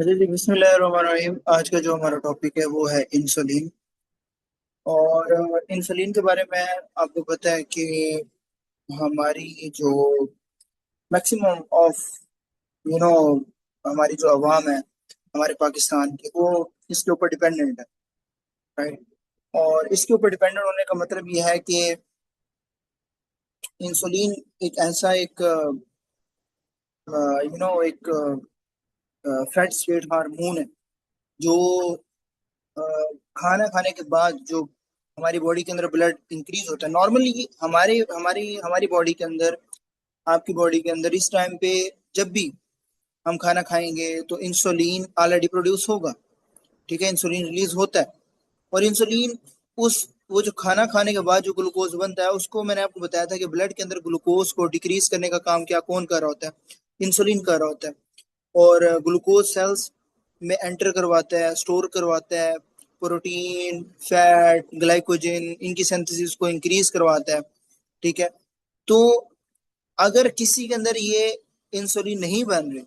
जी जी बिस्मिल्लाहिर्रहमानिर्रहीम। आज का जो हमारा टॉपिक है वो है इंसुलिन। और इंसुलिन के बारे में आपको पता है कि हमारी जो मैक्सिमम ऑफ यू नो हमारी जो अवाम है हमारे पाकिस्तान की, वो इसके ऊपर डिपेंडेंट है, राइट। और इसके ऊपर डिपेंडेंट होने का मतलब ये है कि इंसुलिन एक ऐसा एक एक फैट स्टेट हार्मोन है जो अ, खाना खाने के बाद जो हमारी बॉडी के अंदर ब्लड इंक्रीज होता है। नॉर्मली हमारे हमारी हमारी बॉडी के अंदर, आपकी बॉडी के अंदर इस टाइम पे जब भी हम खाना खाएंगे तो इंसुलिन ऑलरेडी प्रोड्यूस होगा। ठीक है, इंसुलिन रिलीज होता है। और इंसुलिन उस वो जो खाना खाने के बाद जो ग्लूकोज बनता है उसको मैंने आपको बताया था कि ब्लड के अंदर ग्लूकोज को डिक्रीज करने का काम क्या कौन कर रहा होता है? इंसुलिन कर रहा होता है। और ग्लूकोज सेल्स में एंटर करवाता है, स्टोर करवाता है, प्रोटीन, फैट, ग्लाइकोजन, इनकी सिंथेसिस को इंक्रीज करवाता है। ठीक है। तो अगर किसी के अंदर ये इंसुलिन नहीं बन रही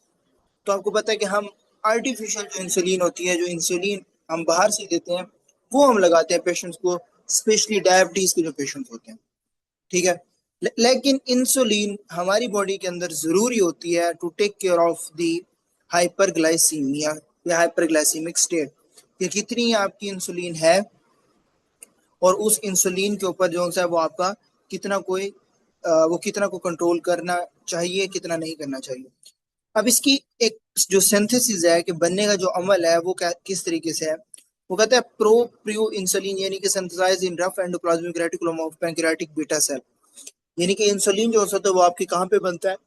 तो आपको पता है कि हम आर्टिफिशियल जो इंसुलिन होती है, जो इंसुलिन हम बाहर से देते हैं, वो हम लगाते हैं पेशेंट्स को, स्पेशली डायबिटीज के जो पेशेंट्स होते हैं। ठीक है। लेकिन इंसुलिन हमारी बॉडी के अंदर जरूरी होती है to take care of the hyperglycaemia या हाइपरग्लाइसीमिक स्टेट, कि कितनी आपकी इंसुलिन है और उस इंसुलिन के ऊपर जो है वो आपका कितना कोई वो कितना को कंट्रोल करना चाहिए, कितना नहीं करना चाहिए। अब इसकी एक जो सिंथेसिस है कि बनने का जो अमल है वो क्या किस तरीके से है, वो कहता है प्रो प्रियो इंसुलिन, यानी कि synthesize in rough endoplasmic reticulum of pancreatic beta cell. यानी कि इंसुलिन जो होता है वो आपके कहाँ पे बनता है?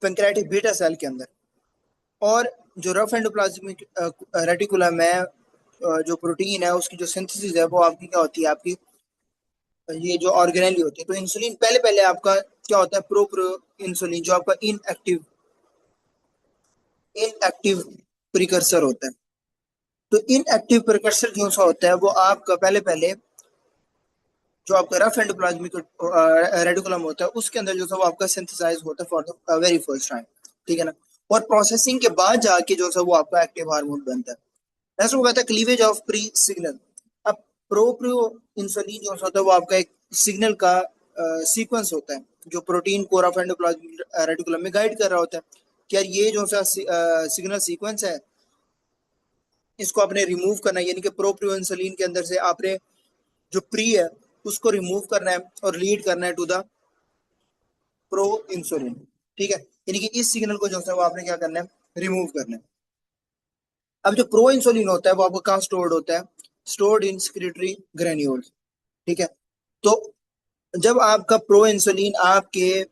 पैंक्रियाटिक बीटा सेल के अंदर। और जो रफ एंडोप्लाज्मिक रेटिकुलम है, जो प्रोटीन है उसकी जो सिंथेसिस है वो आपकी क्या होती है? आपकी ये जो ऑर्गेनेली होती है। तो इंसुलिन पहले पहले आपका क्या होता है? प्रो प्रो इंसुलिन जो आपका इनएक्टिव प्रिकर्सर होता है। तो इनएक्टिव प्रिकर्सर जो सा होता है वो आपका पहले पहले जो आपका रफ एंडोप्लाज्मिक रेटिकुलम होता है उसके अंदर जो सा वो आपका सिंथेसाइज होता है for the very first time. ठीक है ना। और प्रोसेसिंग के बाद जाके जो सा वो आपका एक्टिव हार्मोन बनता है। नेक्स्ट वो कहता है क्लीवेज ऑफ प्री सिग्नल। अब प्रो इंसुलिन जो होता है वो आपका एक सिग्नल का सीक्वेंस होता है जो प्रोटीन को रफ एंडोप्लाज्मिक रेटिकुलम में गाइड कर रहा होता है कि यार ये जो सा सिग्नल सीक्वेंस है इसको आपने रिमूव करना है। यानी कि प्रो इंसुलिन के अंदर से आपने जो प्री है उसको रिमूव करना है और लीड करना है टू द प्रो इंसुलिन। ठीक है। यानी कि इस सिग्नल को जो है वो आपने क्या करना है? रिमूव करना है। अब जो प्रो इंसुलिन होता है वो आपको कहाँ स्टोर्ड होता है? Stored in secretory granules. ठीक है। तो जब आपका प्रो इंसुलिन आपके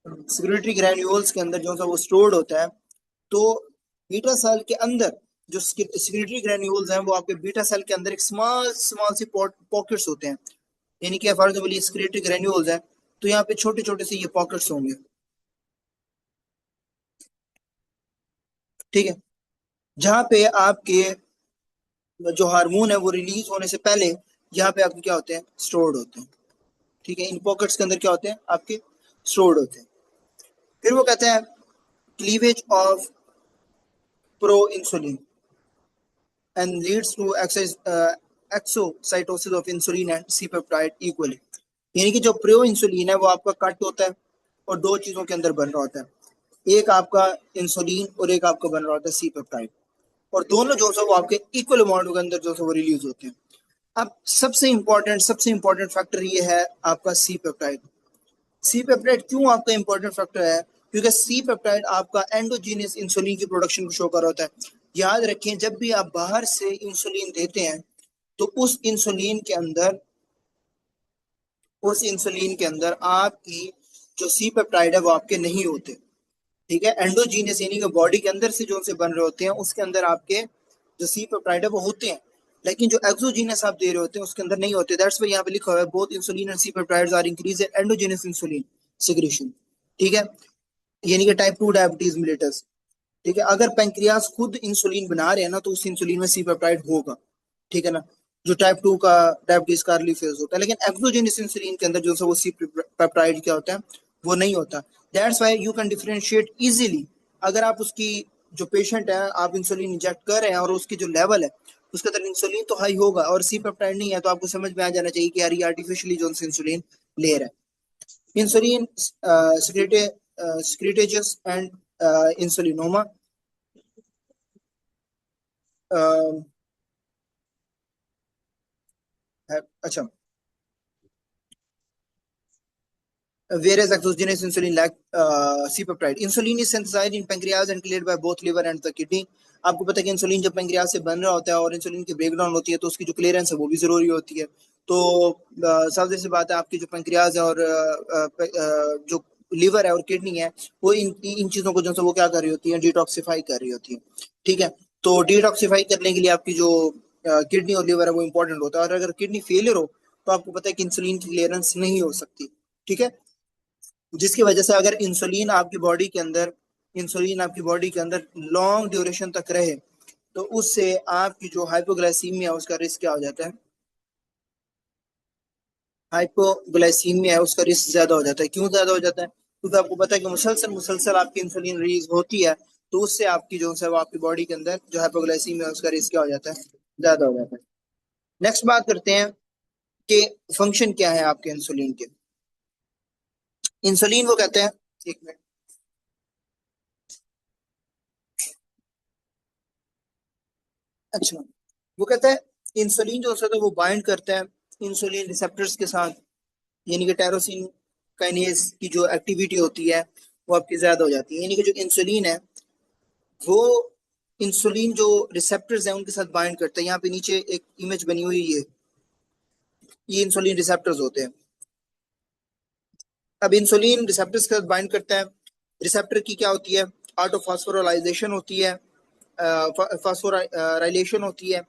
सिक्रीटरी ग्रेन्यूल्स के अंदर जो है वो स्टोर्ड होता है, तो बीटा सेल के अंदर जो सिक्रीटरी ग्रेन्यूल्स हैं वो आपके बीटा सेल के अंदर एक स्मॉल स्मॉल सी पॉकेट्स होते हैं। यानी कि फॉर एग्जाम्पल ये सिक्रीटरी ग्रेन्यूल्स है तो यहाँ पे छोटे छोटे से ये पॉकेट्स होंगे। ठीक है। जहाँ पे आपके जो हार्मोन है वो रिलीज होने से पहले यहाँ पे आपके क्या होते हैं? स्टोर्ड होते हैं। ठीक है। इन पॉकेट्स के अंदर क्या होते हैं? आपके स्टोर्ड होते हैं। फिर वो कहते हैं cleavage of pro insulin and leads to exocytosis of insulin and C-peptide equally। यानी कि जो प्रो इंसुलिन है वो आपका कट होता है और दो चीजों के अंदर बन रहा होता है, एक आपका इंसुलिन और एक आपका बन रहा होता है सी पेप्टाइड। और दोनों जो है वो आपके इक्वल अमाउंट के अंदर जो है वो रिलीज होते हैं। अब सबसे इंपॉर्टेंट फैक्टर ये है आपका सी पेप्टाइड। सी पेप्टाइड क्यों आपका इंपॉर्टेंट फैक्टर है? क्योंकि सी पेप्टाइड आपका एंडोजीनियस इंसुलिन की प्रोडक्शन को शो कर रहा होता है। याद रखें, जब भी आप बाहर से इंसुलिन देते हैं तो उस इंसुलिन के अंदर आपकी जो सी पेप्टाइड है वो आपके नहीं होते। ठीक है। एंडोजीनियस यानी कि बॉडी के अंदर से जो से बन रहे होते हैं उसके अंदर आपके जो सी पेप्टाइड है वो होते हैं, लेकिन जो एक्सोजीनियस आप दे रहे होते हैं उसके अंदर नहीं होते। दैट्स व्हाई यहाँ पे लिखा हुआ है both insulin and C peptides are increase in endogenous insulin secretion. ठीक है। यानी कि टाइप 2 डायबिटीज मिलेटस। ठीक है। अगर पेंक्रियाज खुद इंसुलिन बना रहे हैं ना तो उस इंसुलिन में सी पेप्टाइड होगा। ठीक है ना। जो टाइप 2 का डायबिटीज का अर्ली फेज होता है, लेकिन एक्सोजेनियस इंसुलिन के अंदर जो है वो सी पेप्टाइड क्या होता है? वो नहीं होता। That's why you can differentiate easily. अगर आप उसकी जो पेशेंट है आप इंसुलिन इंजेक्ट कर रहे हैं और उसकी जो लेवल है उसके अंदर इंसुलिन तो हाई होगा और सी पेप्टाइड नहीं है, तो आपको समझ में आ जाना चाहिए कि यार ये आर्टिफिशियली जो इंसुलिन ले रहा है। इंसुलिन सिक्रेटेजेस एंड इंसुलिनोमा। अच्छा, various exogenous insulin like C-peptide. Insulin is synthesized in pancreas and cleared by both liver and the kidney. आपको पता है कि इंसुलिन जब पेंक्रियाज से बन रहा होता है और इंसुलिन की ब्रेकडाउन होती है तो उसकी जो क्लियरेंस है वो भी जरूरी होती है। तो साफ सी बात है, आपकी जो पेंक्रियाज है और जो लिवर है और किडनी है वो इन इन चीजों को जो है वो क्या कर रही होती है, डिटॉक्सिफाई कर रही होती है। ठीक है, तो डिटॉक्सिफाई करने के लिए आपकी जो किडनी और लिवर है वो इंपॉर्टेंट होता है, और अगर किडनी फेलियर हो तो आपको पता है कि इंसुलिन की क्लियरेंस नहीं हो सकती। ठीक है, जिसकी वजह से अगर इंसुलिन आपकी बॉडी के अंदर लॉन्ग ड्यूरेशन तक रहे तो उससे आपकी जो हाइपोग्लाइसीमिया उसका रिस्क क्या हो जाता है, हाइपोग्लाइसीमिया है उसका रिस्क ज्यादा हो जाता है। क्यों ज्यादा हो जाता है? क्योंकि आपको पता है कि मुसलसल मुसलसल आपकी इंसुलिन रिलीज होती है, तो उससे आपकी जो है वो आपकी बॉडी के अंदर जो हाइपोग्लाइसीमिया है उसका रिस्क क्या हो जाता है, ज्यादा हो जाता है। नेक्स्ट बात करते हैं कि फंक्शन क्या है आपके इंसुलिन के। इंसुलिन वो कहते हैं, एक मिनट, अच्छा, वो कहता है इंसुलिन जो होता है वो बाइंड करता है इंसुलिन रिसेप्टर्स के साथ, यानी कि टायरोसिन काइनेज की जो एक्टिविटी होती है वो आपकी ज्यादा हो जाती है। यानी कि जो इंसुलिन है वो इंसुलिन जो रिसेप्टर्स हैं उनके साथ बाइंड करता है। यहाँ पे नीचे एक इमेज बनी हुई है, ये इंसुलिन रिसेप्टर्स होते हैं। अब इंसुलिन रिसेप्टर्स के साथ बाइंड करता है, रिसेप्टर की क्या होती है, ऑटोफॉस्फोराइलेशन होती है, फास्फोराइलेशन होती है,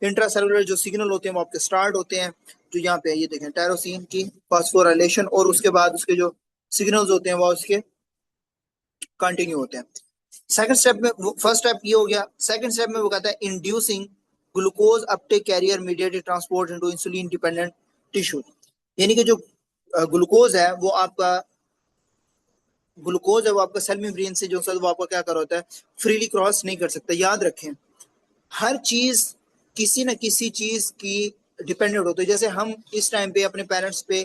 इंट्रासेलुलर जो सिग्नल होते हैं वो आपके स्टार्ट होते हैं, जो यहाँ पे ये देखें टायरोसिन की फास्फोराइलेशन, और उसके बाद उसके जो सिग्नल्स होते हैं वो उसके कंटिन्यू होते हैं। सेकंड स्टेप में, फर्स्ट स्टेप ये हो गया, सेकंड स्टेप में वो कहता है inducing glucose uptake carrier mediated transport into insulin dependent tissue. यानी कि जो ग्लूकोज है वो आपका ग्लूकोज है वो आपका सेल मेम्ब्रेन से जो है वो आपका क्या कर होता है, फ्रीली क्रॉस नहीं कर सकता। याद रखें, हर चीज किसी न किसी चीज की डिपेंडेंट होती है। जैसे हम इस टाइम पे अपने पेरेंट्स पे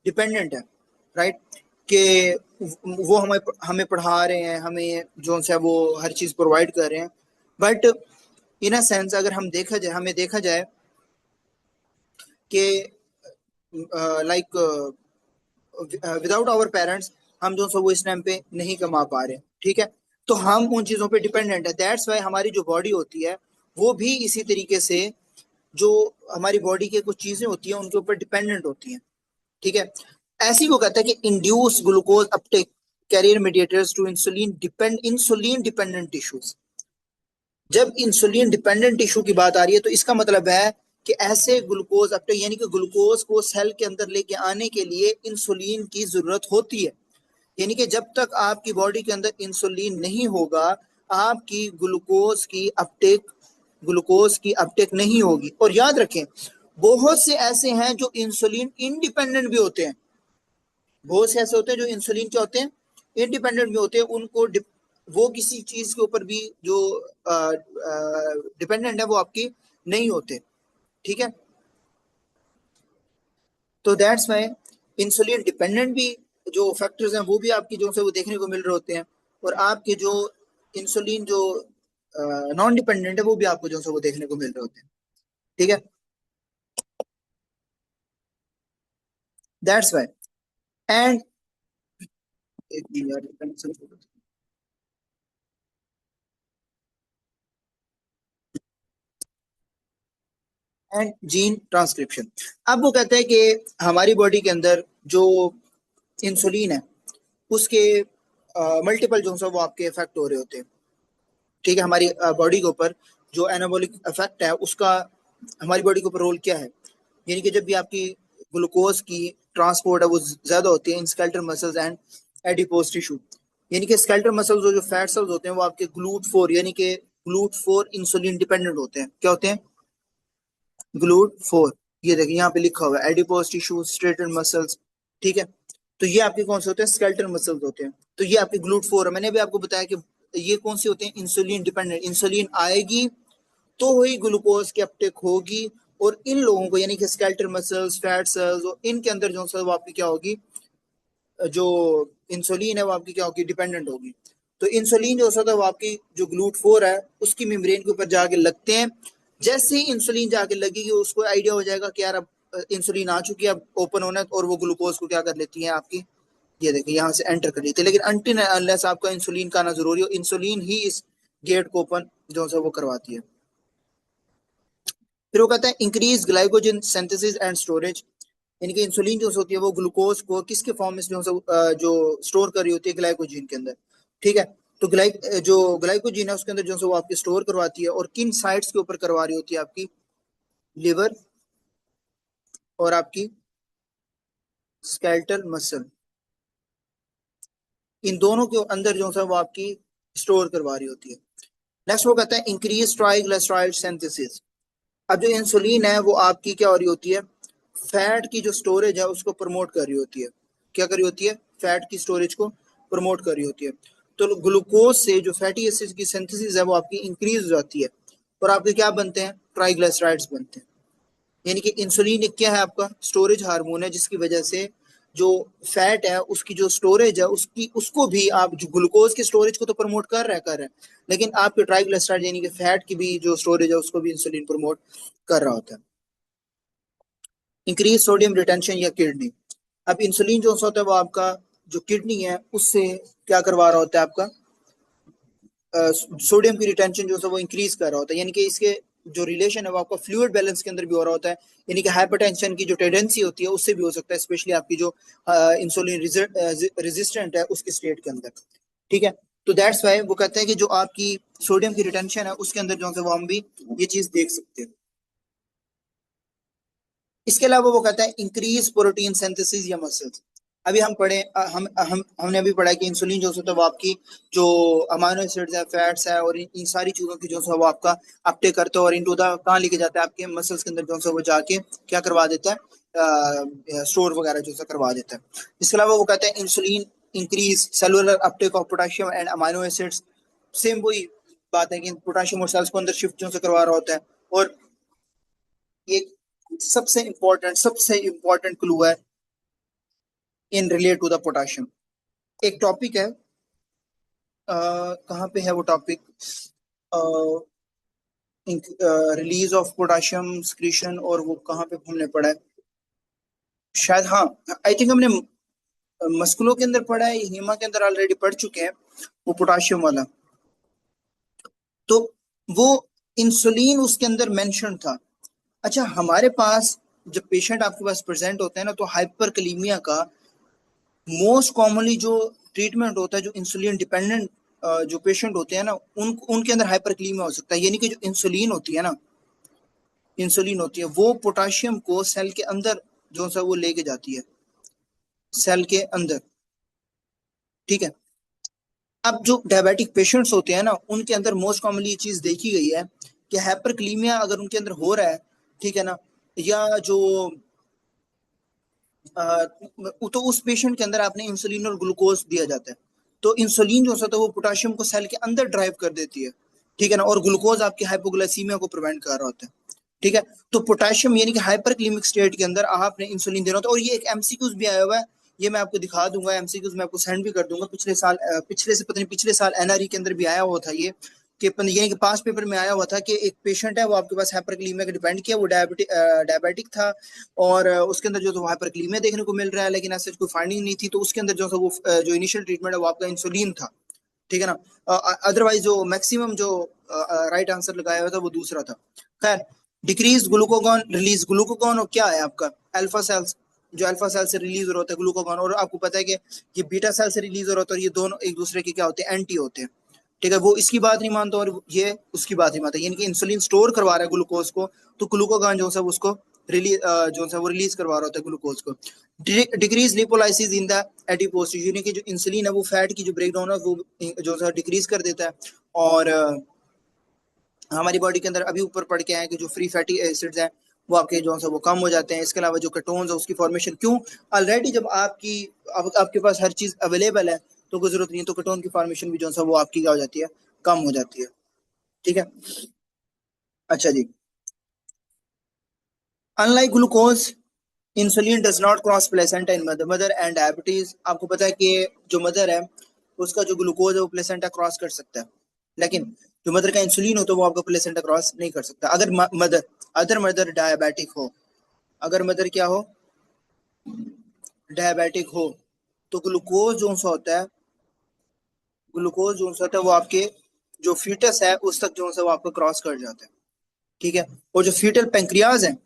डिपेंडेंट है, राइट, कि वो हमें हमें पढ़ा रहे हैं, हमें जो है वो हर चीज प्रोवाइड कर रहे हैं। बट इन अ सेंस अगर हम देखा जाए, हमें देखा जाए कि लाइक विदाउट आवर पेरेंट्स हम जो है वो इस टाइम पे नहीं कमा पा रहे। ठीक है, तो हम उन चीजों पे डिपेंडेंट है। दैट्स वाई हमारी जो बॉडी होती है वो भी इसी तरीके से जो हमारी बॉडी के कुछ चीजें होती हैं उनके ऊपर डिपेंडेंट होती हैं। ठीक है, ऐसी वो कहता है कि induce glucose uptake carrier mediators to insulin dependent tissues. जब इंसुलिन डिपेंडेंट टिश्यू की बात आ रही है तो इसका मतलब है कि ऐसे ग्लूकोज अपटेक यानी कि ग्लूकोज को सेल के अंदर लेके आने के लिए इंसुलिन की जरूरत होती है। यानी कि जब तक आपकी बॉडी के अंदर इंसुलिन नहीं होगा आपकी ग्लूकोज की अपटेक नहीं होगी। और याद रखें, बहुत से ऐसे हैं जो इंसुलिन इंडिपेंडेंट भी होते हैं, बहुत से ऐसे होते हैं जो इंसुलिन के होते हैं इंडिपेंडेंट भी होते हैं, उनको वो किसी चीज के ऊपर भी जो डिपेंडेंट है वो आपकी नहीं होते। ठीक है, तो दैट्स वाई इंसुलिन डिपेंडेंट भी जो फैक्टर्स हैं वो भी आपकी जो है वो देखने को मिल रहे होते हैं, और आपके जो इंसुलिन जो नॉन डिपेंडेंट है वो भी आपको जो है वो देखने को मिल रहे होते हैं। ठीक है, that's why and and gene transcription. अब वो कहते हैं कि हमारी बॉडी के अंदर जो इंसुलिन है उसके मल्टीपल जो है वो आपके इफेक्ट हो रहे होते हैं। ठीक है, हमारी बॉडी के ऊपर जो एनाबॉलिक इफेक्ट है उसका हमारी बॉडी के ऊपर रोल क्या है, यानी कि जब भी आपकी ग्लूकोज की ट्रांसपोर्ट है वो ज्यादा होती है in skeletal muscles and adipose tissue. यानी कि स्केलेटल मसल्स जो फैट सेल्स होते हैं वो आपके ग्लूट फोर यानी कि ग्लूट फोर इंसुलिन डिपेंडेंट होते हैं। क्या होते हैं? GLUT four. ये देखिए यहाँ पे लिखा हुआ है एडिपोज टिश्यू स्ट्रेटन मसल्स। ठीक है, तो ये आपके कौन से होते हैं? स्केलेटल मसल्स होते हैं। तो ये आपके ग्लूट फोर है। मैंने भी आपको बताया कि ये कौन सी होते हैं, इंसुलिन डिपेंडेंट। इंसुलिन आएगी तो ही ग्लूकोज की अपटेक होगी, और इन लोगों को यानी कि स्केलेटल मसल्स, फैट सेल्स, और इनके अंदर जो है वो आपकी क्या होगी, जो इंसुलिन है वो आपकी क्या होगी, डिपेंडेंट होगी। तो इंसुलिन जो होता है वो आपकी जो GLUT4 है उसकी मेम्ब्रेन के ऊपर जाके लगते हैं। जैसे ही इंसुलिन जाके लगेगी उसको आइडिया हो जाएगा कि यार अब इंसुलिन आ चुकी है, अब ओपन होना है, और वो ग्लूकोज को क्या कर लेती है आपकी, ये देखिए यहाँ से एंटर कर लेती है। लेकिन अनटिल अनलेस आपका इंसुलिन का आना जरूरी हो, इंसुलिन ही इस गेट को ओपन जो है वो करवाती है। फिर वो कहता है increase glycogen synthesis and storage, यानी कि इंसुलिन जो होती है वो ग्लूकोज को किसके फॉर्म में जो स्टोर कर रही होती है, ग्लाइकोजन के अंदर। ठीक है, तो जो ग्लाइकोजन है उसके अंदर जो है वो आपकी स्टोर करवाती है, और किन साइट्स के ऊपर करवा रही होती है, आपकी लिवर और आपकी स्केलेटल मसल, इन दोनों के अंदर जो है वो आपकी स्टोर करवा रही होती है। नेक्स्ट वो कहता है इंक्रीज ट्राइग्लिसराइड सिंथेसिस। अब जो इंसुलिन है वो आपकी क्या हो रही होती है, फैट की जो स्टोरेज है उसको प्रमोट कर रही होती है। क्या कर रही होती है, फैट की स्टोरेज को प्रमोट कर रही होती है। तो ग्लूकोज से जो फैटी एसिड की सिंथेसिस है वो आपकी इंक्रीज हो जाती है, और आपके क्या बनते हैं, ट्राइग्लिसराइड्स बनते हैं। यानी कि इंसुलिन एक क्या है, आपका स्टोरेज हार्मोन है, जिसकी वजह से जो फैट है उसकी जो स्टोरेज है उसकी उसको भी आप जो ग्लूकोज की स्टोरेज को तो प्रमोट कर रहे हैं, लेकिन आपके ट्राइग्लिसराइड यानी कि फैट की भी जो स्टोरेज है उसको भी इंसुलिन प्रमोट कर रहा होता है। इंक्रीज सोडियम रिटेंशन या किडनी। अब इंसुलिन जो होता है वो आपका जो किडनी है उससे क्या करवा रहा होता है, आपका सोडियम की रिटेंशन जो है वो इंक्रीज कर रहा होता है। यानी कि इसके जो रिलेशन है वो आपका फ्लूइड बैलेंस के अंदर भी हो रहा होता है, यानी कि हाइपरटेंशन की जो टेंडेंसी होती है उससे भी हो सकता है, स्पेशली आपकी जो इंसुलिन रेजिस्टेंट है उसके स्टेट के अंदर। ठीक है, तो दैट्स वाई वो कहते हैं कि जो आपकी सोडियम की रिटेंशन है उसके अंदर जो है वो हम भी ये चीज देख सकते हैं। इसके अलावा वो कहता है इंक्रीज प्रोटीन सिंथेसिस या मसल्स। अभी हम पढ़े हमने अभी पढ़ा कि इंसुलिन जो होता है वो आपकी जो अमाइनो एसिड्स है, फैट्स है, और इन सारी चीजों की जो है वो आपका अपटेक करता है, और इनटू द कहाँ लेके जाता है, आपके मसल्स के अंदर जो है वो जाके क्या करवा देता है, स्टोर वगैरह जो है करवा देता है। इसके अलावा वो कहते हैं insulin increase cellular Uptake of potassium and amino acids. Same वही बात है कि पोटेशियम और सेल्स को अंदर शिफ्ट जो है करवा रहा होता है। और एक सबसे इंपॉर्टेंट क्लू है इन रिलेट टू द पोटाशियम। एक टॉपिक है, कहाँ पे है वो topic, release of potassium secretion, और वो कहाँ पे हमने पढ़ा है, शायद हाँ, आई थिंक हमने मस्कुलो के अंदर पढ़ा है, हीमा के अंदर ऑलरेडी पढ़ चुके हैं वो पोटाशियम वाला। तो वो इंसुलिन उसके अंदर मेंशन था। अच्छा, हमारे पास जब पेशेंट आपके पास प्रेजेंट होते हैं ना, तो हाइपरकलीमिया का मोस्ट कॉमनली जो ट्रीटमेंट होता है, जो इंसुलिन डिपेंडेंट जो पेशेंट होते हैं ना, उनके अंदर हाइपरक्लीमिया हो सकता है। यानी कि जो इंसुलिन होती है वो पोटाशियम को सेल के अंदर जो सा वो लेके जाती है, सेल के अंदर। ठीक है, अब जो डायबिटिक पेशेंट्स होते हैं ना उनके अंदर मोस्ट कॉमनली ये चीज देखी गई है कि हाइपरक्लीमिया अगर उनके अंदर हो रहा है, ठीक है ना, या जो तो उस पेशेंट के अंदर आपने इंसुलिन और ग्लूकोज दिया जाता है। तो इंसुलिन जो होता है वो पोटाशियम को सेल के अंदर ड्राइव कर देती है, ठीक है ना, और ग्लूकोज आपकी हाइपोग्लाइसीमिया को प्रिवेंट कर रहा होता है। ठीक है, तो पोटाशियम यानी कि हाइपरक्लीमिक स्टेट के अंदर आपने इंसुलिन देना होता है। और ये एक एमसीक्यूज भी आया हुआ है, ये मैं आपको दिखा दूंगा, एमसीक्यूज मैं आपको सेंड भी कर दूंगा। पिछले साल पिछले साल एनआरई के अंदर भी आया हुआ था ये, कि यानी कि पांच पेपर में आया हुआ था कि एक पेशेंट है वो आपके पास हाइपरक्लीमिया का डिपेंड किया, वो डायबिटिक था, और उसके अंदर जो हाइपरक्लीमिया देखने को मिल रहा है, लेकिन ऐसे कोई फाइंडिंग नहीं थी। तो उसके अंदर जो वो जो इनिशियल ट्रीटमेंट है वो आपका इंसुलिन था। ठीक है ना, अदरवाइज जो मैक्सिमम जो राइट आंसर लगाया हुआ था वो दूसरा था। खैर, डिक्रीज ग्लूकोगॉन रिलीज, ग्लूकोगॉन और क्या है आपका अल्फा सेल्स, जो अल्फा सेल से रिलीज हो रहा होता है ग्लूकोगॉन, और आपको पता है कि ये बीटा सेल से रिलीज हो रहा होता है, और ये दोनों एक दूसरे के क्या होते हैं, एंटी होते हैं। ठीक है, वो इसकी बात नहीं मानता और ये उसकी बात नहीं मानता, यानी कि इंसुलिन स्टोर करवा रहा है ग्लूकोज को, तो ग्लूकोगॉन जो है उसको रिलीज जो है वो रिलीज करवा रहा होता है ग्लूकोज को। Decrease lipolysis in the adipose, यानी कि जो इंसुलिन है वो फैट की जो ब्रेकडाउन है वो जो है डिक्रीज कर देता है। और हमारी बॉडी के अंदर अभी ऊपर पढ़ के आए कि जो फ्री फैटी एसिड्स हैं वो आपके जो है वो कम हो जाते हैं। इसके अलावा जो केटोन्स है उसकी फॉर्मेशन क्यों, ऑलरेडी जब आपके पास हर चीज अवेलेबल है तो कोई जरूरत नहीं है, तो कीटोन की फॉर्मेशन भी जो है वो आपकी क्या हो जाती है, कम हो जाती है। ठीक है। अच्छा जी, unlike glucose, insulin does not cross placenta in mother, mother and diabetes. आपको पता है कि जो मदर है उसका जो ग्लूकोज है वो प्लेसेंटा क्रॉस कर सकता है, लेकिन जो मदर का इंसुलिन होता है वो आपका प्लेसेंटा क्रॉस नहीं कर सकता। अगर मदर, अदर मदर डायबिटिक हो, अगर मदर क्या हो, डायबिटिक हो, तो ग्लूकोज जो सा होता है, ग्लूकोज जो सा होता है वो आपके जो फीटस है उस तक जो सा वो आपको क्रॉस कर जाता है। ठीक है। और जो फीटल पेंक्रियाज है,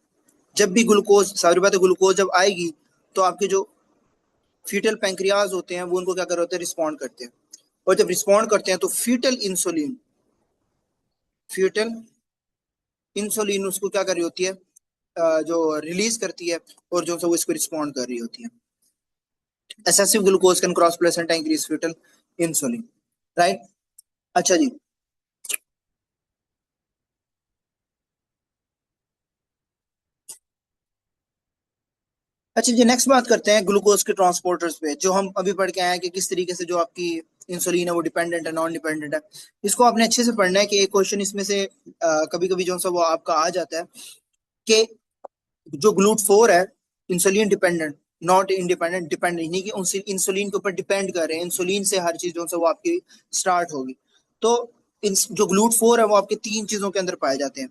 जब भी ग्लूकोज, सारी बात है, ग्लूकोज जब आएगी तो आपके जो फीटल पेंक्रियाज होते हैं वो उनको क्या कर रहे होते हैं, रिस्पॉन्ड करते हैं। और जब रिस्पॉन्ड करते हैं तो फीटल इंसुलिन, फीटल इंसुलिन उसको क्या कर रही होती है, जो रिलीज करती है, और जो वो इसको रिस्पॉन्ड कर रही होती है। Excessive glucose can cross placenta increase fetal insulin, right. अच्छा जी, अच्छा जी, नेक्स्ट बात करते हैं ग्लूकोज के ट्रांसपोर्टर्स पे, जो हम अभी पढ़ के आए हैं कि किस तरीके से जो आपकी इंसुलिन है वो डिपेंडेंट है, नॉन डिपेंडेंट है। इसको आपने अच्छे से पढ़ना है कि एक क्वेश्चन इसमें से कभी कभी जो सा वो आपका आ जाता है कि जो ग्लूट फोर है insulin dependent, not independent, dependent नहीं कि इंसुलिन के ऊपर डिपेंड कर रहे हैं, इंसुलिन से हर चीज जो है वो आपकी स्टार्ट होगी। तो जो ग्लूट फोर है वो आपके तीन चीजों के अंदर पाए जाते हैं,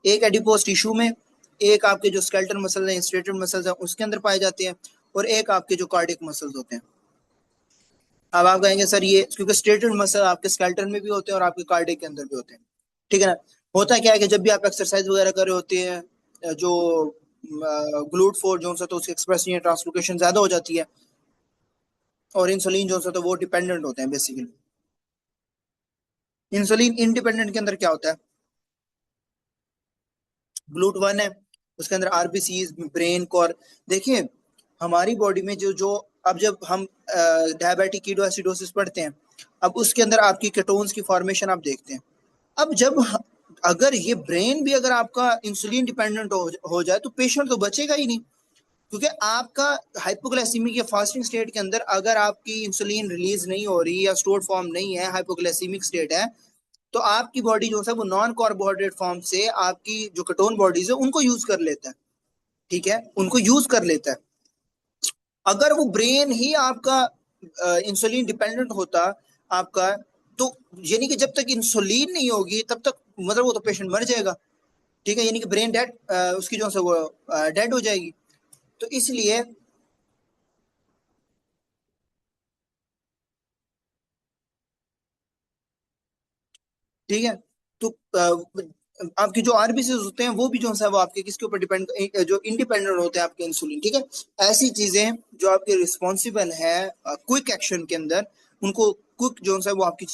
एक एडिपोज टिश्यू में, एक आपके जो स्केलेटल मसल है, स्ट्रेटेड मसल्स है उसके अंदर पाए जाते हैं, और एक आपके जो कार्डियक मसल्स होते हैं। अब आप कहेंगे सर ये क्योंकि स्ट्रेटेड मसल आपके स्केलेटल में भी होते हैं और आपके कार्डियक के अंदर भी होते हैं, ठीक है ना। होता क्या है कि जब भी आप एक्सरसाइज वगैरह कर रहे होते हैं, जो ग्लूट फोर जो तो उसकी एक्सप्रेशन ट्रांसलोकेशन ज्यादा हो जाती है, और इंसुलिन जो तो वो डिपेंडेंट होते हैं बेसिकली। इंसुलिन इंडिपेंडेंट के अंदर क्या होता है, ग्लूट वन है, उसके अंदर आरबीसी, ब्रेन कोर। देखिए हमारी बॉडी में जो जो अब जब हम डायबिटिक कीटोएसिडोसिस पढ़ते हैं, अब उसके अंदर आपकी केटोन्स की फॉर्मेशन आप देखते हैं। अब जब अगर ये ब्रेन भी अगर आपका इंसुलिन डिपेंडेंट हो जाए तो पेशेंट तो बचेगा ही नहीं, क्योंकि आपका हाइपोग्लाइसीमिक या फास्टिंग स्टेट के अंदर अगर आपकी इंसुलिन रिलीज नहीं हो रही या स्टोर फॉर्म नहीं है, हाइपोग्लाइसीमिक स्टेट है, तो आपकी बॉडी जो है वो नॉन कार्बोहाइड्रेट फॉर्म से आपकी जो कटोन बॉडीज है उनको यूज कर लेता है। ठीक है, उनको यूज कर लेता है। अगर वो ब्रेन ही आपका इंसुलिन डिपेंडेंट होता आपका, तो यानी कि जब तक इंसुलिन नहीं होगी तब तक मतलब वो तो पेशेंट मर जाएगा। ठीक है, यानी कि ब्रेन डेड, उसकी जो है वो डेड हो जाएगी। तो इसलिए ठीक है, तो आपके जो आरबीसी होते हैं वो भी जो है वो आपके किसके ऊपर डिपेंड, जो इंडिपेंडेंट होते हैं आपके इंसुलिन। ठीक है, ऐसी चीजें जो आपके रिस्पॉन्सिबल है क्विक एक्शन के अंदर, उनको क्विक जो है वो आपकी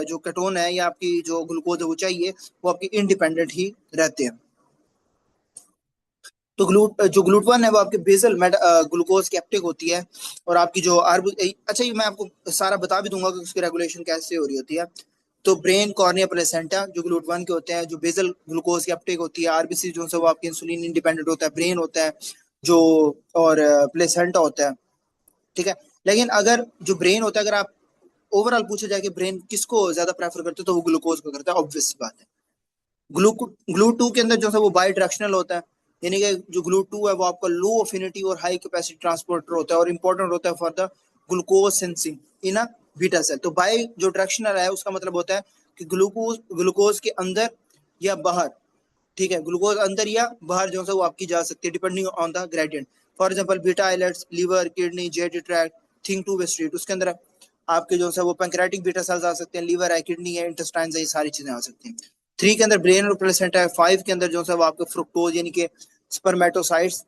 जो केटोन है या आपकी जो ग्लूकोज है वो चाहिए, वो आपके इंडिपेंडेंट ही रहते हैं। तो जो ग्लूटवन है वो आपके बेसल ग्लूकोज की अपटेक होती है, और आपकी जो अच्छा ये मैं आपको सारा बता भी दूंगा कि उसकी रेगुलेशन कैसे हो रही होती है। तो ब्रेन, कॉर्निया, प्लेसेंटा जो ग्लूट 1 के होते हैं, जो बेसल ग्लूकोज की अपटेक होती है, आरबीसी जो है वो आपके इंसुलिन इंडिपेंडेंट होता है, ब्रेन होता है जो, और प्लेसेंटा होता है। ठीक है, लेकिन अगर जो ब्रेन होता है, अगर आप ओवरऑल पूछा जाए कि ब्रेन किसको ज्यादा प्रेफर करते हो, तो वो ग्लूकोज को करता है, ऑब्वियस बात है। ग्लू 2 के अंदर जो है वो बाई डायरेक्शनल होता है, यानी कि जो ग्लू 2 है वो आपका लो अफिनिटी और हाई कैपेसिटी ट्रांसपोर्टर होता है, और इंपॉर्टेंट होता है for the glucose sensing in a beta cell. तो बाई जो डायरेक्शनल है उसका मतलब होता है कि ग्लूकोज ग्लूकोज के अंदर या बाहर, ठीक है, ग्लूकोज अंदर या बाहर जो है वो आपकी जा सकती है depending on the gradient. For example beta islets, liver, kidney, gut tract, think two way street, उसके अंदर आपके जो है वो पैंक्रेटिक बीटा सेल्स आ सकते हैं, लीवर है, किडनी है, इंटेस्टाइन है, ये सारी चीजें आ सकती हैं। 3 के अंदर ब्रेन और प्लेसेंटा है। 5 के अंदर जो है वो आपके फ्रुक्टोज यानी कि स्पर्मेटोसाइट्स,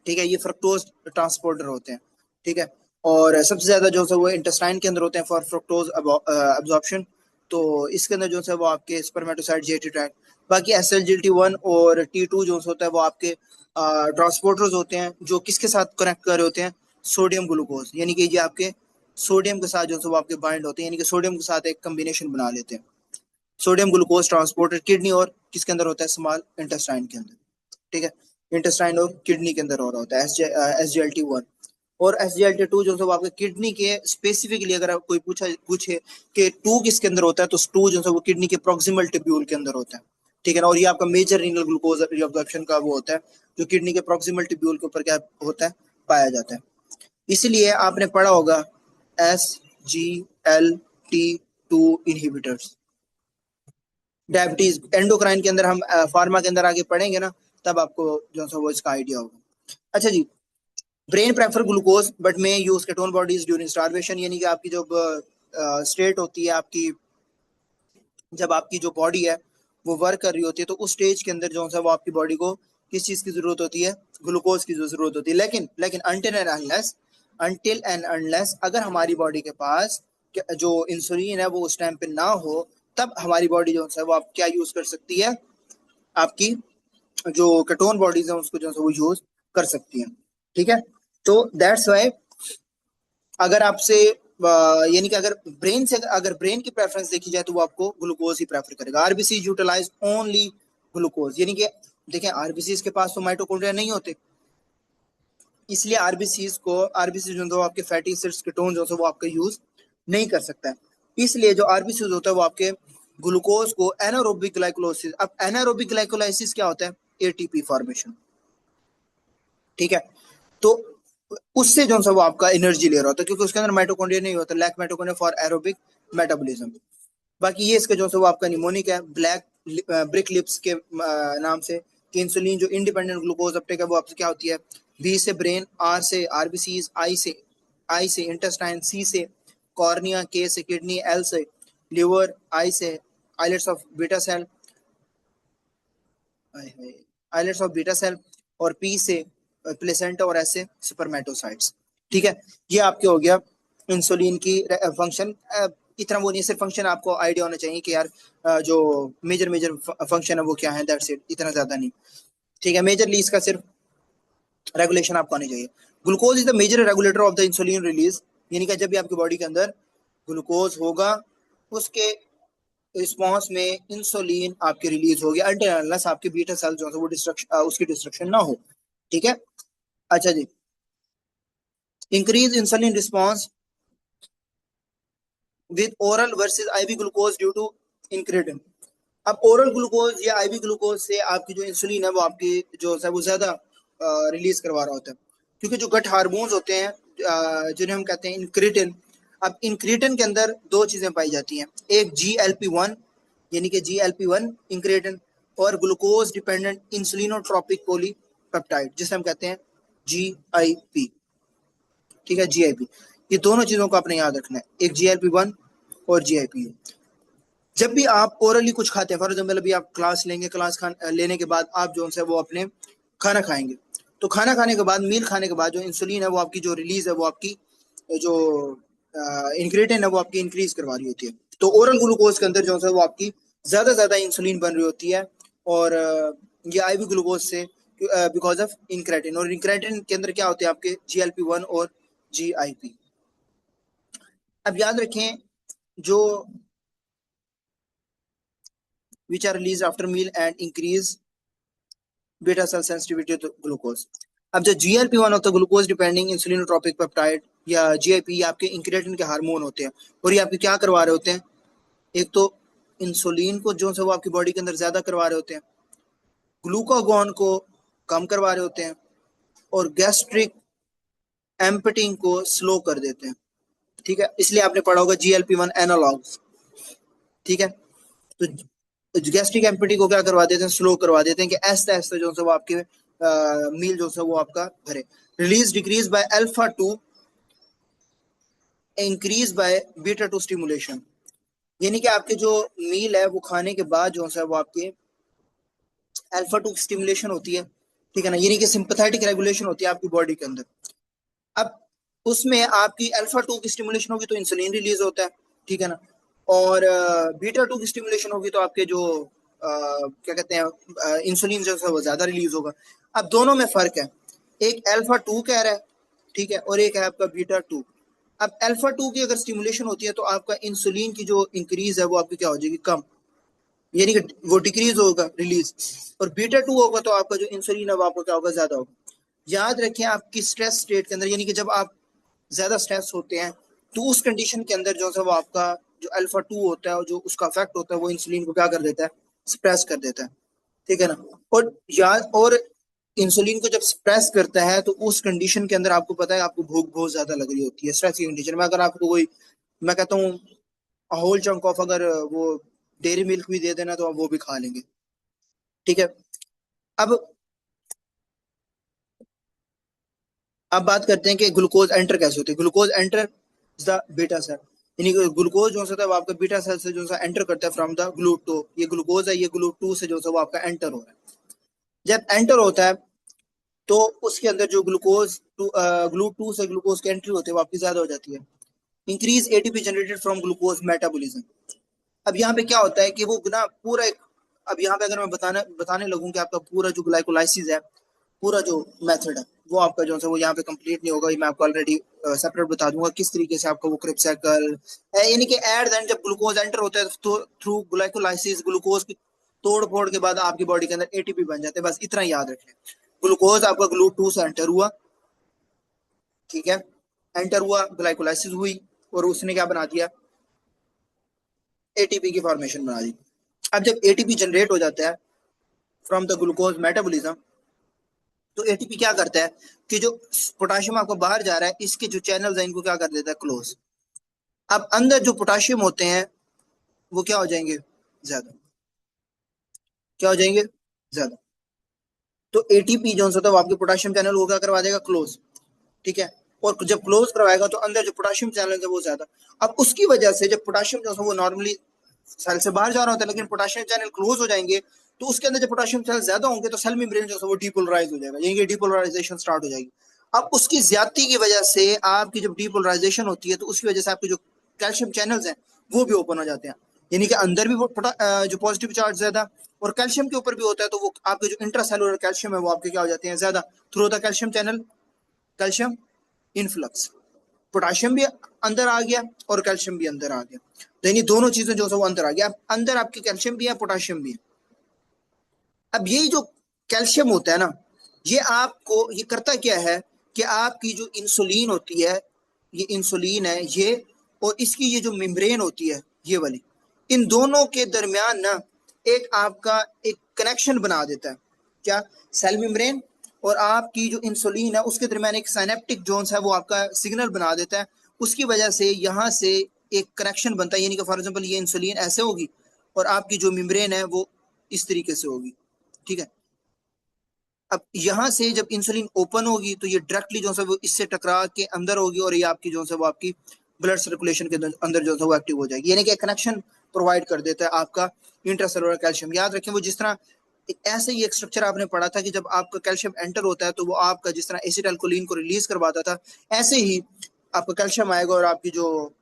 ठीक है, ये फ्रुक्टोज ट्रांसपोर्टर होते हैं। ठीक है, और सबसे ज्यादा जो है वो इंटेस्टाइन के अंदर होते हैं फॉर फ्रुक्टोज अब्जॉर्प्शन। तो इसके अंदर जो है वो आपके स्पर्मेटोसाइट, जेटी ट्रैक्ट। बाकी SLGT1 और T2 जो होता है वो आपके ट्रांसपोर्टर्स होते हैं, जो किसके साथ कनेक्ट कर रहे होते हैं, सोडियम ग्लूकोज, यानी कि ये आपके सोडियम के साथ जो है वो आपके बाइंड होते हैं, यानी कि सोडियम के साथ एक कम्बिनेशन बना लेते हैं। सोडियम ग्लूकोज ट्रांसपोर्टर किडनी और किसके अंदर होता है, स्मॉल इंटेस्टाइन के अंदर। ठीक है, इंटेस्टाइन और किडनी के अंदर हो रहा होता है SGLT1। और SGLT2 जो है वो आपके किडनी के स्पेसिफिकली, अगर आप कोई पूछे कि टू किसके अंदर होता है, तो टू जो है वो किडनी के प्रोक्सिमल टिब्यूल के अंदर होता है, ठीक है ना। और ये आपका मेजर रीनल ग्लूकोज रिअब्जॉर्प्शन का वो होता है, जो किडनी के प्रोक्सिमल टिब्यूल के ऊपर क्या होता है, पाया जाता है। इसलिए आपने पढ़ा होगा SGLT2 इनहिबिटर्स। डायबिटीज एंडोक्राइन के अंदर हम फार्मा के अंदर आगे पढ़ेंगे ना, तब आपको जो है वो इसका आइडिया होगा। अच्छा जी, brain prefer glucose but may use ketone bodies during starvation, यानी कि आपकी जो स्टेट होती है आपकी, जब आपकी जो बॉडी है वो वर्क कर रही होती है, तो उस स्टेज के अंदर जो है वो आपकी बॉडी को किस चीज की जरूरत होती है, ग्लूकोज की जरूरत होती है। लेकिन लेकिन अनटिल एंड अनलेस अगर हमारी बॉडी के पास जो इंसुलिन है वो उस टाइम पे ना हो, तब हमारी बॉडी जो है वो आप क्या यूज कर सकती है, आपकी जो केटोन बॉडीज है उसको जो है वो यूज कर सकती है, ठीक है। तो दैट्स वाई अगर आपसे यानी कि अगर ब्रेन की प्रेफरेंस देखी जाए तो वो आपको ग्लूकोज ही प्रेफर करेगा। आरबीसी यूटिलाइज ओनली ग्लूकोज, यानी कि देखें आरबीसी के पास तो माइटोकॉन्ड्रिया नहीं होते, इसलिए आरबीसी जो है आपके फैटी एसिड्स कीटोन जो है वो आपका यूज नहीं कर सकता है। इसलिए जो आरबीसी होता है वो आपके ग्लूकोज को एनारोबिक ग्लाइकोलाइसिस, अब एनारोबिक ग्लाइकोलाइसिस क्या होता है, एटीपी फॉर्मेशन, ठीक है। तो उससे जो सा वो आपका एनर्जी ले रहा होता है, क्योंकि उसके अंदर माइटोकॉन्ड्रिया नहीं होता, lack mitochondria for aerobic metabolism. बाकी ये इसका जो सा वो आपका निमोनिक है, ब्लैक ब्रिक लिप्स के नाम से, कि इंसुलिन जो इंडिपेंडेंट ग्लूकोज अपटेक है वो आपसे क्या होती है, बी से ब्रेन, आर से आरबीसीज, आई से इंटेस्टाइन, सी से कॉर्निया, के से किडनी, एल से लिवर, आई से islets of beta cell, islets of beta cell, और पी से प्लेसेंटा, और ऐसे स्पर्मेटोसाइट्स, ठीक है। ये आपके हो गया इंसुलिन की फंक्शन। इतना वो नहीं, सिर्फ फंक्शन आपको आइडिया होना चाहिए कि यार जो मेजर मेजर फंक्शन है वो क्या है, दैट्स इट, इतना ज्यादा नहीं, ठीक है। मेजरली इसका सिर्फ रेगुलेशन आपको आनी चाहिए। Glucose is the major regulator of the insulin release, यानी कि जब भी आपकी बॉडी के अंदर ग्लूकोज होगा उसके रिस्पॉन्स में इंसुलिन आपके रिलीज हो गया, अनटिल आपके बीटा सेल जो है वो डिस्ट्रक्शन, उसकी डिस्ट्रक्शन ना हो, ठीक है। अच्छा जी, increase insulin response with oral versus IV glucose due to incretin. अब ओरल ग्लूकोज या आईवी ग्लूकोज से आपकी जो इंसुलिन है वो आपकी जो है वो ज्यादा रिलीज करवा रहा होता है, क्योंकि जो गट हार्मोन्स होते हैं जिन्हें हम कहते हैं इंक्रेटिन। अब इंक्रेटिन के अंदर दो चीजें पाई जाती हैं, एक GLP-1 यानी कि GLP-1 इंक्रेटिन, और ग्लूकोज डिपेंडेंट इंसुलिनोट्रोपिक पॉलीपेप्टाइड जिसे हम कहते हैं GIP, ठीक है, GIP। ये दोनों चीजों को आपने याद रखना है, एक GLP-1 और GIP। जब भी आप ओरली कुछ खाते हैं, फॉर एग्जाम्पल अभी आप क्लास लेंगे, लेने के बाद आप जो है वो अपने खाना खाएंगे, तो खाना खाने के बाद, मील खाने के बाद जो इंसुलिन है वो आपकी जो रिलीज है वो आपकी जो इंक्रेटिन है वो आपकी इंक्रीज करवा रही होती है। तो ओरल ग्लूकोज के अंदर जो है वो आपकी ज्यादा इंसुलिन बन रही होती है, और ये आईवी ग्लूकोज से बिकॉज ऑफ इंक्रेटिन, और इंक्रेटिन के अंदर क्या होते हैं आपके GLP-1 और GIP। अब याद रखें जो which are released after meal and increase beta cell sensitivity to glucose। अब जो GLP-1 होता है, ग्लूकोज डिपेंडिंग इंसुलिनोट्रोपिक पेप्टाइड, या GIP, ये आपके इंक्रेटिन के हार्मोन होते हैं, और ये आपके क्या करवा रहे होते हैं, एक तो इंसुलिन को जो है वो आपकी बॉडी के अंदर ज्यादा करवा रहे होते हैं, ग्लूकागॉन को कम करवा रहे होते हैं, और गैस्ट्रिक एम्पटिंग को स्लो कर देते हैं, ठीक है। इसलिए आपने पढ़ा होगा GLP-1 एनालॉग्स, ठीक है। तो गैस्ट्रिक एम्पटी को क्या करवा देते हैं, स्लो करवा देते हैं, कि ऐसे ऐसे जो है वो आपके मील जो है वो आपका भरे। Release decrease by alpha 2, increase by beta 2 stimulation, यानी कि आपके जो मील है वो खाने के बाद जो है वो आपके अल्फा 2 स्टिमुलेशन होती है, ठीक है ना, यानी कि सिंपैथेटिक रेगुलेशन होती है आपकी बॉडी के अंदर। अब उसमें आपकी अल्फा 2 की स्टिमुलेशन होगी तो इंसुलिन रिलीज होता है, ठीक है ना, और बीटा 2 की स्टिमुलेशन होगी तो आपके जो क्या कहते हैं इंसुलिन जो है वो ज्यादा रिलीज होगा। अब दोनों में फर्क है, एक अल्फा 2 कह रहा है, ठीक है, और एक है आपका बीटा 2। अब अल्फा 2 की अगर स्टिमुलेशन होती है तो आपका इंसुलिन की जो इंक्रीज है वो आपकी क्या हो जाएगी, कम, यानी कि वो डिक्रीज होगा रिलीज, और बीटा 2 होगा तो आपका जो इंसुलिन है वो आपका क्या होगा, ज्यादा होगा। याद रखें आपकी स्ट्रेस स्टेट के अंदर, यानी कि जब आप ज्यादा स्ट्रेस होते हैं तो उस कंडीशन के अंदर जो है वो आपका जो अल्फा टू होता है और जो उसका इफेक्ट होता है वो इंसुलिन को क्या कर देता है, सप्रेस कर देता है। ठीक है ना। और याद, और इंसुलिन को जब सप्रेस करता है तो उस कंडीशन के अंदर आपको पता है आपको भूख बहुत ज्यादा लग रही होती है स्ट्रेस की कंडीशन में। अगर आपको कोई, मैं कहता हूँ होल चंक ऑफ अगर वो डेयरी मिल्क भी दे देना तो आप वो भी खा लेंगे। ठीक है। अब अब बात करते हैं कि ग्लूकोज एंटर कैसे होती है। Glucose enter the beta cell, यानी कि ग्लूकोज जो है वो आपका बीटा सेल से जो है एंटर करता है फ्रॉम द ग्लूट टू, ये ग्लूकोज है, ये ग्लूट टू से जो है वो आपका एंटर हो रहा है। जब एंटर होता है तो उसके अंदर जो ग्लूकोज टू, ग्लूट टू से ग्लूकोज की एंट्री होती है वो आपकी ज्यादा हो जाती है। Increase ATP generated from glucose metabolism. अब यहाँ पे क्या होता है कि वो ना पूरा एक, अब यहाँ पे अगर मैं बताने लगूं कि आपका पूरा जो ग्लाइकोलाइसिस है, पूरा जो मेथड है वो आपका जो है वो यहाँ पे कंप्लीट नहीं होगा। ये मैं आपको ऑलरेडी सेपरेट बता दूंगा किस तरीके से आपका वो क्रिप साइकिल है, यानी कि एट देन जब ग्लूकोज एंटर होता है तो थ्रू ग्लाइकोलाइसिस ग्लूकोज की तोड़ फोड़ के बाद आपकी बॉडी के अंदर एटीपी बन जाते हैं। बस इतना याद रखें, ग्लूकोज आपका ग्लू टू से एंटर हुआ, ठीक है, एंटर हुआ, ग्लाइकोलाइसिस हुई और उसने क्या बना दिया, एटीपी की फॉर्मेशन बना दी। अब जब एटीपी जनरेट हो जाता है फ्रॉम द ग्लूकोज मेटाबॉलिज्म, तो एटीपी क्या करता है कि जो पोटाशियम आपको बाहर जा रहा है इसके जो चैनल्स हैं इनको क्या कर देता है, क्लोज। अब अंदर जो पोटाशियम होते हैं वो क्या हो जाएंगे, ज्यादा। क्या हो जाएंगे, ज्यादा। तो एटीपी जो होता है वो आपके पोटाशियम चैनल को क्या करवा देगा, क्लोज। ठीक है। और जब क्लोज करवाएगा तो अंदर जो पोटाशियम चैनल है वो ज्यादा। अब उसकी वजह से जब पोटाशियम जो है वो नॉर्मली सेल से बाहर जा रहा होता है लेकिन पोटाशियम चैनल क्लोज हो जाएंगे, तो उसके अंदर जब पोटाशियम चैनल ज्यादा होंगे तो सेल मेम्ब्रेन जो है वो डीपोलराइज हो जाएगा, यानी कि डीपोलराइजेशन स्टार्ट हो जाएगी। अब उसकी ज्यादती की वजह से आपकी जब डीपोलराइजेशन होती है तो उसकी वजह से आपके जो कैल्शियम चैनल्स हैं वो भी ओपन हो जाते हैं, यानी कि अंदर भी वो जो पॉजिटिव चार्ज ज्यादा और कैल्शियम के ऊपर भी होता है, तो वो आपके जो इंट्रासेलुलर कैल्शियम है वो आपके क्या हो जाते हैं, ज्यादा, through the calcium channel, calcium influx. Potassium भी अंदर आ गया और कैल्शियम भी अंदर आ गया, तो यानी दोनों चीजें जो है वो अंदर आ गया। अब अंदर आपकी कैल्शियम भी है, पोटाशियम भी है। अब यही जो कैल्शियम होता है ना, ये आपको ये करता क्या है कि आपकी जो इंसुलिन होती है, ये इंसुलिन है ये, और इसकी ये जो मेम्ब्रेन होती है ये वाली, इन दोनों के दरमियान ना एक आपका एक कनेक्शन बना देता है। क्या, सेल मेम्ब्रेन और आपकी जो इंसुलिन है उसके दरमियान एक साइनेप्टिक जोन्स है वो आपका सिग्नल बना देता है। उसकी वजह से यहाँ से एक कनेक्शन बनता है, यानी कि फॉर एग्जाम्पल ये इंसुलिन ऐसे होगी और आपकी जो मेम्ब्रेन है वो इस तरीके से होगी। ठीक है। अब यहां से जब इंसुलिन ओपन होगी तो ये डायरेक्टली जो है वो इससे टकरा के अंदर होगी और ये आपकी जो है वो आपकी ब्लड सर्कुलेशन के अंदर जो है वो एक्टिव हो जाएगी, यानी कि कनेक्शन प्रोवाइड कर देता है आपका इंट्रासेलुलर कैल्शियम। याद रखें वो जिस तरह एक ऐसे ही एक स्ट्रक्चर आपने पढ़ा था कि जब आपका कैल्शियम एंटर होता है तो वो आपका जिस तरह एसिटाइलकोलिन को रिलीज करवाता था, ऐसे ही आपका कैल्शियम आएगा और आपकी जो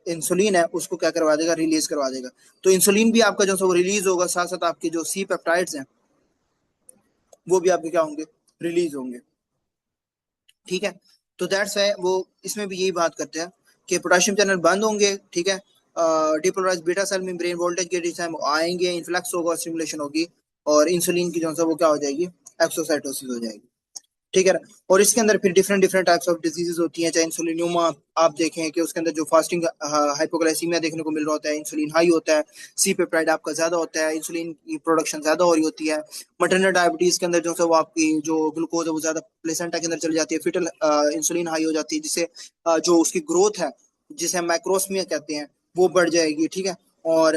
इंसुलिन है उसको क्या करवा देगा, रिलीज करवा देगा। तो इंसुलिन भी आपका जो है वो रिलीज होगा, साथ साथ आपके जो सी पेप्टाइड्स हैं वो भी आपके क्या होंगे, रिलीज होंगे। ठीक है। तो दैट्स है वो, इसमें भी यही बात करते हैं कि पोटेशियम चैनल बंद होंगे, ठीक है, depolarize beta cell membrane voltage के डिजाइन आएंगे, इन्फ्लक्स होगा, स्टिमुलेशन होगी और इंसुलिन की जो है वो क्या हो जाएगी, एक्सोसाइटोसिस हो जाएगी। ठीक है ना। और इसके अंदर फिर different different types of diseases होती हैं, चाहे इंसुलिनोमा आप देखें कि उसके अंदर जो फास्टिंग हाइपोग्लाइसीमिया देखने को मिल रहा होता है, इंसुलिन हाई होता है, सी पेप्टाइड आपका ज्यादा होता है, इंसुलिन की प्रोडक्शन ज्यादा हो रही होती है। मटरनल डायबिटीज के अंदर जो है वो आपकी जो ग्लूकोज है वो ज्यादा प्लेसेंटा के अंदर चली जाती है, फिटल इंसुलिन हाई हो जाती है, जिससे जो उसकी ग्रोथ है जिसे हम मैक्रोस्मिया कहते हैं वो बढ़ जाएगी। ठीक है। और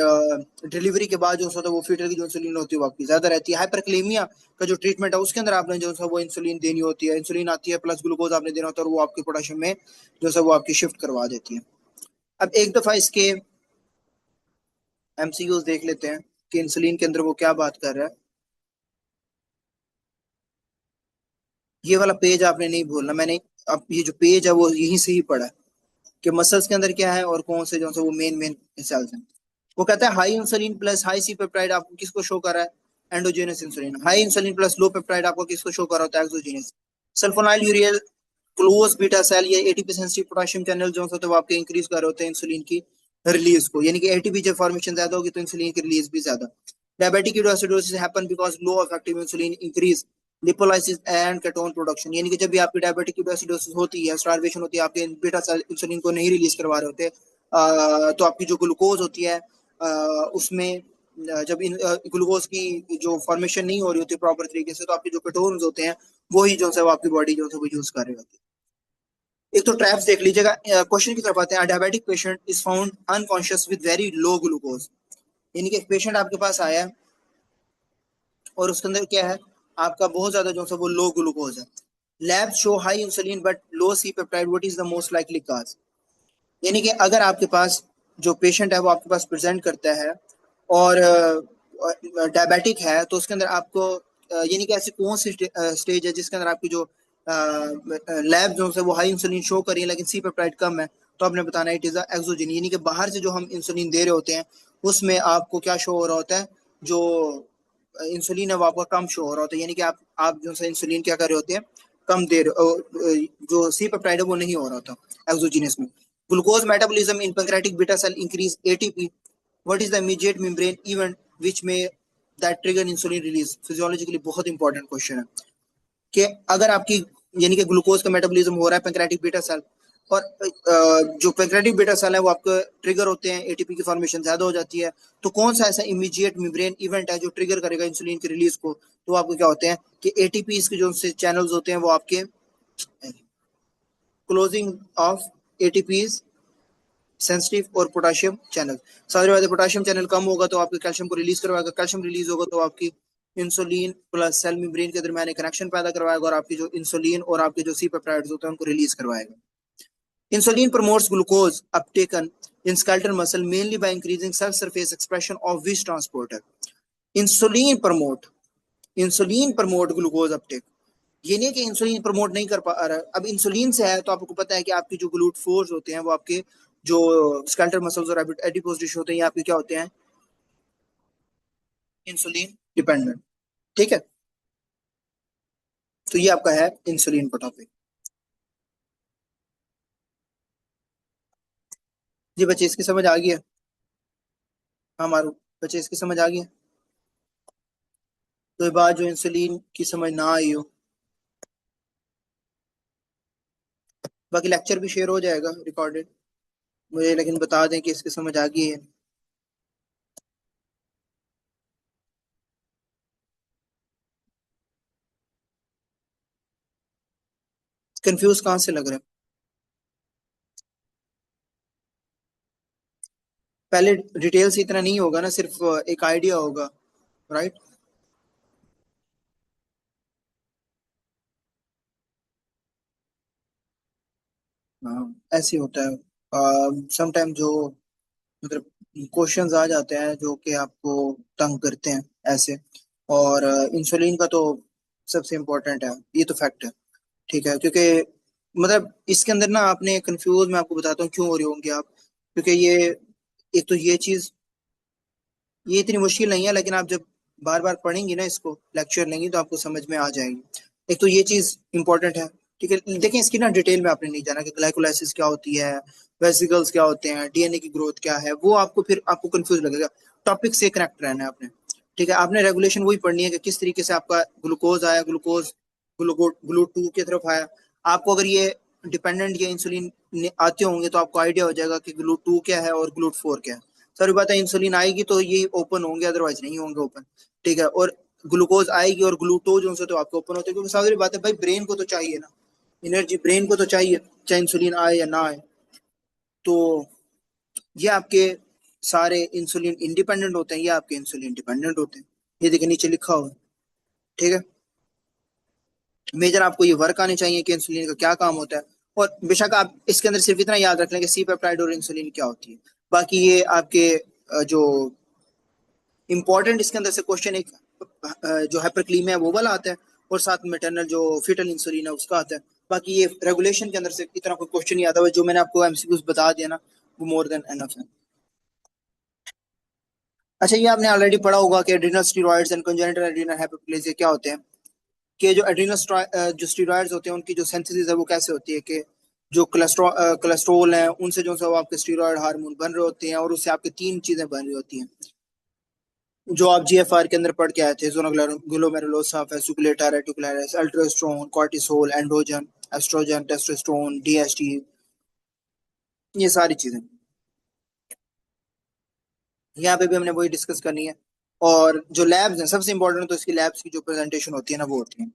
डिलीवरी के बाद जो होता है वो फीटर की जो इंसुलिन होती है वो आपकी ज्यादा रहती है। हाइपरक्लेमिया का जो ट्रीटमेंट है उसके अंदर आपने जो है वो इंसुलिन देनी होती है, इंसुलिन आती है प्लस ग्लूकोज आपने देना होता है और वो आपके पोटेशियम में जो है वो आपकी शिफ्ट करवा देती है। अब एक दफा इसके एमसीक्यूज देख लेते हैं कि इंसुलिन के अंदर वो क्या बात कर रहा है। ये वाला पेज आपने नहीं भूलना, मैंने अब ये जो पेज है वो यहीं से ही पढ़ा है कि मसल्स के अंदर क्या है और कौन से जो है वो मेन मेन सेल्स हैं। वो कहता है high insulin plus high C peptide आपको किसको शो कर रहा है, endogenous insulin. High insulin plus low peptide आपको किसको शो कर रहा होता है, exogenous. Sulfonyl urea close beta cell या एटीपी सेंसिटिव पोटेशियम चैनल जो होते हैं वो आपके इंक्रीज कर रहे होते हैं इंसुलिन की रिलीज को, यानी कि एटीपी जब फॉर्मेशन ज्यादा होगी तो इंसुलिन की रिलीज भी ज्यादा। Diabetic ketoacidosis happen because low effective insulin increase lipolysis and ketone production, यानी कि जब भी आपकी डायबिटिक एसिडोसिस होती है, स्टारवेशन होती है, आपके बीटा सेल इंसुलिन को नहीं रिलीज करवा रहे होते, तो आपकी जो ग्लूकोज होती है उसमें जब इन ग्लूकोज की जो फॉर्मेशन नहीं हो रही होती प्रॉपर तरीके से, तो आपके जो केटोन्स होते हैं वही जो है वो आपकी बॉडी जो है वो यूज कर रही होती है। एक तो ट्रैप्स देख लीजिएगा। क्वेश्चन की तरफ आते हैं। Diabetic patient is found unconscious with very low glucose, यानी कि एक पेशेंट आपके पास आया है और उसके अंदर क्या है, आपका बहुत ज्यादा जो है वो लो ग्लूकोज है। Lab show high insulin but low C peptide, what is the most likely cause. यानी कि अगर आपके पास जो पेशेंट है वो आपके पास प्रेजेंट करता है और डायबिटिक है, तो उसके अंदर आपको यानी कि ऐसी कौन सी स्टेज है जिसके अंदर आपकी जो लैब जो है वो हाई इंसुलिन शो कर रही है लेकिन सी पेप्टाइड कम है, तो आपने बताना इट इज एक्सोजन, यानी कि बाहर से जो हम इंसुलिन दे रहे होते हैं उसमें आपको क्या शो हो रहा होता है, जो इंसुलिन है वो आपका कम शो हो रहा होता है, यानी कि आप जो है इंसुलिन क्या कर रहे होते हैं, कम दे रहे, जो सी पेप्टाइड है वो नहीं हो रहा होता एक्सोजीनियस में। Glucose metabolism in pancreatic beta cell increase ATP, what is the immediate membrane event which में that trigger insulin release. Physiologically बहुत इंपॉर्टेंट क्वेश्चन है कि अगर आपकी यानी कि ग्लूकोज का मेटाबॉलिज्म हो रहा है पैंक्रियाटिक बीटा सेल, और जो पैंक्रियाटिक बीटा सेल है वो आपके ट्रिगर होते हैं, एटीपी की फॉर्मेशन ज्यादा हो जाती है, तो कौन सा ऐसा इमीडिएट मेम्ब्रेन इवेंट है जो ट्रिगर करेगा इंसुलिन की रिलीज को, तो आपको क्या होते हैं कि एटीपी के जो चैनल्स होते हैं वो आपके क्लोजिंग ऑफ एटीपी सेंसिटिव और पोटाशियम चैनल। सारी बात है, पोटाशियम चैनल कम होगा तो आपके कैल्शियम को रिलीज करवाएगा, कैल्शियम रिलीज होगा तो आपकी इंसुलिन प्लस सेल मेम्ब्रेन के दरमियान एक कनेक्शन पैदा करवाएगा और आपकी जो इंसुलिन और आपके जो सी पेप्टाइड्स होते हैं उनको रिलीज करवाएगा। Insulin promotes glucose uptake in skeletal muscle mainly by increasing cell surface expression of which transporter. Insulin promote insulin promote glucose uptake, ये नहीं कि इंसुलिन प्रमोट नहीं कर पा रहा है। अब इंसुलिन से है तो आपको पता है कि आपकी जो ग्लूट फोर्स होते हैं वो आपके जो स्केलेटल मसल्स और एडिपोज टिश्यू होते हैं ये आपके क्या होते हैं, इंसुलिन डिपेंडेंट। ठीक है, तो ये आपका है इंसुलिन का टॉपिक। जी बच्चे इसकी समझ आ गई है। हमारे बच्चे इसकी समझ आ गई है। कोई बात जो इंसुलिन की समझ ना आई हो, बाकी लेक्चर भी शेयर हो जाएगा रिकॉर्डेड, मुझे लेकिन बता दें कि इसकी समझ आ गई है। कंफ्यूज कहाँ से लग रहा है? पहले डिटेल से इतना नहीं होगा ना, सिर्फ एक आइडिया होगा, राइट। हाँ ऐसे ही होता है। समटाइम जो मतलब क्वेश्चंस आ जाते हैं जो कि आपको तंग करते हैं ऐसे, और इंसुलिन का तो सबसे इम्पोर्टेंट है, ये तो फैक्ट है। ठीक है, क्योंकि मतलब इसके अंदर ना आपने कंफ्यूज, मैं आपको बताता हूँ क्यों हो रहे होंगे आप, क्योंकि ये एक तो ये चीज ये इतनी मुश्किल नहीं है, लेकिन आप जब बार बार पढ़ेंगी ना, इसको लेक्चर लेंगी तो आपको समझ में आ जाएगी। एक तो ये चीज इंपॉर्टेंट है। ठीक है, देखें इसकी ना डिटेल में आपने नहीं जाना कि ग्लाइकोलाइसिस क्या होती है, वेसिकल्स क्या होते हैं, डीएनए की ग्रोथ क्या है, वो आपको फिर आपको कंफ्यूज लगेगा। टॉपिक से कनेक्ट रहना है आपने। ठीक है, आपने रेगुलेशन वही पढ़नी है कि किस तरीके से आपका ग्लूकोज आया, ग्लू टू की तरफ आया। आपको अगर ये डिपेंडेंट या इंसुलिन आते होंगे तो आपको आइडिया हो जाएगा कि ग्लू टू क्या है और ग्लू फोर क्या है। सारी बात है, इंसुलिन आएगी तो ये ओपन होंगे, अदरवाइज नहीं होंगे ओपन। ठीक है, और ग्लूकोज आएगी और ग्लूटोज उनसे तो आपको ओपन होते हैं, क्योंकि सारी बात है भाई, ब्रेन को तो चाहिए ना एनर्जी, ब्रेन को तो चाहिए, चाहे इंसुलिन आए या ना आए। तो ये आपके सारे इंसुलिन इंडिपेंडेंट होते हैं, ये आपके इंसुलिन डिपेंडेंट होते हैं। ये देखिए नीचे लिखा हुआ है। ठीक है, मेजर आपको ये वर्क आने चाहिए कि इंसुलिन का क्या काम होता है। और बेशक आप इसके अंदर सिर्फ इतना याद रख लें कि सी पेप्टाइड और इंसुलिन क्या होती है। बाकी ये आपके जो इंपॉर्टेंट इसके अंदर से क्वेश्चन एक जो हाइपरक्लीमिया है वो वाला आता है, और साथ में मैटरनल जो फीटल इंसुलिन है उसका आता है। बाकी ये रेगुलेशन के अंदर से इतना कोई क्वेश्चन नहीं आता है, जो मैंने आपको एमसीक्यूज बता दिया ना, वो मोर देन एनफ है। अच्छा, ये आपने ऑलरेडी पढ़ा होगा कि adrenal steroids and congenital adrenal hyperplasia क्या होते हैं, कि जो एड्रिनल जो स्टेरॉइड्स होते हैं उनकी जो सिंथेसिस है वो कैसे होती है, कि जो कोलेस्ट्रॉल है उनसे जो है वो आपके स्टेरॉइड हार्मोन बन रहे होते हैं और उससे आपकी तीन चीजें बन रही होती हैं। जो आप जीएफआर के अंदर पढ़ के आए थे, glomerulosa, fasciculata, reticularis, aldosterone, cortisol, androgen, estrogen, testosterone, DST, ये सारी चीजें यहाँ पे भी हमने वही डिस्कस करनी है। और जो लैब्स हैं, सबसे इंपॉर्टेंट तो इसकी लैब्स की जो प्रेजेंटेशन होती है ना, वो होती है।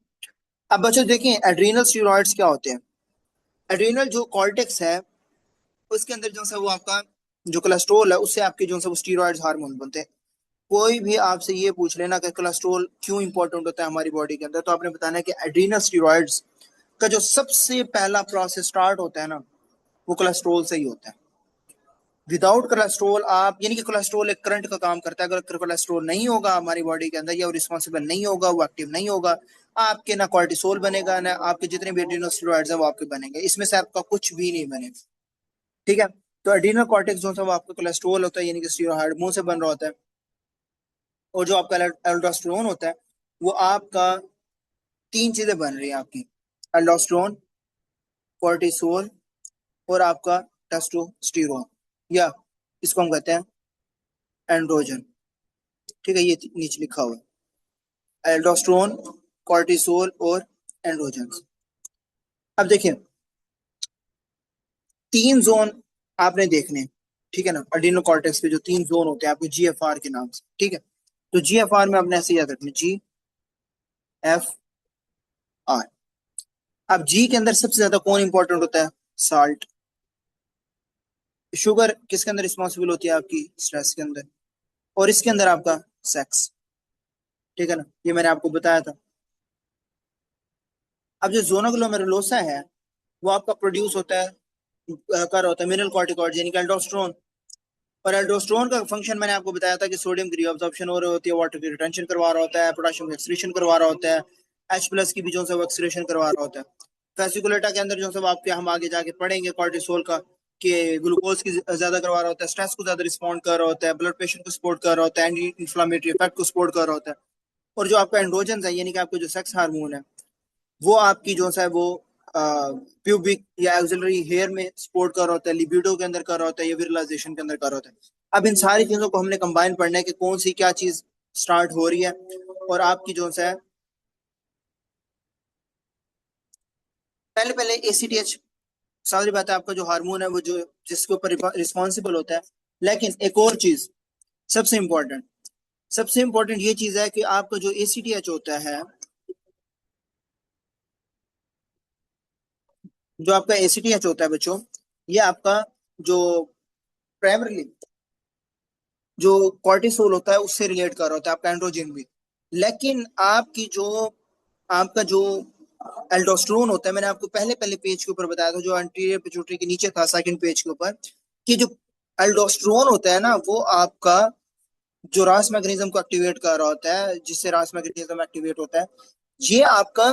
अब बच्चों देखें, एड्रीनल स्टीरॉइड्स क्या होते हैं। एड्रीनल जो कॉर्टेक्स है, उसके अंदर जो सा वो आपका जो कोलेस्ट्रॉल है, उससे आपके जो सा वो स्टीरॉइड्स हार्मोन बनते हैं। कोई भी आपसे ये पूछ लेना कि कोलेस्ट्रॉल क्यों इंपॉर्टेंट होता है हमारी बॉडी के अंदर, तो आपने बताना है कि एड्रीनल स्टीरॉइड्स का जो सबसे पहला प्रोसेस स्टार्ट होता है ना, वो कोलेस्ट्रॉल से ही होता है। विदाउट कोलेस्ट्रॉल आप, यानी कि कोलेस्ट्रॉल एक करंट का काम करता है। अगर कोलेस्ट्रॉल नहीं होगा हमारी बॉडी के अंदर, या वो रिस्पॉन्सिबल नहीं होगा, वो एक्टिव नहीं होगा, आपके ना कॉर्टिसोल बनेगा, ना आपके जितने भी एड्रीनल स्टीरॉइड्स हैं वो आपके बनेंगे। इसमें से आपका कुछ भी नहीं बनेगा। ठीक है। तो एड्रीनल कॉर्टेक्स जो है वो आपका कोलेस्ट्रॉल होता है, यानी कि स्टीरॉयड मुंह से बन रहा होता है। और जो आपका एल्डोस्टेरोन होता है, वो आपका तीन चीजें बन रही हैं आपकी: एल्डोस्टेरोन, कॉर्टिसोल, और आपका टेस्टोस्टेरोन, या इसको हम कहते हैं एंड्रोजन। ठीक है, ये नीचे लिखा हुआ है एल्डोस्टेरोन, कॉर्टिसोल और एंड्रोजन। अब देखिए, तीन जोन आपने देखने हैं, ठीक है ना। एड्रीनल कॉर्टेक्स पे जो तीन जोन होते हैं आपके जीएफआर के नाम से, ठीक है। तो जीएफआर में आपने ऐसे याद रखना, GFR। अब जी के अंदर सबसे ज्यादा कौन इंपॉर्टेंट होता है? साल्ट। शुगर किसके अंदर रिस्पॉन्सिबल होती है? आपकी स्ट्रेस के अंदर। और इसके अंदर आपका सेक्स। ठीक है ना, ये मैंने आपको बताया था। अब जो जोना ग्लोमेरुलोसा है, वो आपका प्रोड्यूस होता है, कर होता है मिनरल कॉर्टिकॉइड, यानी कि एल्डोस्टेरोन। और एल्डोस्टेरोन का फंक्शन मैंने आपको बताया था कि सोडियम की रीअब्जॉर्प्शन हो रही होती है, वाटर की रिटेंशन करवा रहा होता है, पोटेशियम की एक्सक्रीशन करवा रहा होता है, H प्लस की भी जो है वो एक्सक्रीशन करवा रहा होता है। फेसिकुलेटा के अंदर जो सब आपके, हम आगे जाके पढ़ेंगे कॉर्टिसोल का, कि ग्लूकोज की ज्यादा करवा रहा होता है, स्ट्रेस को ज्यादा रिस्पॉन्ड कर रहा होता है, ब्लड प्रेशर को सपोर्ट कर रहा होता है, एंटी इंफ्लामेटरी इफेक्ट को सपोर्ट कर रहा होता है। और जो आपका एंड्रोजन है, यानी कि आपका जो सेक्स हार्मोन है, वो आपकी जो है वो प्यूबिक या एक्सिलरी हेयर में सपोर्ट कर रहा होता है, लिबिडो के अंदर कर रहा होता है, या विरलाइजेशन के अंदर कर रहा होता है। अब इन सारी चीजों को हमने कंबाइन पढ़ना है कि कौन सी क्या चीज स्टार्ट हो रही है। और आपकी जो है, पहले पहले ACTH, सारी बात है, आपका जो हार्मोन है वो जो जिसके ऊपर रिस्पॉन्सिबल होता है। लेकिन एक और चीज, सबसे इंपॉर्टेंट, सबसे इंपॉर्टेंट ये चीज है कि आपका जो ACTH होता है, जो आपका ACTH होता है बच्चों, ये आपका जो प्राइमरली जो कॉर्टिसोल होता है उससे रिलेट कर रहा होता है, आपका एंड्रोजन भी। लेकिन आपकी जो, आपका जो एल्डोस्टेरोन होता है, मैंने आपको पहले पहले पेज के ऊपर बताया था, जो एंटीरियर पिट्यूटरी के नीचे था, सेकंड पेज के ऊपर, कि जो एल्डोस्टेरोन होता है ना, वो आपका जो रास मैकेनिज्म को एक्टिवेट कर रहा होता है, जिससे रास मैकेनिज्म एक्टिवेट होता है, ये आपका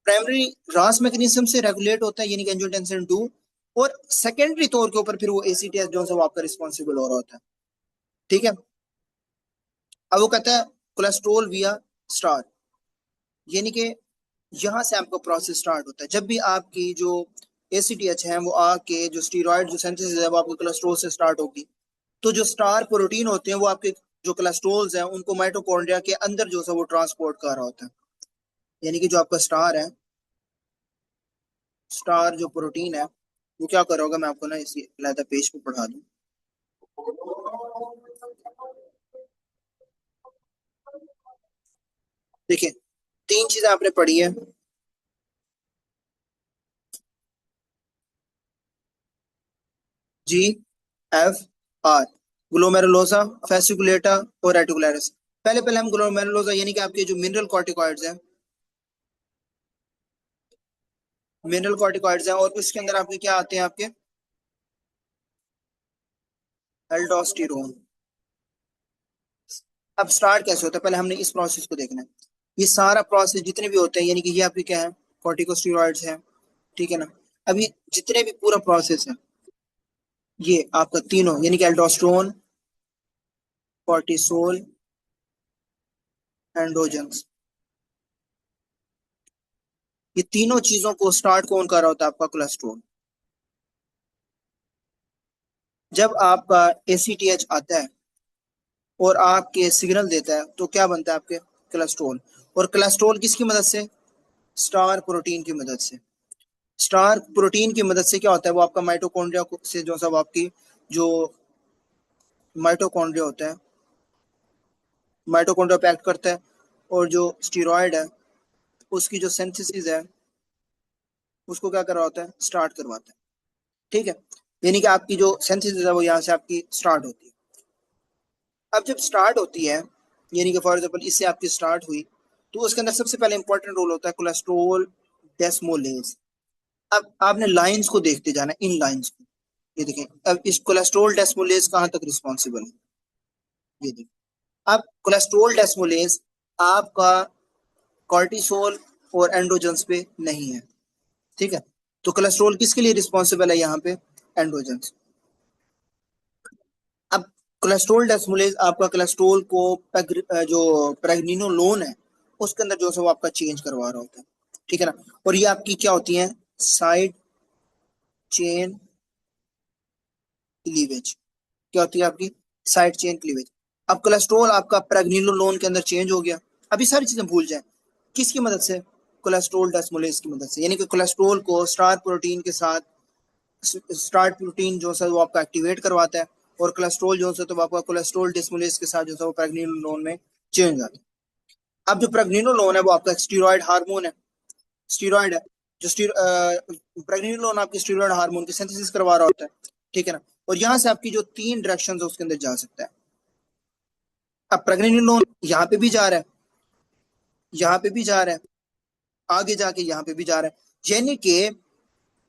प्राइमरी रास मैकेनिज्म से रेगुलेट होता है, यानी कि एंजियोटेंसिन 2। और सेकेंडरी तौर के ऊपर फिर वो ACTH जो है वो आपका रिस्पॉन्सिबल हो रहा होता है। ठीक है। अब वो कहता है कोलेस्ट्रोल विया स्टार, यानी कि यहां से आपका प्रोसेस स्टार्ट होता है। जब भी आपकी जो ACTH है वो आके जो स्टीरॉयड जो सिंथेसिस है वो आपके कोलेस्ट्रोल से स्टार्ट होगी। तो जो स्टार प्रोटीन होते हैं वो आपके जो कोलेस्ट्रोल्स हैं उनको माइटोकॉन्ड्रिया के अंदर जो है वो ट्रांसपोर्ट कर रहा होता है। यानी कि जो आपका स्टार है, स्टार जो प्रोटीन है, वो क्या कर रहा होगा, मैं आपको ना इसी अलग पेज पे पढ़ा दूं। देखिए, तीन चीजें आपने पढ़ी है: GFR, ग्लोमेरुलोसा, फेसिकुलेटा और रेटिकुलरिस। पहले पहले हम ग्लोमेरुलोसा, यानी कि आपके जो मिनरल कॉर्टिकॉइड्स हैं, मिनरल कॉर्टिकॉइड्स हैं, और उसके अंदर आपके क्या आते हैं, आपके एल्डोस्टेरोन। अब स्टार्ट कैसे होता है, पहले हमने इस प्रोसेस को देखना है। ये सारा प्रोसेस जितने भी होते हैं, यानी कि ये आपके क्या है, कॉर्टिकोस्टेरॉइड्स हैं। ठीक है ना। अब ये जितने भी पूरा प्रोसेस है, ये आपका तीनों, यानी कि एल्डोस्टेरोन, कॉर्टिसोल, एंड्रोजन्स, ये तीनों चीजों को स्टार्ट कौन कर रहा होता है? आपका कोलेस्ट्रॉल। जब आपका ACTH आता है, और आपके सिग्नल देता है, तो क्या बनता है आपके कोलेस्ट्रॉल। और कोलेस्ट्रॉल किसकी मदद से, स्टार प्रोटीन की मदद से। स्टार प्रोटीन की मदद से क्या होता है, वो आपका माइटोकॉन्ड्रिया से जो सब आपकी जो माइटोकॉन्ड्रिया होता है, माइटोकॉन्ड्रिया पे एक्ट करता है, और जो स्टीरॉयड है उसकी जो सिंथेसिस है उसको क्या कर रहा होता है, स्टार्ट करवाता है। ठीक है, यानी कि आपकी जो सिंथेसिस है वो यहाँ से आपकी स्टार्ट होती है। अब जब स्टार्ट होती है, यानी कि फॉर एग्जाम्पल इससे आपकी स्टार्ट हुई, तो उसके अंदर सबसे पहले इंपॉर्टेंट रोल होता है कोलेस्ट्रोल डेस्मोलेज। अब आपने लाइंस को देखते जाना, इन लाइंस को, ये देखें। अब इस कोलेस्ट्रोल डेस्मोलेज कहाँ तक रिस्पॉन्सिबल है, ये देखें। अब कोलेस्ट्रोल डेस्मोलेज आपका कॉर्टिसोल और एंड्रोजन्स पे नहीं है। ठीक है, तो कोलेस्ट्रोल किसके लिए रिस्पॉन्सिबल है यहाँ पे, एंड्रोजन्स। अब कोलेस्ट्रोल डेस्मोलेज आपका कोलेस्ट्रोल को जो प्रेग्निनोलोन है उसके अंदर जो है वो आपका चेंज करवा रहा होता है। ठीक है ना, और ये आपकी क्या होती है, साइड चेन क्लीवेज। क्या होती है आपकी, साइड चेन क्लीवेज। अब कोलेस्ट्रोल आपका प्रेग्निनोलोन के अंदर चेंज हो गया। अभी सारी चीजें भूल जाए, किसकी मदद से, कोलेस्ट्रोल डेस्मोलेज की मदद से। यानी कि कोलेस्ट्रोल को स्टार प्रोटीन के साथ, स्टार्ट प्रोटीन जो है वो आपका एक्टिवेट करवाता है, और कोलेस्ट्रॉल जो है तो वो आपका कोलेस्ट्रॉल डिस्मुलेस के साथ जो है वो प्रेग्निनोलोन में चेंज आता है। अब जो प्रेग्निनोलोन है वो आपका स्टीरॉयड हार्मोन है, स्टीरॉयड है जो प्रेग्निनोलोन आपके स्टीरॉयड हार्मोन की सिंथेसिस करवा रहा होता है। ठीक है ना, और यहाँ से आपकी जो 3 डायरेक्शन है उसके अंदर जा सकता है। अब प्रेग्निनोलोन यहाँ पे भी जा रहा है, यहाँ पे भी जा रहा है, आगे जाके यहाँ पे भी जा रहा है। यानी कि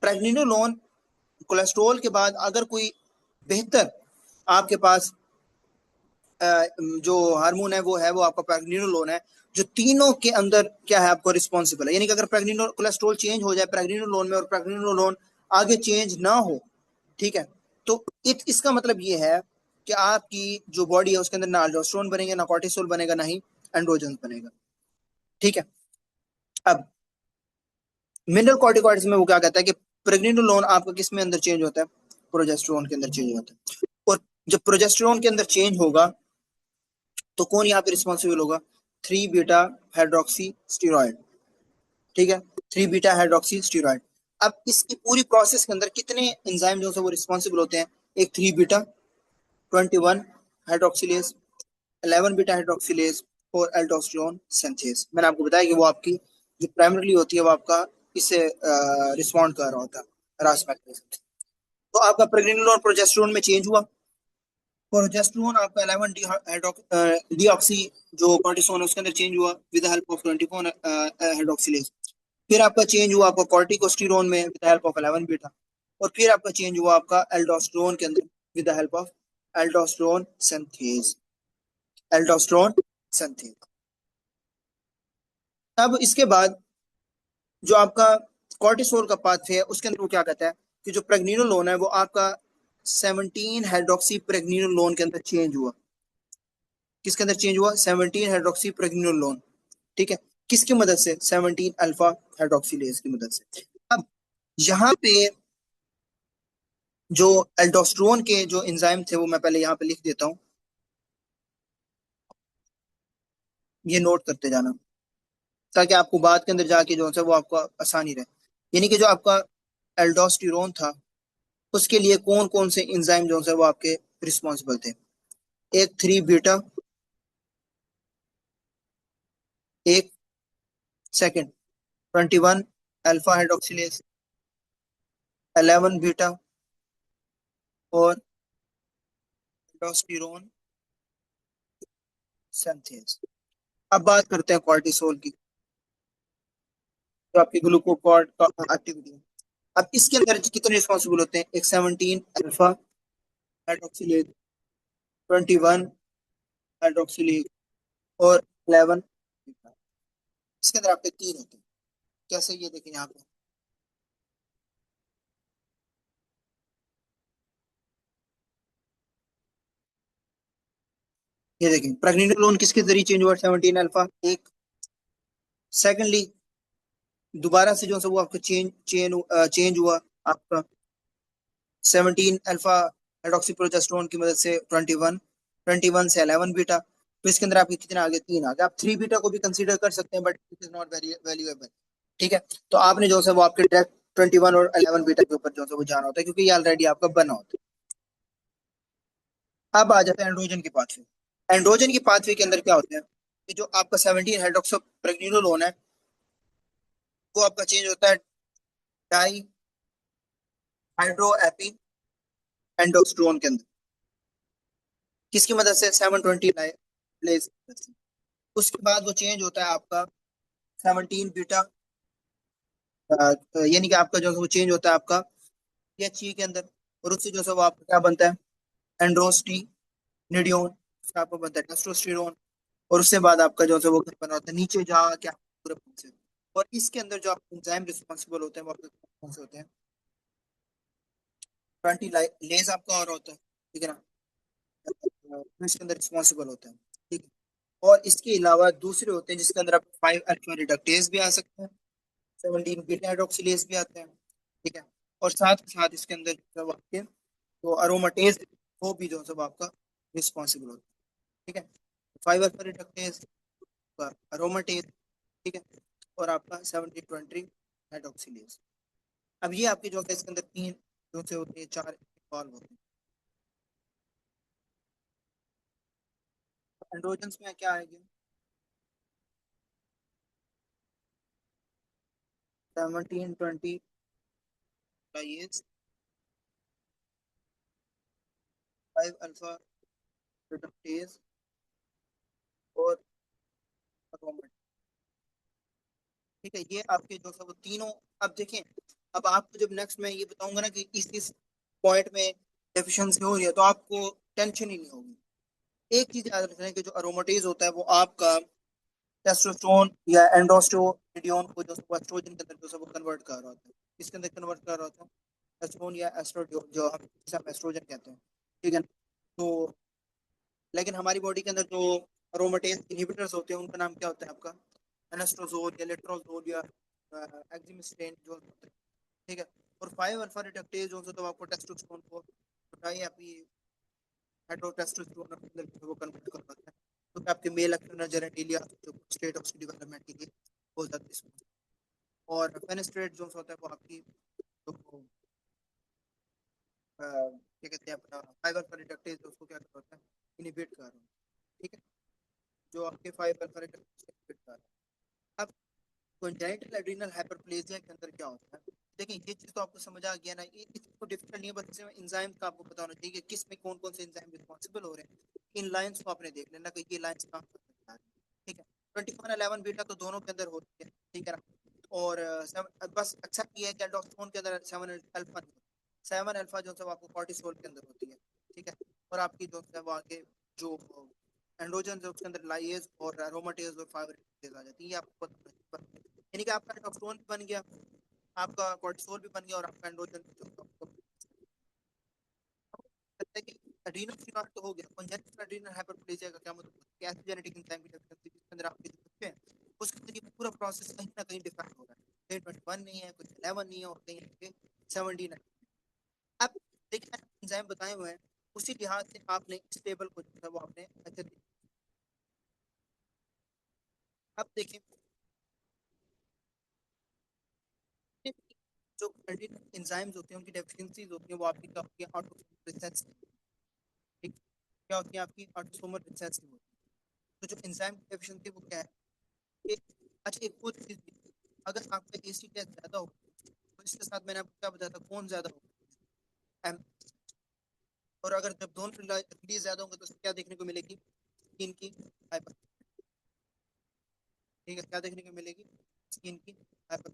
प्रेग्निनोलोन कोलेस्ट्रॉल के बाद अगर कोई बेहतर आपके पास जो हार्मोन है वो आपका प्रेग्निनोलोन है, जो तीनों के अंदर क्या है आपको रिस्पॉन्सिबल है। यानी कि अगर प्रेग्निनो कोलेस्ट्रॉल चेंज हो जाए प्रेग्निनोलोन में और प्रेग्निनोलोन आगे चेंज ना हो, ठीक है, तो इसका मतलब ये है कि आपकी जो बॉडी है उसके अंदर ना अल्डोस्टेरोन बनेगा, ना कॉर्टिसोल बनेगा, ना ही एंड्रोजन बनेगा। ठीक है, अब मिनरल कॉर्टिकॉइड्स में वो क्या कहता है कि प्रेग्निनोलोन आपका किस में अंदर चेंज होता है, प्रोजेस्टेरोन के अंदर चेंज होता है। और जब प्रोजेस्टेरोन के अंदर चेंज होगा तो कौन यहाँ पे रिस्पॉन्सिबल होगा, 3 बीटा हाइड्रोक्सी स्टीरॉयड। ठीक है, 3 बीटा हाइड्रोक्सी स्टीरॉयड। अब इसकी पूरी प्रोसेस के अंदर कितने एंजाइम जो है वो रिस्पॉन्सिबल होते हैं, एक 3 बीटा 21 हाइड्रोक्सीलेज, 11 बीटा हाइड्रोक्सीलेज, और एल्डोस्टेरोन सिंथेज। मैंने आपको बताया कि वो आपकी जो प्राइमरीली होती है वो आपका इससे रिस्पॉन्ड कर रहा होता है रास मैकेनिज्म। तो आपका प्रेग्नेंट और प्रोजेस्टेरोन में चेंज हुआ, प्रोजेस्टेरोन आपका 11 डीऑक्सी जो कॉर्टिसोन है उसके अंदर चेंज हुआ विद हेल्प ऑफ 24 हाइड्रोक्सिलेज। फिर आपका चेंज हुआ आपका कॉर्टिकोस्टेरोन में विद हेल्प ऑफ 11 बीटा, और फिर आपका चेंज हुआ आपका एल्डोस्टेरोन के अंदर with the help of aldosterone synthase, aldosterone synthase. अब इसके बाद जो आपका कॉर्टिसोल का पाथवे है उसके अंदर वो क्या कहता है कि जो प्रेग्निनोलोन है वो आपका 17 हाइड्रोक्सी प्रेग्निनोलोन के अंदर चेंज हुआ। किसके अंदर चेंज हुआ, 17 हाइड्रोक्सी प्रेग्निनोलोन। ठीक है, किसकी मदद से, 17 अल्फा हाइड्रोक्सीलेज की मदद से। अब यहाँ पे जो एल्डोस्टेरोन के जो एंजाइम थे वो मैं पहले यहाँ पे लिख देता हूँ, ये नोट करते जाना ताकि आपको बाद के अंदर जाके जो है वो आपको आसानी रहे। यानी कि जो आपका एल्डोस्टेरोन था उसके लिए कौन कौन से एंजाइम जो है वो आपके रिस्पॉन्सिबल थे, एक 3 बीटा, एक सेकंड 21 अल्फा हाइड्रोक्सीलेज, 11 बीटा, और एल्डोस्टेरोन सिंथेज। अब बात करते हैं कॉर्टिसोल की, जो आपकी ग्लूकोकॉर्ट का एक्टिविटी है। अब इसके अंदर कितने रिस्पॉन्सिबल होते हैं, एक 17 अल्फा हाइड्रोक्सिलेज, 21 हाइड्रोक्सिलेज, और 11। इसके अंदर आपके 3 होते हैं। कैसे, ये देखें यहाँ पे, ये देखें प्रेग्निनोलोन किसके जरिए चेंज हुआ, 17 अल्फा एक। सेकेंडली दोबारा से जो है वो आपका चेंज हुआ आपका 17 अल्फा हाइड्रोक्सी प्रोजेस्टेरोन की मदद से 21, 21 से 11 बीटा। तो इसके अंदर आपके कितने आ गए, 3 आ गए। आप 3 बीटा को भी कंसीडर कर सकते हैं, but it is not very valuable. ठीक है। तो आपने जो है वो आपके डायरेक्ट 21 और 11 बीटा के ऊपर जो है वो जाना होता है, क्योंकि ये ऑलरेडी आपका बना होता है। अब आ जाता है एंड्रोजन के पाथवे। एंड्रोजन के पाथवे के अंदर क्या होता है कि जो आपका 17 हाइड्रोक्सोप्रेग्निनोलोन है, वो आपका चेंज होता है डाई हाइड्रोएपी एंडोस्ट्रोन के अंदर। किसकी मदद से, 720 लेज की मदद से। उसके बाद वो चेंज होता है आपका 17 बीटा, यानी कि आपका जो है वो चेंज होता है आपका पीएचई के अंदर। और उससे जो है वो आपका क्या बनता है, एंड्रोस्टिनिडियोन। उससे आपको बनता है टेस्टोस्टेरोन। और उससे बाद आपका जो है वो क्या बना होता है, नीचे जाके आपको पूरे पहुंचे। और इसके अंदर जो आपके एंजाइम रिस्पॉन्सिबल होते हैं वो आपके कौन से होते हैं, 20 लेज आपका और होता है, ठीक है ना। तो इसके अंदर रिस्पॉन्सिबल होते हैं, ठीक है। और इसके अलावा दूसरे होते हैं जिसके अंदर आप 5 अल्फा रिडक्टेज भी आ सकते हैं, 17 बीटा हाइड्रोक्सिलेज भी आते हैं, ठीक है। और साथ के साथ इसके अंदर जो आपके तो अरोमाटेज, वो भी जो है सब आपका रिस्पॉन्सिबल होता है, ठीक है। 5 अल्फा रिडक्टेज, अरोमाटेज, ठीक है। और आपका 17 20 हाइड्रोक्सिलेज। अब ये आपके जो है इसके अंदर तीन जो से होते हैं, चार इन्वॉल्व होते हैं। एंड्रोजन्स में क्या आएंगे, 17 20 लाइएज, 5 अल्फा रिडक्टेज और अरोमेटिक, ठीक है। ये आपके जो है वो तीनों। अब देखें, अब आपको जब नेक्स्ट मैं ये बताऊंगा ना कि इस पॉइंट में डेफिशिएंसी हो रही है, तो आपको टेंशन ही नहीं होगी। एक चीज याद रखना है कि जो अरोमेटेज होता है वो आपका टेस्टोस्टेरोन या एंडोस्टेरोन को जो है वो एस्ट्रोजन के अंदर जो है वो कन्वर्ट कर रहा होता है। किसके अंदर कन्वर्ट कर रहा होता है, एस्ट्रोन या एस्ट्रोजन, जो हम जिसे हम एस्ट्रोजन कहते हैं, ठीक है। तो लेकिन हमारी बॉडी के अंदर जो अरोमेटेज इनहिबिटर्स होते हैं उनका नाम क्या होता है आपका, एनास्ट्रोजोल या लेट्रोजोल या एक्जिमिस्ट्रेन जो होता है, ठीक है। और 5 अल्फा रिडक्टेज जो होता है तो आपको टेस्टोस्टेरोन को उठाई आपकी हाइड्रोटेस्टोस्टेरोन के अंदर वो कन्वर्ट कर पाता है। तो आपके मेल एक्टर जेनेटिलिया जो स्टेट ऑफ डेवलपमेंट के लिए हो जाता है इसमें। और फेनेस्ट्रेट जो होता है वो आपकी जो क्या कहते हैं अपना फाइबर अल्फा रिडक्टेज उसको क्या कर रहा है, इनिबिट कर रहा है, ठीक है। जो आपके 5 अल्फा रिडक्टेज इनिबिट कर रहा है। अब congenital adrenal hyperplasia के अंदर क्या होता है, देखिए ये चीज तो आपको समझ आ गया ना, ये इसको डिफिकल्ट नहीं है, बस इसमें एंजाइम का आपको पता होना चाहिए कि किस में कौन कौन से एंजाइम रिस्पॉन्सिबल हो रहे हैं। इन लाइंस को आपने देख लेना कि ये लाइंस कहाँ पर है, ठीक है। 21 11 बीटा तो दोनों के अंदर होती है, ठीक है ना। और बस अच्छा ये है कि एल्डोस्टेरोन के अंदर 7 अल्फा, 7 अल्फा जो है वो आपको कॉर्टिसोल के अंदर होती है, ठीक है। और आपकी जो है वो आगे जो एंड्रोजन है उसके अंदर लाइएज और एरोमाटेज और फाइबर आ जाती है, ये आपको पता है। यानी कि आपका टेस्टोस्टेरोन भी बन गया, आपका कोर्टिसोल भी बन गया, और आपका एंड्रोजन भी जो है आपको लगता है कि एड्रीनल फ्रीनॉल तो हो गया। कंजेनिटल एड्रीनल हाइपरप्लेजिया का क्या मतलब है, कैसे जेनेटिक एंजाइम की डेफिशिएंसी जिसके अंदर आपके जो बच्चे हैं उसके अंदर ये पूरा प्रोसेस कहीं ना कहीं डिफेक्ट हो रहा है, कहीं 21 नहीं है, कुछ 11 नहीं है, और कहीं 17 है। अब देखिए एंजाइम बताए हुए हैं, उसी लिहाज से आपने इस टेबल को जो है वो आपने अच्छे से। अब देखिए जो एंजाइम्स होते हैं उनकी डेफिशिएंसीज होती हैं, वो आपकी क्या होती है, ऑटोसोमल रिसेसिव, ठीक, क्या होती है आपकी ऑटोसोमल रिसेसिव होती है। तो जो एंजाइम की डेफिशिएंसी वो क्या है, अच्छा एक और चीज भी, अगर आपका एसी टेस्ट ज्यादा हो तो इसके साथ मैंने आपको क्या बताया था, कौन ज्यादा होगा, एम। और अगर जब दोनों रिलीज ज्यादा होंगे तो उसमें क्या देखने को मिलेगी, स्किन की हाइपर, ठीक है, क्या देखने को मिलेगी, स्किन की हाइपर।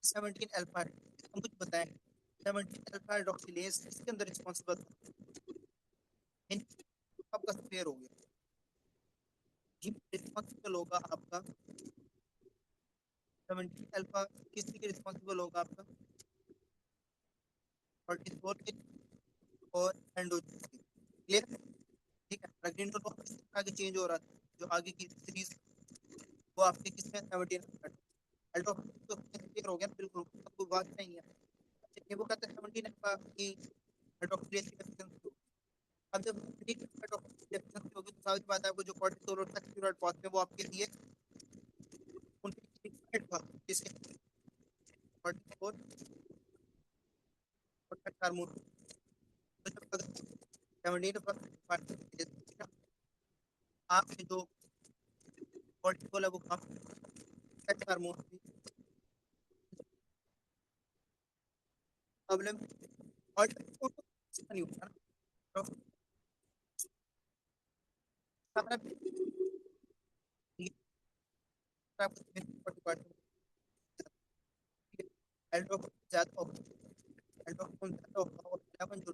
17 अल्फा हम कुछ बताएं, 17 अल्फा हाइड्रोक्सिलेज इसके अंदर रिस्पॉन्सिबल, आपका फेयर हो गया, ये रिस्पॉन्सिबल होगा आपका 17 अल्फा, किसी के रिस्पॉन्सिबल होगा आपका कोर्टिसोल के और एंडोजन के, क्लियर, ठीक है। प्रेग्नेंट तो आगे चेंज हो रहा था, जो आगे की सीरीज वो आपके किसमें 17 अल्ट्रा तो क्लियर हो गया, बिल्कुल कोई बात नहीं है। चाहिए, वो कहते हैं 17 अल्फा की हाइड्रोक्सिलेज की डेफिशिएंसी। अब जब हाइड्रोक्सिलेज डेफिशिएंसी होगी तो सारी बात है, आपको जो कॉर्टिसोल और सेक्सुअल पाथवे वो आपके लिए उनकी जिसके कॉर्टिसोल और सेक्स हार्मोन, तो जब 17 आपके जो कॉर्टिसोल है वो कम, सेक्स हार्मोन की प्रॉब्लम, और नहीं होता ना, तो सारा ये आपको एल्ड्रोफोन ज्यादा होगा, एल्ड्रोफोन ज्यादा होगा और 11 जो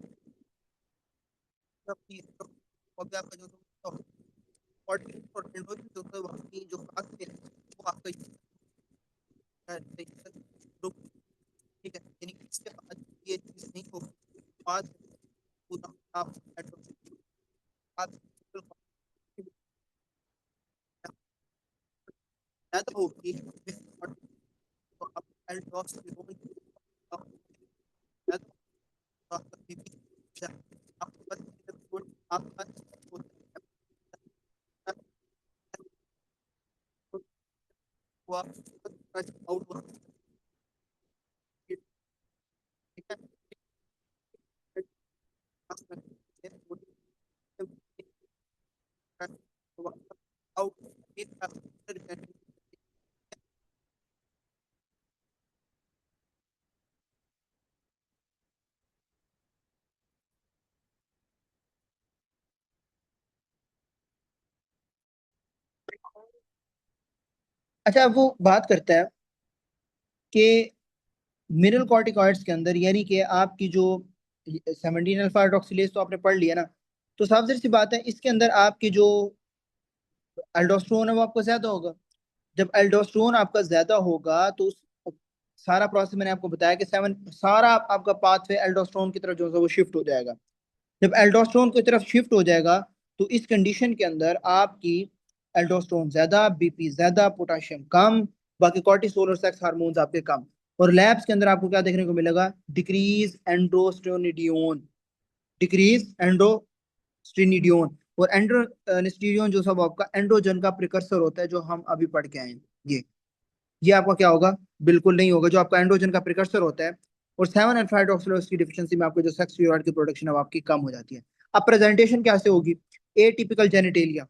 और भी आपका जो और एंड्रॉइड जो है वहाँ की जो खास है वो आपका ग्रुप, ठीक है, यानी कि इसके बाद ये चीज़ नहीं होगी, बाद पूरा आप आप ज्यादा होगी, तो आप एल्ड्रोस्टेरोन ज्यादा आपका बीपी आपका आपका आउट, ठीक है, आउट। अच्छा, अब वो बात करता है कि मिनरल कॉर्टिकॉइड्स के अंदर, यानी कि आपकी जो 17 अल्फा हाइड्रोक्सिलेज तो आपने पढ़ लिया ना, तो साफ सी बात है इसके अंदर आपकी जो एल्डोस्टेरोन है वो आपका ज्यादा होगा। जब एल्डोस्टेरोन आपका ज्यादा होगा तो सारा प्रोसेस मैंने आपको बताया कि सारा आपका पाथवे एल्डोस्टेरोन की तरफ जो है वो शिफ्ट हो जाएगा। जब एल्डोस्टेरोन की तरफ शिफ्ट हो जाएगा तो इस कंडीशन के अंदर आपकी एल्डोस्टेरोन ज्यादा, बीपी ज्यादा, पोटाशियम कम, बाकी कॉर्टिसोल और सेक्स हार्मोन्स आपके कम। और लैब्स के अंदर आपको क्या देखने को मिलेगा? Decrease androstenedione, decrease androstenedione. और एंड्रोस्टेरोन जो सब आपका एंड्रोजन का प्रिकर्सर होता है जो हम अभी पढ़ के आए हैं, ये आपका क्या होगा? बिल्कुल नहीं होगा, जो आपका एंड्रोजन का प्रिकर्सर होता है। और 7 अल्फा की डिफिशियंसी में आपको जो सेक्स स्टीरॉयड की प्रोडक्शन है वो आपकी कम हो जाती है। अब प्रेजेंटेशन कैसे होगी? एटिपिकल जेनिटेलिया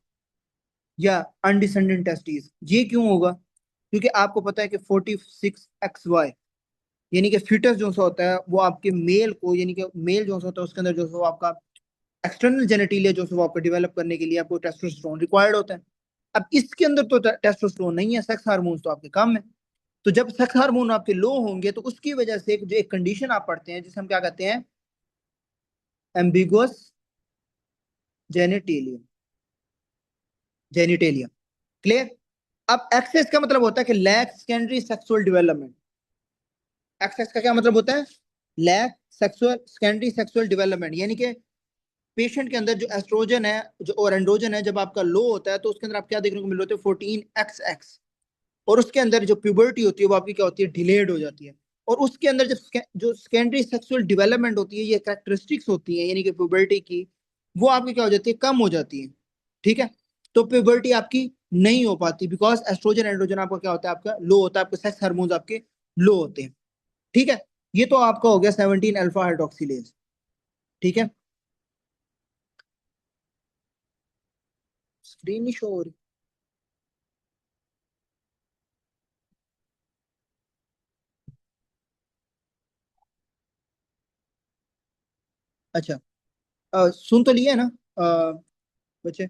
या अनडिसेंडेंट टेस्टिस। ये क्यों होगा? क्योंकि आपको पता है कि 46XY, यानी कि फीटस जो सा होता है वो आपके मेल को, यानी कि मेल जो सा होता है उसके अंदर जो सा वो आपका एक्सटर्नल जेनेटिलिया जो सा वो आपको डेवलप करने के लिए आपको टेस्टोस्टेरोन रिक्वायर्ड होता है। अब इसके अंदर तो टेस्टोस्टेरोन नहीं है, सेक्स हार्मोन्स तो आपके कम है। तो जब सेक्स हार्मोन आपके लो होंगे तो उसकी वजह से जो एक कंडीशन आप पढ़ते हैं जिसे हम क्या कहते हैं? Ambiguous genitalia, genitalia. क्लियर? अब एक्सेस का मतलब होता है कि lack secondary sexual development. Excess का क्या मतलब होता है? Lack sexual secondary sexual development, यानी कि पेशेंट के अंदर जो एस्ट्रोजन है जो और एंड्रोजन है जब आपका लो होता है तो उसके अंदर आप क्या देखने को मिल रहे होते हैं? 14XX। और उसके अंदर जो प्यूबर्टी होती है वो आपकी क्या होती है? डिलेड हो जाती है। और उसके अंदर जब जो सेकेंडरी सेक्सुअल डेवलपमेंट होती है, ये कैरेक्टरिस्टिक्स होती है यानी कि प्यूबर्टी की, वो आपकी क्या हो जाती है? कम हो जाती है। ठीक है? तो प्यूबर्टी आपकी नहीं हो पाती बिकॉज एस्ट्रोजन एंड्रोजन आपका क्या होता है? आपका लो होता है, आपके सेक्स हार्मोन्स आपके लो होते हैं। ठीक है? ये तो आपका हो गया 17 अल्फा हाइड्रोक्सिलेज। ठीक है? स्क्रीन नहीं शो हो रही? अच्छा, सुन तो लिया है ना बच्चे?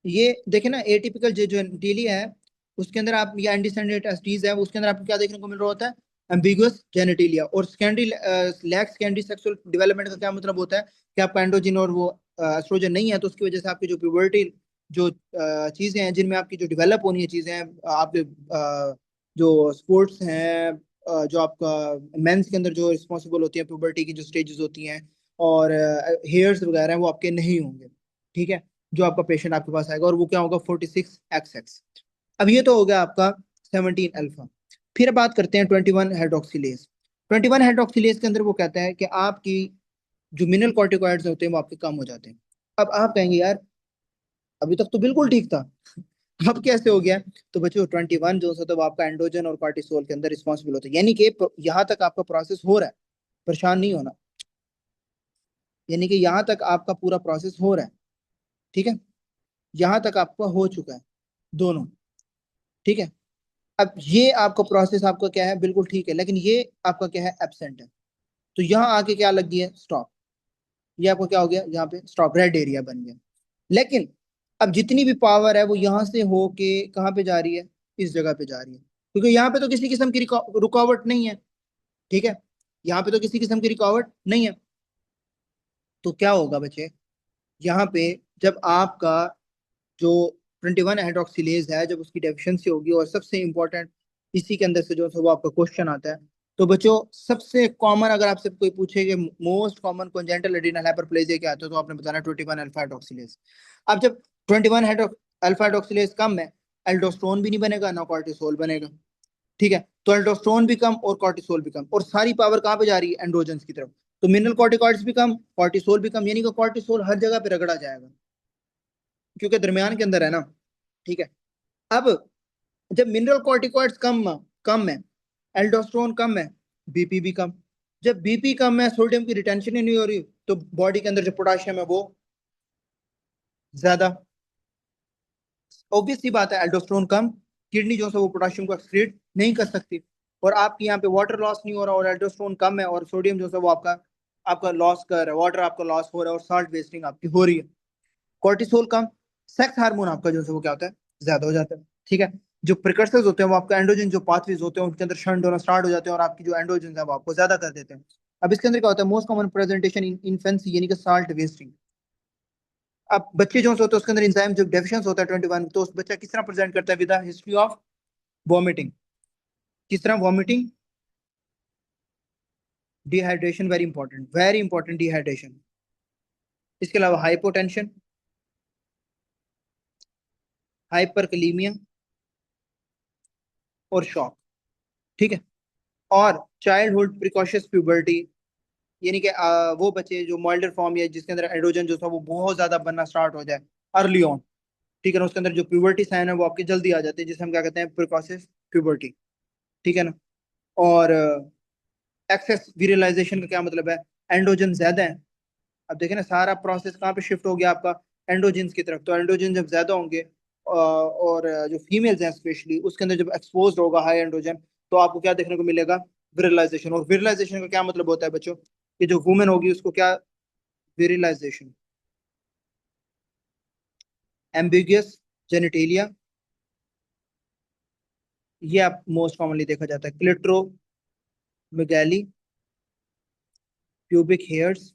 ये देखे ना, एटिपिकल जो डेलिया है उसके अंदर आप, या एंडीसेंडेंट एस्टीज है उसके अंदर आपको क्या देखने को मिल रहा होता है? Ambiguous genitalia. और secondary lacks secondary sexual development का क्या मतलब होता है? कि आपका एंड्रोजन और वो एस्ट्रोजन नहीं है, तो उसकी वजह से आपकी जो प्यूबर्टी जो चीजें हैं जिनमें आपकी जो डेवलप होनी है चीजें हैं, आपके जो स्पोर्ट्स हैं, जो आपका मेंस के अंदर जो रिस्पॉन्सिबल होती है प्यूबर्टी की जो स्टेजेस होती हैं, और हेयर्स वगैरह हैं वो आपके नहीं होंगे। ठीक है? जो आपका पेशेंट आपके पास आएगा और वो क्या होगा? 46XX। अब ये तो हो गया आपका 17 अल्फा। फिर बात करते हैं 21 हाइड्रोक्सिलेज। 21 हाइड्रोक्सिलेज के अंदर वो कहता है कि आपकी जो मिनरल कॉर्टिकॉइड्स होते हैं वो आपके कम हो जाते हैं। अब आप कहेंगे यार अभी तक तो बिल्कुल ठीक था, अब कैसे हो गया? तो बच्चों 21 जो होता है वो आपका एंड्रोजन और कॉर्टिसोल के अंदर रिस्पॉन्सिबल होता है, यानी कि यहाँ तक आपका प्रोसेस हो रहा है, परेशान नहीं होना। यानी कि यहाँ तक आपका पूरा प्रोसेस हो रहा है, ठीक है, यहाँ तक आपका हो चुका है दोनों, ठीक है। अब ये आपका प्रोसेस आपका क्या है, बिल्कुल ठीक है, लेकिन ये आपका क्या है, एब्सेंट है। तो यहाँ आके क्या लग गया है, स्टॉप। ये आपको क्या हो गया, यहाँ पे स्टॉप, रेड एरिया बन गया। लेकिन अब जितनी भी पावर है वो यहाँ से होके कहाँ पे जा रही है, इस जगह पे जा रही है, क्योंकि यहाँ पे तो किसी किस्म की रुकावट नहीं है, ठीक है, यहाँ पे तो किसी किस्म की रुकावट नहीं है। तो क्या होगा बच्चे, यहाँ पे जब आपका जो 21 हाइड्रोक्सिलेज है, जब उसकी डेफिशिएंसी होगी, और सबसे इंपॉर्टेंट इसी के अंदर से जो है वो आपका क्वेश्चन आता है। तो बच्चों सबसे कॉमन अगर आपसे कोई पूछे कि most common congenital adrenal hyperplasia क्या आता है, तो आपने बताना 21 अल्फा हाइड्रोक्सिलेज। अब जब 21 हाइड्रो अल्फा हाइड्रोक्सिलेज कम है, एल्डोस्टेरोन भी नहीं बनेगा ना कॉर्टिसोल बनेगा, ठीक है। तो एल्डोस्टेरोन भी कम और कॉर्टिसोल भी कम, और सारी पावर कहाँ पे जा रही है, एंड्रोजन्स की तरफ। तो मिनरल कॉर्टिकॉइड्स भी कम, कॉर्टिसोल भी कम, यानी कि कॉर्टिसोल हर जगह पे रगड़ा जाएगा, क्योंकि दरमियान के अंदर है ना, ठीक है। अब जब मिनरल कॉर्टिकॉइड्स कम है, एल्डोस्टेरोन कम है, बीपी भी कम। जब बीपी कम है, सोडियम की रिटेंशन ही नहीं हो रही, तो बॉडी के अंदर जो पोटाशियम है वो ज्यादा। ऑब्वियस सी बात है, एल्डोस्टेरोन कम, किडनी जो है वो पोटाशियम को एक्सक्रीट नहीं कर सकती, और आपके यहाँ पे वाटर लॉस नहीं हो रहा, और एल्डोस्टेरोन कम है, और सोडियम जो है वो आपका आपका लॉस कर रहा है, वाटर आपका लॉस हो रहा है, और साल्ट वेस्टिंग आपकी हो रही है। कॉर्टिसोल कम, सेक्स हार्मोन आपका जो है वो क्या होता है, ज्यादा हो जाता है, ठीक है। जो प्रिकर्सर्स होते हैं वो आपका एंड्रोजन जो पाथवेज होते हैं उनके अंदर शंट होना स्टार्ट हो जाते हैं, और आपकी जो एंड्रोजन है वो आपको ज्यादा कर देते हैं। अब इसके अंदर क्या होता है, मोस्ट कॉमन प्रेजेंटेशन इन इन्फेंसी, यानी कि साल्ट वेस्टिंग। अब बच्चे जो होते हैं उसके अंदर इंजाइम जो डेफिशिएंस होता है 21, तो उस बच्चा किस तरह प्रेजेंट करता है, विद हिस्ट्री ऑफ वॉमिटिंग। किस तरह vomiting, dehydration, very important dehydration. इसके अलावा हाइपोटेंशन, हाइपरकलीमिया, और शॉक, ठीक है। और चाइल्डहुड प्रिकॉशियस प्यूबर्टी, यानी कि वो बच्चे जो माइल्डर फॉर्म या जिसके अंदर एंड्रोजन जो था वो बहुत ज्यादा बनना स्टार्ट हो जाए अर्ली ऑन, ठीक है ना, उसके अंदर जो प्यूबर्टी साइन है वो आपकी जल्दी आ जाती है, जिसे हम क्या कहते हैं, प्रिकॉशियस प्यूबर्टी, ठीक है ना। और एक्सेस विरलाइजेशन का क्या मतलब है, एंड्रोजन ज्यादा है। अब देखें ना, सारा प्रोसेस कहाँ पे शिफ्ट हो गया आपका, एंड्रोजन की तरफ। तो एंड्रोजन जब ज्यादा होंगे और जो फीमेल्स हैं स्पेशली, उसके अंदर जब एक्सपोज होगा हाई एंड्रोजन, तो आपको क्या देखने को मिलेगा, विरलाइजेशन। और विरलाइजेशन का क्या मतलब होता है बच्चों, कि जो वुमेन होगी उसको क्या, विरलाइजेशन, एम्बिगियस जेनिटेलिया, ये आप मोस्ट कॉमनली देखा जाता है, क्लिट्रो मेगैली, प्यूबिक हेयर्स,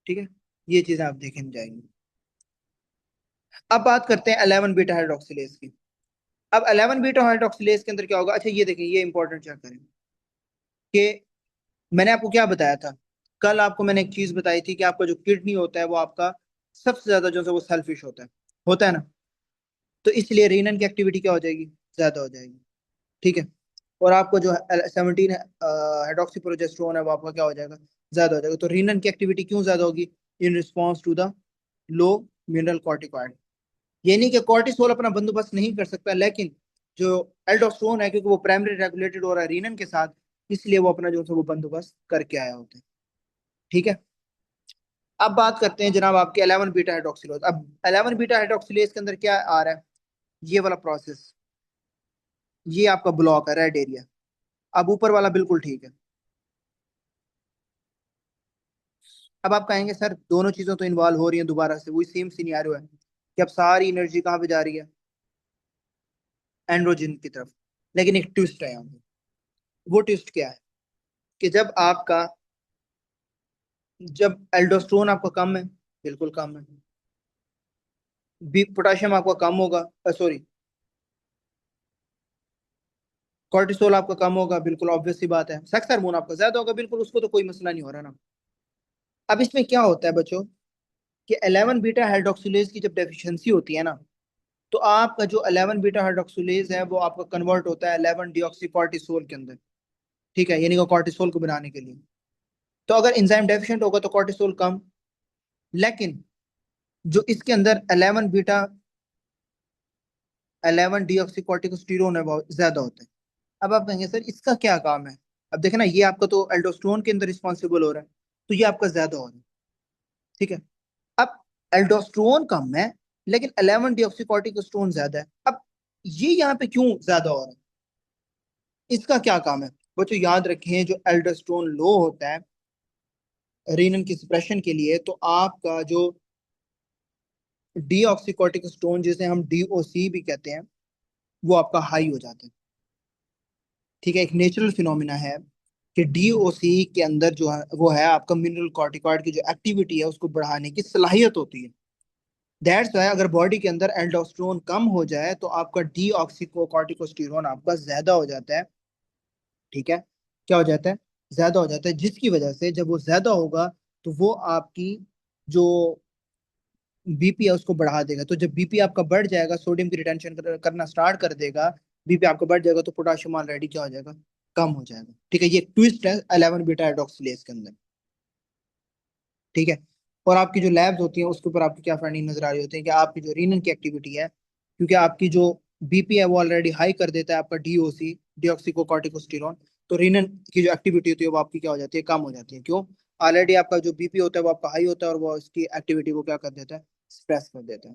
ठीक है, ये चीजें आप देखें जाएंगी। अब बात करते हैं 11 बीटा हाइड्रोक्सिलेज की। अब 11 बीटा हाइड्रोक्सिलेज के अंदर क्या होगा, अच्छा ये देखें, ये इंपॉर्टेंट चेक करें कि मैंने आपको क्या बताया था, कल आपको मैंने एक चीज बताई थी कि आपका जो किडनी होता है वो आपका सबसे ज्यादा जो है वो सेल्फिश होता है ना। तो इसलिए रीनन की एक्टिविटी क्या हो जाएगी, ज्यादा हो जाएगी, ठीक है। और आपको जो 17 हाइड्रोक्सी प्रोजेस्टेरोन है वो आपका क्या हो जाएगा, ज्यादा हो जाएगा। तो रीनन की एक्टिविटी क्यों ज्यादा होगी, in response to the low mineralocorticoid. यानी कि कॉर्टिसोल अपना बंदोबस्त नहीं कर सकता, लेकिन जो एल्डोस्टेरोन है, क्योंकि वो प्राइमरी रेगुलेटेड हो रहा है रीनन के साथ, इसलिए वो अपना जो है वो बंदोबस्त करके आया होता है, ठीक है। अब बात करते हैं जनाब आपके 11 बीटा हाइड्रोक्सिलेज। अब 11 बीटा हाइड्रोक्सिलेज के अंदर क्या आ रहा है, ये वाला प्रोसेस, ये आपका ब्लॉक है, रेड एरिया। अब ऊपर वाला बिल्कुल ठीक है। अब आप कहेंगे सर दोनों चीजों तो इन्वॉल्व हो रही हैं दोबारा से, वही सेम सिनेरियो है कि अब सारी एनर्जी कहाँ पे जा रही है, एंड्रोजन की तरफ। लेकिन एक ट्विस्ट है यहाँ पे। वो ट्विस्ट क्या है, कि जब एल्डोस्टेरोन आपका कम है, बिल्कुल कम है, बी पोटाशियम आपका कम होगा, सॉरी, कॉर्टिसोल आपका कम होगा, बिल्कुल ऑब्वियस सी बात है, सेक्स हार्मोन आपका ज्यादा होगा, बिल्कुल उसको तो कोई मसला नहीं हो रहा ना। अब इसमें क्या होता है बच्चों, कि 11 बीटा हाइड्रोक्सिलेज की जब डेफिशिएंसी होती है ना, तो आपका जो 11 बीटा हाइड्रोक्सिलेज है वो आपका कन्वर्ट होता है 11 डीऑक्सी कॉर्टिसोल के अंदर, ठीक है, यानी कि कॉर्टिसोल को बनाने के लिए। तो अगर एंजाइम डेफिशिएंट होगा तो कॉर्टिसोल कम, लेकिन जो इसके अंदर 11 बीटा 11 डीऑक्सीकोर्टिकोस्टेरोन है बहुत ज्यादा होता है। अब आप कहेंगे सर इसका क्या काम है? अब देखे ना, ये आपका तो एल्डोस्टेरोन के अंदर रिस्पॉन्सिबल हो रहा है, तो ये आपका ज्यादा हो रहा है। ठीक है। अब एल्डोस्टेरोन कम है लेकिन 11 डीऑक्सीकोर्टिकोस्टेरोन ज्यादा है। अब ये यहाँ पे क्यों ज्यादा हो रहा है, इसका क्या काम है? बच्चों याद रखें, जो एल्डोस्टेरोन लो होता है रीनन की सप्रेशन के लिए, तो आपका जो डीऑक्सीकोर्टिकोस्टेरोन जिसे हम डीओसी भी कहते हैं, वो आपका हाई हो जाता है। ठीक है, एक नेचुरल फिनोमिना है कि डीओसी के अंदर जो है वो है आपका मिनरल कॉर्टिकॉइड की जो एक्टिविटी है उसको बढ़ाने की सलाहियत होती है। दैट्स वाई अगर बॉडी के अंदर एल्डोस्टेरोन कम हो जाए तो आपका डीऑक्सीकोर्टिकोस्टेरोन आपका ज्यादा हो जाता है। ठीक है, क्या हो जाता है? ज्यादा हो जाता है, जिसकी वजह से जब वो ज्यादा होगा तो वो आपकी जो बीपी है उसको बढ़ा देगा। तो जब बीपी आपका बढ़ जाएगा, सोडियम की रिटेंशन करना स्टार्ट कर देगा, बीपी आपका बढ़ जाएगा तो पोटाशियम ऑलरेडी क्या हो जाएगा? कम हो जाएगा। ठीक है, ये ट्विस्ट है 11 बीटा हाइड्रोक्सिलेज के अंदर। ठीक है, और आपकी जो लैब्स होती हैं उसके ऊपर आपकी क्या फाइंडिंग नजर आ रही होती है कि आपकी जो रीनन की एक्टिविटी है, क्योंकि आपकी जो बीपी है वो ऑलरेडी हाई कर देता है आपका डीओसी डीऑक्सीकोकॉर्टिकोस्टेरॉन, तो रीनन की जो एक्टिविटी होती है वो आपकी क्या हो जाती है? कम हो जाती है। क्यों? ऑलरेडी आपका जो बीपी होता है वो आपका हाई होता है और वो उसकी एक्टिविटी को क्या कर देता है? स्प्रेस कर देता है।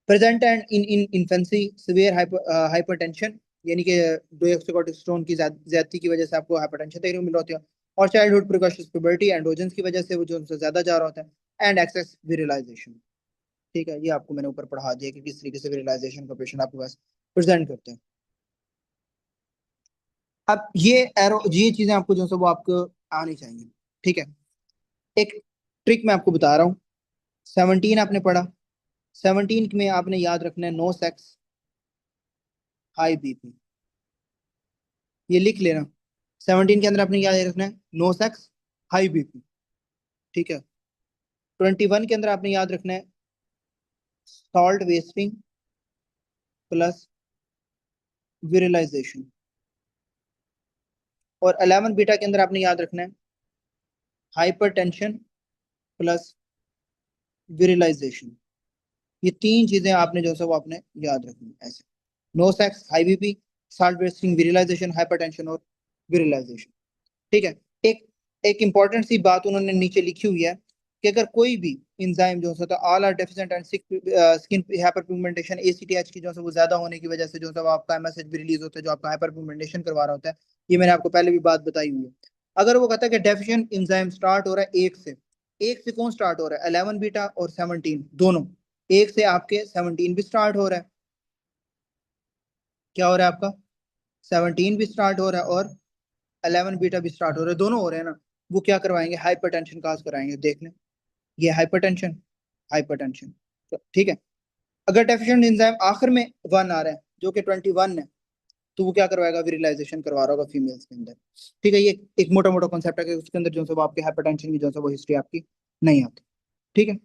Present and in infancy severe hypertension, यानी कि डोएक्सोकोर्टिसोन की ज्यादती की वजह से आपको हाइपरटेंशन देखने को मिल रहा होता है। और चाइल्डहुड प्रिकॉशंस प्यूबर्टी एंड्रोजन की वजह से वो जो उनसे ज्यादा जा रहा होता है, एंड एक्सेस विरलाइजेशन। ठीक है, ये आपको मैंने ऊपर पढ़ा दिया कि किस तरीके से विरलाइजेशन का पेशेंट आपके पास प्रेजेंट करते हैं। अब ये चीजें आपको जो है वो आपको आनी चाहिए। ठीक है, एक ट्रिक मैं आपको बता रहा हूँ। 17 आपने पढ़ा, 17 में आपने याद रखना है नो सेक्स हाई बीपी, ये लिख लेना। 17 के अंदर आपने क्या याद रखना है? No sex high BP. ठीक है, 21 के अंदर आपने याद रखना है सॉल्ट वेस्टिंग प्लस विरलाइजेशन। और 11 बीटा के अंदर आपने याद रखना है हाइपरटेंशन प्लस विरलाइजेशन। ये तीन चीजें आपने जो है वो आपने याद रखनी है ऐसे। No sex high BP, salt wasting virilization, hypertension और विरलाइजेशन। ठीक है, एक एक इंपॉर्टेंट सी बात उन्होंने नीचे लिखी हुई है कि अगर कोई भी इंजाइम जो होता है all are deficient and skin hyperpigmentation ACTH की जो है वो ज्यादा होने की वजह से जो है वो आपका एमएसएच भी रिलीज होता है जो आपका हाइपर पिगमेंटेशन करवा रहा होता है। ये मैंने आपको पहले भी बात बताई हुई है। अगर वो कहता है कि डेफिशिएंट इंजाइम स्टार्ट हो रहा है एक से कौन स्टार्ट हो रहा है? 11 बीटा और 17 दोनों। एक से आपके 17 भी स्टार्ट हो रहा है। क्या हो रहा है आपका? 17 भी स्टार्ट हो रहा है और 11 बीटा भी स्टार्ट हो रहा है, दोनों हो रहे हैं ना। वो क्या करवाएंगे? हाइपरटेंशन काज कराएंगे। देख लें, ये हाइपरटेंशन हाइपरटेंशन। तो ठीक है, अगर डेफिशिएंट एंजाइम आखिर में 1 आ रहा है जो कि 21 है, तो वो क्या करवाएगा? विरिलाइजेशन करवा रहा होगा फीमेल्स के अंदर। ठीक है, ये एक मोटा मोटा कॉन्सेप्ट है कि उसके अंदर जो है वो आपके हाइपरटेंशन की जो है वो हिस्ट्री आपकी नहीं आती। ठीक है,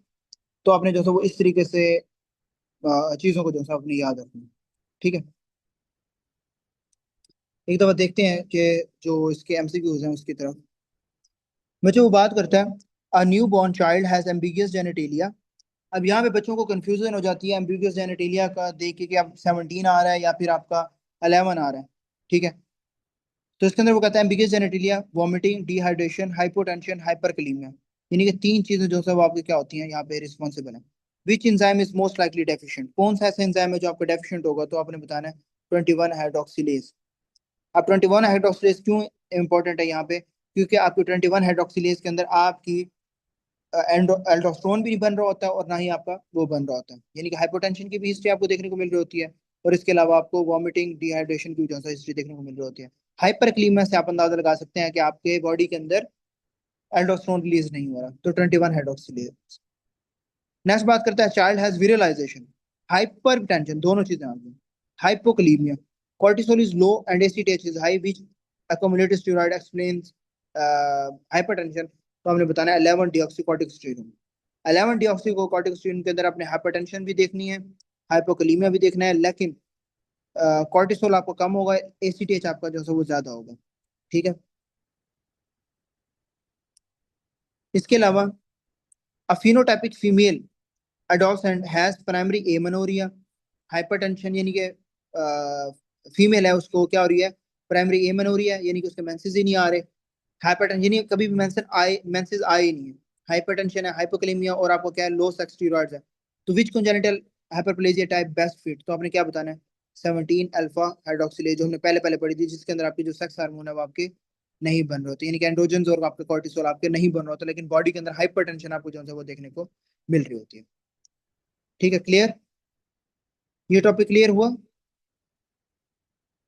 तो आपने जो है वो इस तरीके से चीजों को जो है अपनी याद रखनी है। ठीक है, एक दफा देखते हैं कि जो इसके एमसीक्यूज हैं उसकी तरफ। बच्चों वो बात करता है a new born child has ambiguous genitalia. अब यहाँ पे बच्चों को कंफ्यूजन हो जाती है एम्बिगियस जेनेटेलिया का देख के कि आप 17 आ रहा है या फिर आपका 11 आ रहा है। ठीक है, तो इसके अंदर वो कहता है ambiguous genitalia vomiting dehydration hypotension hyperkalemia, यानी कि तीन चीजें जो सब आपकी क्या होती हैं यहाँ पे रिस्पॉन्सिबल है। Which enzyme is most likely deficient? कौन सा ऐसा एंजाइम है जो आपका डेफिशिएंट होगा? तो आपने बताना है 21 हाइड्रोक्सिलेज। अब 21 हाइड्रोक्सिलेज क्यों इंपॉर्टेंट है यहाँ पे? क्योंकि आपकी 21 हाइड्रोक्सिलेज के अंदर आपकी एल्डोस्टेरोन भी नहीं बन रहा होता है और ना ही आपका वो बन रहा होता है, यानी कि हाइपोटेंशन की भी हिस्ट्री आपको देखने को मिल रही होती है। और इसके अलावा आपको वॉमिटिंग डिहाइड्रेशन की जो है हिस्ट्री देखने को मिल रही होती है। हाइपरक्लीमिया से आप अंदाजा लगा सकते हैं कि आपके बॉडी के अंदर एल्डोस्टेरोन रिलीज नहीं हो रहा, तो 21 हाइड्रोक्सिलेज। नेक्स्ट बात करते हैं चाइल्ड हैज विरलाइजेशन हाइपर टेंशन, दोनों चीजें आ गई। हाइपोकलीमिया, cortisol is low and ACTH is high which accumulated steroid explains hypertension। तो हमने बताना है 11 डीऑक्सीकोर्टिकोस्टेरोन। 11 डीऑक्सीकोर्टिकोस्टेरोन के अंदर आपने हाइपरटेंशन भी देखनी है, हाइपोकलीमिया भी देखना है, लेकिन कॉर्टिसोल आपको कम होगा, एसीटीएच आपका जो है वो ज्यादा होगा। ठीक है। इसके अलावा a phenotypic female adolescent has primary amenorrhea, hypertension, यानी कि फीमेल है उसको क्या हो रही है, प्राइमरी एमेनोरिया, यानी कि उसके मेंसेस ही नहीं आ रहे। हाइपरटेंशन, यानी कभी भी मेंसेस आए ही नहीं है। हाइपरटेंशन है, हाइपोकैलेमिया, और आपको क्या है, लो सेक्स स्टेरॉइड्स है। तो which congenital hyperplasia type best fit, तो आपने क्या बताना है, 17 अल्फा हाइड्रोक्सिलेज, जो हमने पहले पहले पढ़ी थी, जिसके अंदर आपके जो सेक्स हार्मोन है वो आपके नहीं बन रहे होते, यानी कि एंड्रोजन और आपके कॉर्टिसोल आपके नहीं बन रहा होता, लेकिन बॉडी के अंदर हाइपरटेंशन आपको जो है वो देखने को मिल रही होती है। ठीक है, क्लियर, ये टॉपिक क्लियर हुआ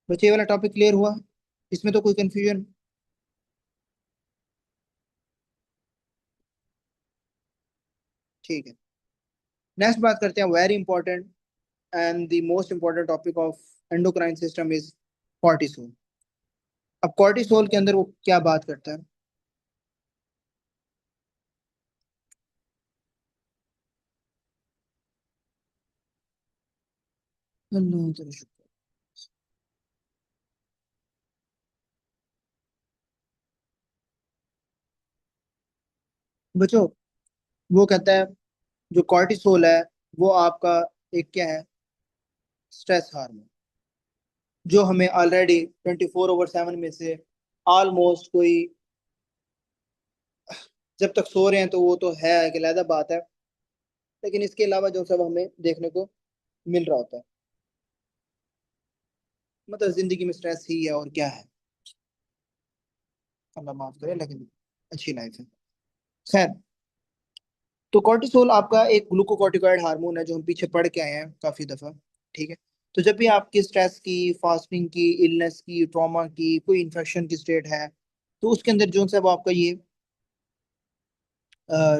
बच्चे, ये वाला टॉपिक क्लियर हुआ, इसमें तो कोई कंफ्यूजन? ठीक है, नेक्स्ट बात करते हैं, very important and the most important topic of endocrine system is cortisol. अब कॉर्टिसोल के अंदर वो क्या बात करता है? अल्लाह तेरा शुक्र। बच्चों, वो कहता है जो कॉर्टिसोल है वो आपका एक क्या है, स्ट्रेस हार्मोन, जो हमें ऑलरेडी 24/7 में से ऑलमोस्ट कोई, जब तक सो रहे हैं तो वो तो है एक अलग बात है, लेकिन इसके अलावा जो सब हमें देखने को मिल रहा होता है, मतलब जिंदगी में स्ट्रेस ही है और क्या है, अल्लाह माफ करे, लेकिन अच्छी लाइफ है। खैर, तो कॉर्टिसोल आपका एक ग्लूकोकॉर्टिकॉइड हार्मोन है, जो हम पीछे पढ़ के आए हैं काफी दफा। ठीक है, तो जब भी आपकी स्ट्रेस की, फास्टिंग की, इलनेस की, ट्रॉमा की, कोई इन्फेक्शन की स्टेट है, तो उसके अंदर जो सा वो आपका ये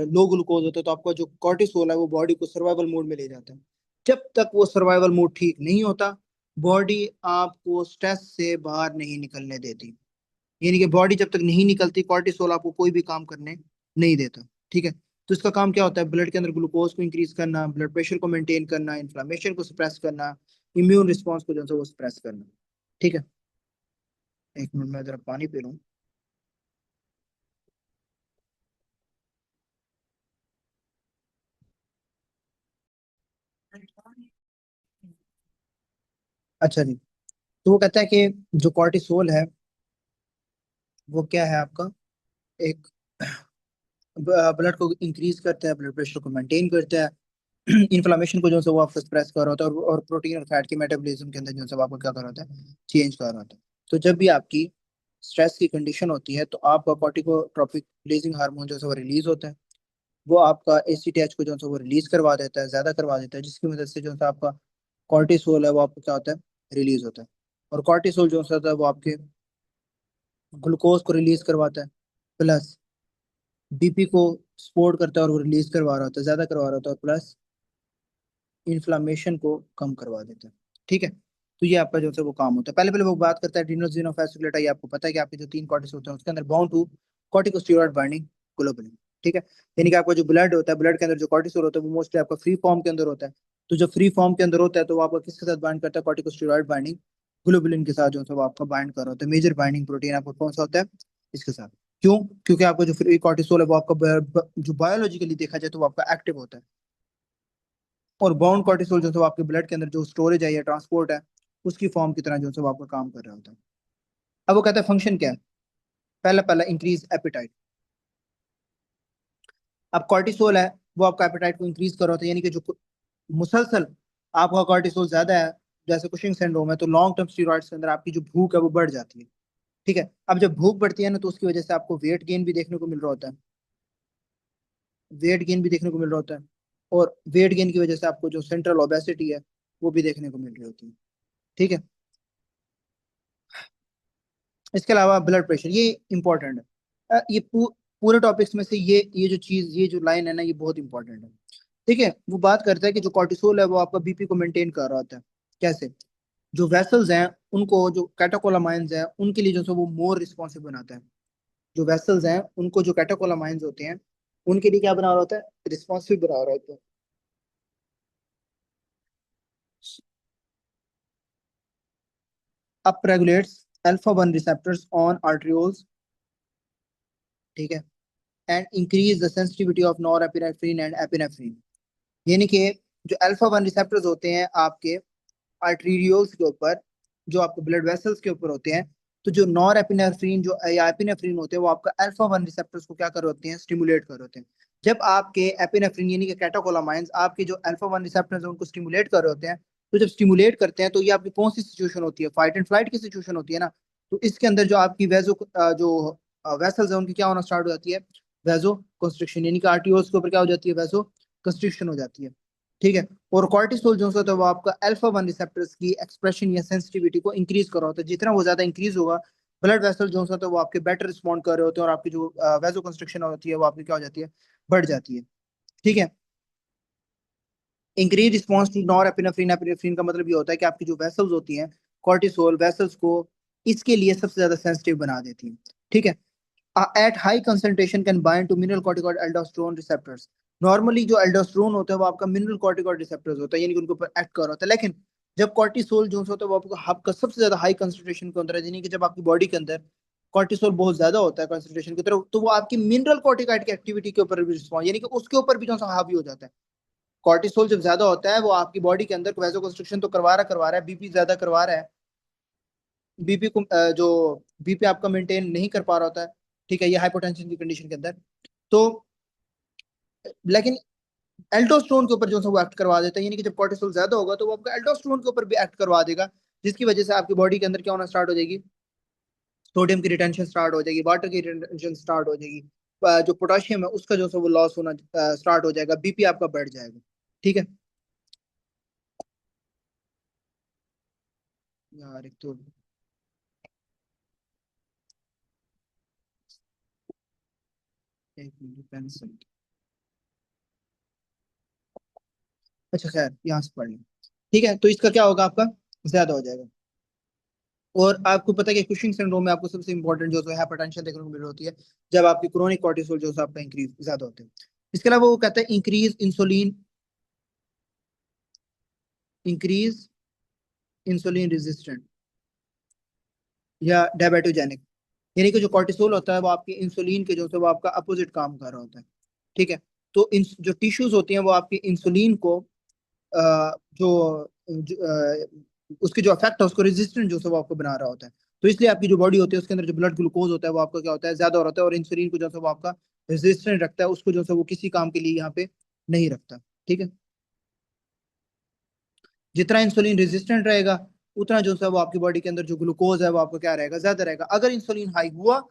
लो ग्लूकोज होता है, तो आपका जो कॉर्टिसोल है वो बॉडी को सर्वाइवल मोड में ले जाता है। जब तक वो सर्वाइवल मोड ठीक नहीं होता, बॉडी आपको स्ट्रेस से बाहर नहीं निकलने देती, यानी कि बॉडी जब तक नहीं निकलती, कॉर्टिसोल आपको कोई भी काम करने नहीं देता। ठीक है, तो इसका काम क्या होता है, ब्लड के अंदर ग्लूकोज को इंक्रीज करना, ब्लड प्रेशर को मेंटेन करना, इन्फ्लामेशन को सप्रेस करना, इम्यून रिस्पॉन्स को जो है वो सप्रेस करना। ठीक है, एक मिनट में जरा पानी पी लूँ। अच्छा जी, तो वो कहता है कि जो कॉर्टिसोल है वो क्या है आपका, एक ब्लड को इंक्रीज करता है, ब्लड प्रेशर को मेंटेन करता है, इन्फ्लामेशन को जो है वो आपको सप्रेस कर रहा होता है, और प्रोटीन और फैट के मेटाबॉलिज्म के अंदर जो है आपको क्या कर रहा होता है, चेंज कर रहा होता है। तो जब भी आपकी स्ट्रेस की कंडीशन होती है, तो आपका कॉर्टिकोट्रोपिक रिलीजिंग हार्मोन जो है वो रिलीज होता है, वो आपका एसीटीएच को जो है वो रिलीज करवा देता है, ज्यादा करवा देता है, जिसकी मदद से जो है आपका कॉर्टिसोल है वो आपको क्या होता है, रिलीज होता है। और कॉर्टिसोल जो होता है वो आपके ग्लूकोज को रिलीज करवाता है, प्लस बीपी को सपोर्ट करता है और वो रिलीज करवा रहा होता है, ज्यादा करवा रहा होता है, प्लस इन्फ्लामेशन को कम करवा देता है। ठीक है, तो ये आपका जो है वो काम होता है। पहले पहले वो बात करता है एड्रेनोसिनोफेसिकुलेटा, ये आपको पता है कि आपके जो तीन कॉर्टिस होते हैं उसके अंदर bound to corticosteroid binding globulin. ठीक है, यानी कि आपका जो ब्लड होता है, ब्लड के अंदर जो कॉर्टिसोल होता है वो मोस्टली आपका फ्री फॉर्म के अंदर होता है। तो जब फ्री फॉर्म के अंदर होता है तो वो आपका किसके साथ बाइंड करता है, कॉर्टिकोस्टेरॉइड बाइंडिंग ग्लोबुलिन के साथ जो है वो आपका बाइंड कर रहा होता है। मेजर बाइंडिंग प्रोटीन आपका कौन सा होता है, इसके साथ। क्यों? क्योंकि आपका जो फ्री कॉर्टिसोल है वो आपका जो बायोलॉजिकली देखा जाए तो वो आपका एक्टिव होता है, और बाउंड कॉर्टिसोल जो है वो आपके ब्लड के अंदर जो स्टोरेज है या ट्रांसपोर्ट है, उसकी फॉर्म की तरह जो है वो आपका काम कर रहा होता है। अब वो कहता है फंक्शन क्या है, पहला पहला इंक्रीज एपेटाइट। अब कॉर्टिसोल है वो आपका एपेटाइट को इंक्रीज कर रहा होता है, यानी कि जो मुसलसल आपका कॉर्टिसोल ज्यादा है, जैसे कुशिंग सिंड्रोम है, तो लॉन्ग टर्म स्टीरॉइड्स के अंदर आपकी जो भूख है वो बढ़ जाती है। ठीक है, अब जब भूख बढ़ती है ना, तो उसकी वजह से आपको वेट गेन भी देखने को मिल रहा होता है, वेट गेन भी देखने को मिल रहा होता है, और वेट गेन की वजह से आपको जो सेंट्रल ओबेसिटी है वो भी देखने को मिल रही होती है। ठीक है, इसके अलावा ब्लड प्रेशर, ये इंपॉर्टेंट है। ये पूरे टॉपिक्स में से ये जो चीज, ये जो लाइन है ना, ये बहुत इंपॉर्टेंट है। ठीक है, वो बात करता है कि जो कॉर्टिसोल है वो आपका बीपी को मेंटेन कर रहा होता है। कैसे? जो वेसल्स हैं उनको, जो कैटेकोलामाइंस है उनके लिए जो है वो मोर रिस्पॉन्सिव बनाता है। जो वेसल्स हैं उनको, जो कैटेकोलामाइंस होते हैं उनके लिए क्या बना रहा होता है, रिस्पॉन्सिव बना रहा होता है। Up regulates alpha 1 receptors on arterioles, ठीक है, and increase the sensitivity of nor epinephrine and epinephrine. यानी कि जो अल्फा 1 रिसेप्टर्स होते हैं आपके आर्टीरियोल्स के ऊपर, जो आपके ब्लड वेसल्स के ऊपर होते हैं, तो जो नॉर एपिनेफ्रिन जो या एपिनेफ्रिन होते हैं वो आपका अल्फा 1 रिसेप्टर्स को क्या कर रहे होते हैं, स्टिमुलेट कर रहे होते हैं। जब आपके एपिनेफ्रिन यानी कि कैटेकोलामाइंस आपके जो अल्फा 1 रिसेप्टर्स हैं उनको स्टिमुलेट कर रहे होते हैं, तो जब स्टिमुलेट करते हैं तो ये आपकी कौन सी सिचुएशन होती है, फाइट एंड फ्लाइट की सिचुएशन होती है ना। तो इसके अंदर जो आपकी जो वेसल्स है उनकी क्या होना स्टार्ट हो जाती है, वेजो कंस्ट्रिक्शन, यानी कि आर्टियोल्स के ऊपर क्या हो जाती है, वेजो कंस्ट्रिक्शन हो जाती है, ठीक है। और कॉर्टिसोल जो होता है वो आपका अल्फा 1 रिसेप्टर्स की एक्सप्रेशन या सेंसिटिविटी को इंक्रीज कर रहा होता है। जितना वो ज्यादा इंक्रीज होगा, ब्लड वेसल जो होता है वो आपके बेटर रिस्पॉन्ड कर रहे होते हैं और आपकी जो वेजो कंस्ट्रिक्शन होती है वो आपकी क्या हो जाती है, बढ़ जाती है, ठीक है। Increase response to norepinephrine, epinephrine का मतलब ये होता है कि आपकी जो वेसल्स होती हैं, कॉर्टिसोल वेसल्स को इसके लिए सबसे ज्यादा सेंसिटिव बना देती है, ठीक है। At high concentration can bind to mineral corticoid aldosterone receptors। Normally जो एल्डोस्टेरोन होता है वो आपका मिनरल कॉर्टिकॉइड रिसेप्टर्स होता है, यानी कि उनके ऊपर एक्ट कर रहा होता है। लेकिन जब कॉर्टिसोल जो होता है वो आपका सबसे ज्यादा हाई कंसंट्रेशन के अंदर है, यानी कि जब आपकी बॉडी के अंदर कॉर्टिसोल बहुत ज्यादा होता है कंसंट्रेशन की तरफ, तो वो आपकी मिनरल कॉर्टिकॉइड की एक्टिविटी के ऊपर भी रिस्पॉन्स, यानी कि उसके ऊपर भी जो सा हावी हो जाता है। कॉर्टिसोल जब ज्यादा होता है वो आपकी बॉडी के अंदर वैसो कंस्ट्रक्शन तो करवा रहा है, बीपी ज्यादा करवा रहा है, बीपी को जो बीपी आपका मेंटेन नहीं कर पा रहा होता है, ठीक है, ये हाइपोटेंशन की कंडीशन के अंदर। तो लेकिन एल्डोस्टेरोन के ऊपर जो है वो एक्ट करवा देता है, यानी कि जब कॉर्टिसोल ज्यादा होगा तो वो आपका एल्डोस्टेरोन के ऊपर भी एक्ट करवा देगा, जिसकी वजह से आपकी बॉडी के अंदर क्या होना स्टार्ट हो जाएगी, सोडियम की रिटेंशन स्टार्ट हो जाएगी, वाटर की रिटेंशन स्टार्ट हो जाएगी, जो पोटाशियम है उसका जो है वो लॉस होना स्टार्ट हो जाएगा, बीपी आपका बढ़ जाएगा, ठीक है। यार एक तो एक मिनट पेंसिल, अच्छा खैर यहाँ से पढ़ लें, ठीक है। तो इसका क्या होगा, आपका ज्यादा हो जाएगा। और आपको पता है कि कुशिंग सिंड्रोम में आपको सबसे इंपॉर्टेंट जो है हाइपरटेंशन देखने को मिल रही होती है, जब आपकी क्रोनिक कॉर्टिसोल जो है आपका इंक्रीज ज्यादा होता है। इसके अलावा वो कहता है इंक्रीज इंसुलिन रेजिस्टेंट या डायबिटोजेनिक, यानी कि जो कॉर्टिसोल होता है वो आपके इंसुलिन के जो है वो आपका अपोजिट काम कर रहा होता है, ठीक है। तो जो टिश्यूज होती हैं वो आपके इंसुलिन को उसके जो इफेक्ट है उसको रेजिस्टेंट जो है वो आपको बना रहा होता है। तो इसलिए आपकी जो बॉडी होती है उसके अंदर जो ब्लड ग्लूकोज होता है वो आपका क्या होता है, ज्यादा हो रहा होता है, और इंसुलिन को जो है वो आपका रेजिस्टेंट रखता है, उसको जो है वो किसी काम के लिए यहाँ पे नहीं रखता, ठीक है। जितना इंसुलिन रेजिस्टेंट रहेगा उतना जो है वो आपकी बॉडी के अंदर जो ग्लूकोज है वो आपको क्या रहेगा, ज्यादा रहेगा। अगर इंसुलिन हाई हुआ,